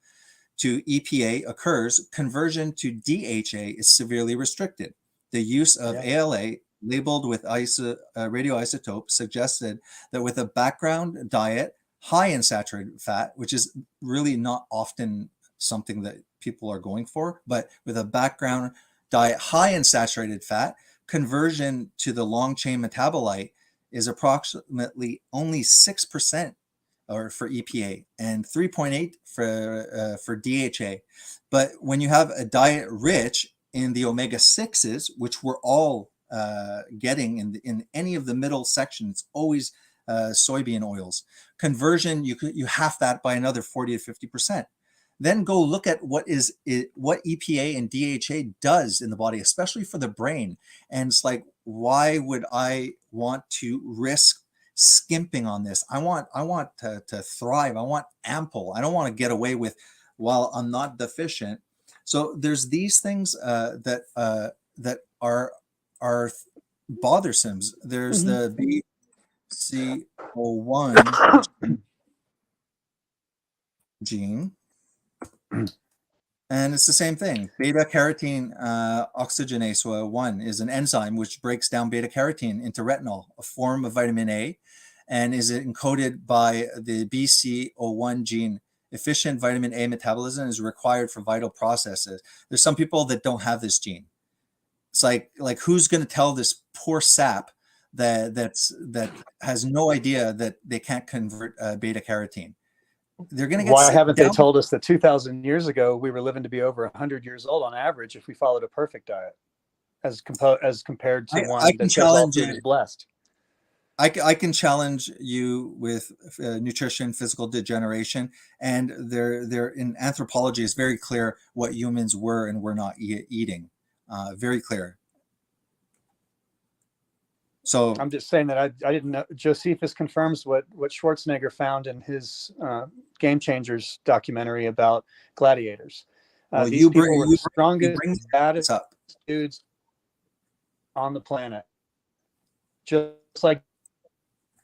to EPA occurs, conversion to DHA is severely restricted. The use of ALA labeled with radioisotope suggested that with a background diet high in saturated fat, which is really not often something that people are going for, but with a background diet high in saturated fat, conversion to the long chain metabolite is approximately only 6% or for EPA and 3.8 for DHA. But when you have a diet rich in the omega-6s, which we're all getting in any of the middle sections, always soybean oils, conversion, you half that by another 40 to 50%. Then go look at what EPA and DHA does in the body, especially for the brain. And it's like, why would I want to risk skimping on this? I want to thrive. I want ample. I don't want to get away with, while I'm not deficient. So there's these things that are bothersome. There's the BCO1 gene. And it's the same thing. Beta carotene oxygenase 1 is an enzyme which breaks down beta carotene into retinol, a form of vitamin A, and is encoded by the BCO1 gene. Efficient vitamin A metabolism is required for vital processes. There's some people that don't have this gene. It's like who's going to tell this poor sap that has no idea that they can't convert beta carotene? They're going to get. Why haven't they told us that 2,000 years ago we were living to be over 100 years old on average if we followed a perfect diet, as compared to one that says all food is blessed? I can challenge you with nutrition, physical degeneration, and there in anthropology is very clear what humans were and were not eating. Very clear. So I'm just saying that I didn't know. Josephus confirms what Schwarzenegger found in his Game Changers documentary about gladiators. These people were the strongest, baddest dudes on the planet, just like.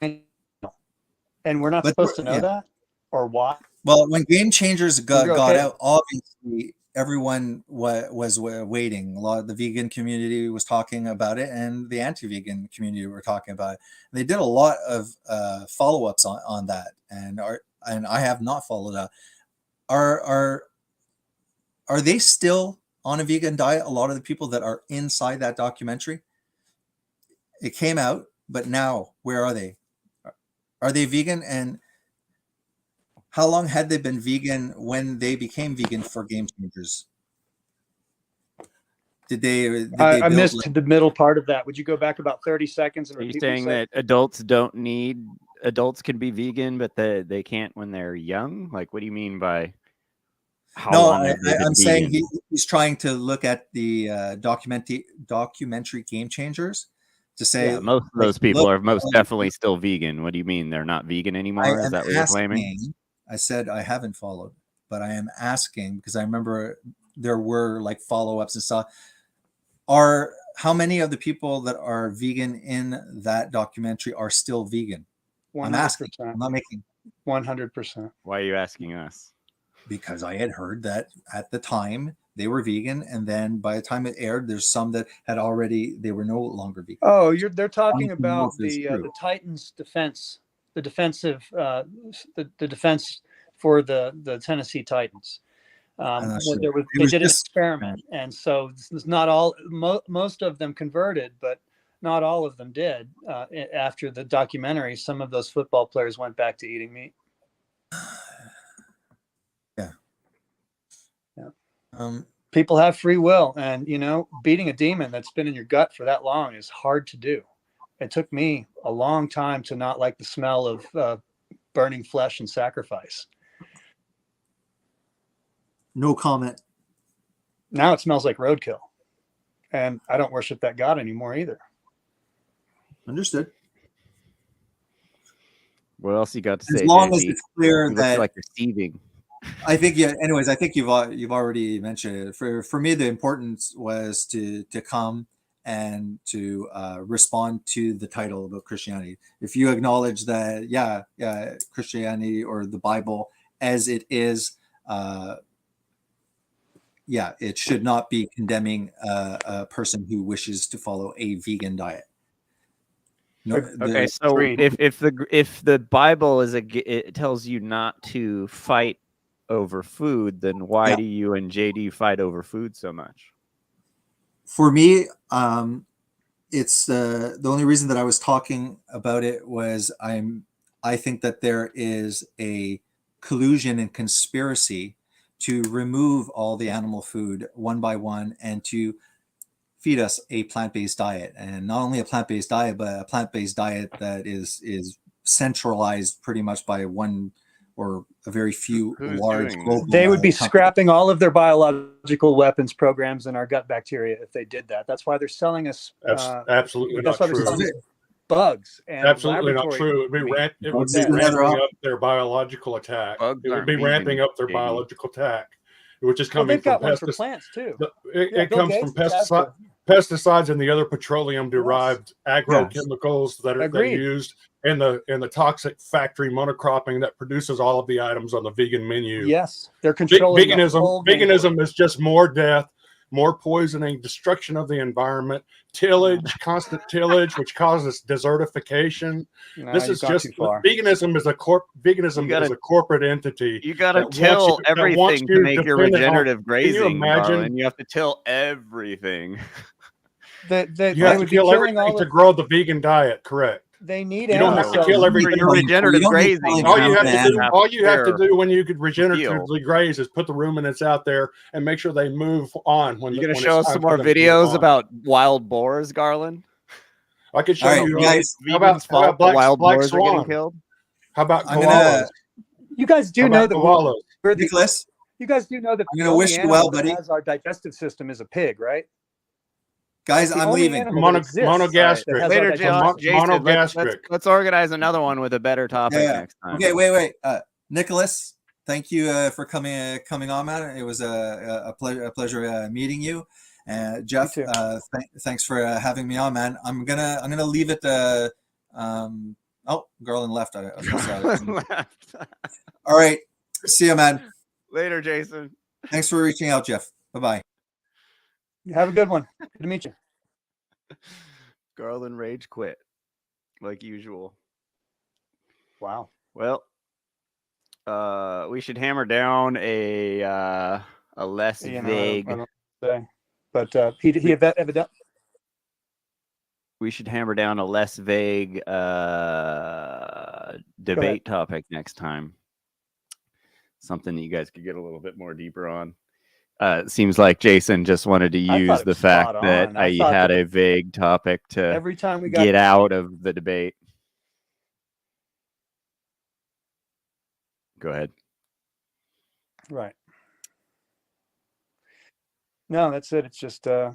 And we're not supposed to know that, or why? Well, when Game Changers got out, obviously everyone was waiting. A lot of the vegan community was talking about it, and the anti-vegan community were talking about it. They did a lot of follow-ups on that, and I have not followed up. Are they still on a vegan diet? A lot of the people that are inside that documentary. It came out, but now where are they? Are they vegan? And how long had they been vegan when they became vegan for Game Changers? I missed the middle part of that. Would you go back about 30 seconds and repeat? Are you saying that adults can be vegan, but they can't when they're young? Like, what do you mean by how long? I'm saying he's trying to look at the documentary Game Changers to say most of those people are most definitely still vegan. What do you mean they're not vegan anymore? Is that what you're claiming? I said I haven't followed, but I am asking because I remember there were like follow-ups and stuff. How many of the people that are vegan in that documentary are still vegan? 100%. I'm asking. I'm not making 100%. Why are you asking us? Because I had heard that at the time they were vegan, and then by the time it aired, there's some that had already they were no longer vegan. Oh, they're talking don't know about if it's the true. Titans defense, the defensive the defense for the Tennessee Titans. I'm not sure. They did an experiment, and so it's not all most of them converted, but not all of them did. After the documentary, some of those football players went back to eating meat. Yeah. People have free will, and beating a demon that's been in your gut for that long is hard to do. It took me a long time to not like the smell of burning flesh and sacrifice. No comment. Now it smells like roadkill, and I don't worship that God anymore either. Understood. What else you got to say? As long as JD? it's clear You that look like you're seething. I think, yeah. Anyways, I think you've already mentioned it. For me, the importance was to come and to respond to the title about Christianity. If you acknowledge that, Christianity or the Bible as it is, it should not be condemning a person who wishes to follow a vegan diet. No, Okay, so if the Bible it tells you not to fight over food, then why do you and JD fight over food so much? For me, it's the only reason that I was talking about it was I think that there is a collusion and conspiracy to remove all the animal food one by one and to feed us a plant-based diet, and not only a plant-based diet, but a plant-based diet that is centralized pretty much by one or a very few large global. They would be scrapping all of their biological weapons programs in our gut bacteria if they did that. That's why they're selling us. Absolutely that's not why they're true. selling us bugs. And Absolutely not laboratory true. It would be ramping up their biological attack. It would be ramping up their biological attack, which is coming they've got from one for plants too. It comes from pesticides and the other petroleum-derived agrochemicals that are used in the toxic factory monocropping that produces all of the items on the vegan menu. Yes, they're controlling veganism is just more death, more poisoning, destruction of the environment, constant tillage, which causes desertification. No, this is just veganism is a corporate entity. You got to till everything to make your regenerative grazing. And you have to till everything. You have to kill everything to grow the vegan diet. Correct. They need. You don't have to kill everything. Your regenerative grazing. All you have to do when you could regeneratively graze is put the ruminants out there and make sure they move on. You're going to show us some more videos about wild boars, Garland? I could show you guys. How about wild black boars swan? are getting killed? How about koalas? You guys do know that Nicholas. You guys do know that I'm going to wish you well, buddy. Has our digestive system is a pig, right? Guys, I'm leaving. Monogastric. Later, monogastric. Let's organize another one with a better topic next time. Okay, wait. Nicholas, thank you for coming on, man. It was a pleasure meeting you. Jeff, thanks for having me on, man. I'm gonna leave it. Garland left. All right. See you, man. Later, Jason. Thanks for reaching out, Jeff. Bye-bye. Have a good one. Good to meet you. Garland rage quit, like usual. Wow. Well, we should hammer down a less vague. I don't say, but he evidently. We should hammer down a less vague debate topic next time. Something that you guys could get a little bit more deeper on. It seems like Jason just wanted to use the fact that I had a vague topic to every time we get out of the debate. Go ahead. Right. No, that's it. It's just I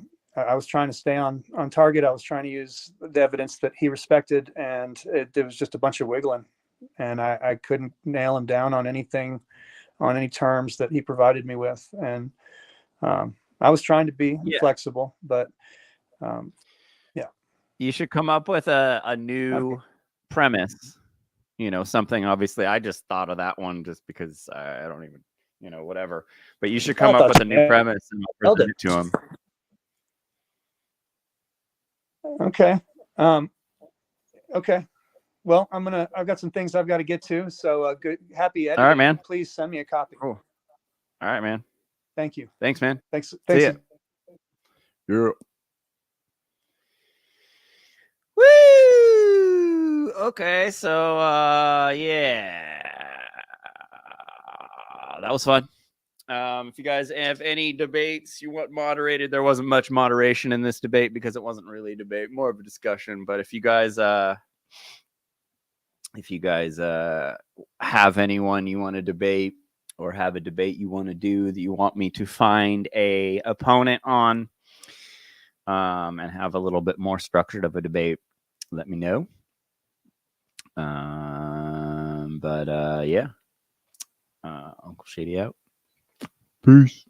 was trying to stay on target. I was trying to use the evidence that he respected, and it was just a bunch of wiggling, and I couldn't nail him down on anything, on any terms that he provided me with, and I was trying to be flexible, but you should come up with a new premise. Something. Obviously, I just thought of that one just because I don't even whatever. But you should come up with a new premise and I'll present it to him. Okay. Okay. Well, I've got some things I've got to get to. So good. Happy editing. All right, man. Please send me a copy. Cool. All right, man. Thank you. Thanks, man. Thanks. See ya. Yeah. Woo! Okay, so yeah. That was fun. If you guys have any debates you want moderated, there wasn't much moderation in this debate because it wasn't really a debate, more of a discussion. But if you guys have anyone you want to debate or have a debate you want to do that you want me to find a opponent on, and have a little bit more structured of a debate, let me know. Yeah. Uncle Shady out. Peace.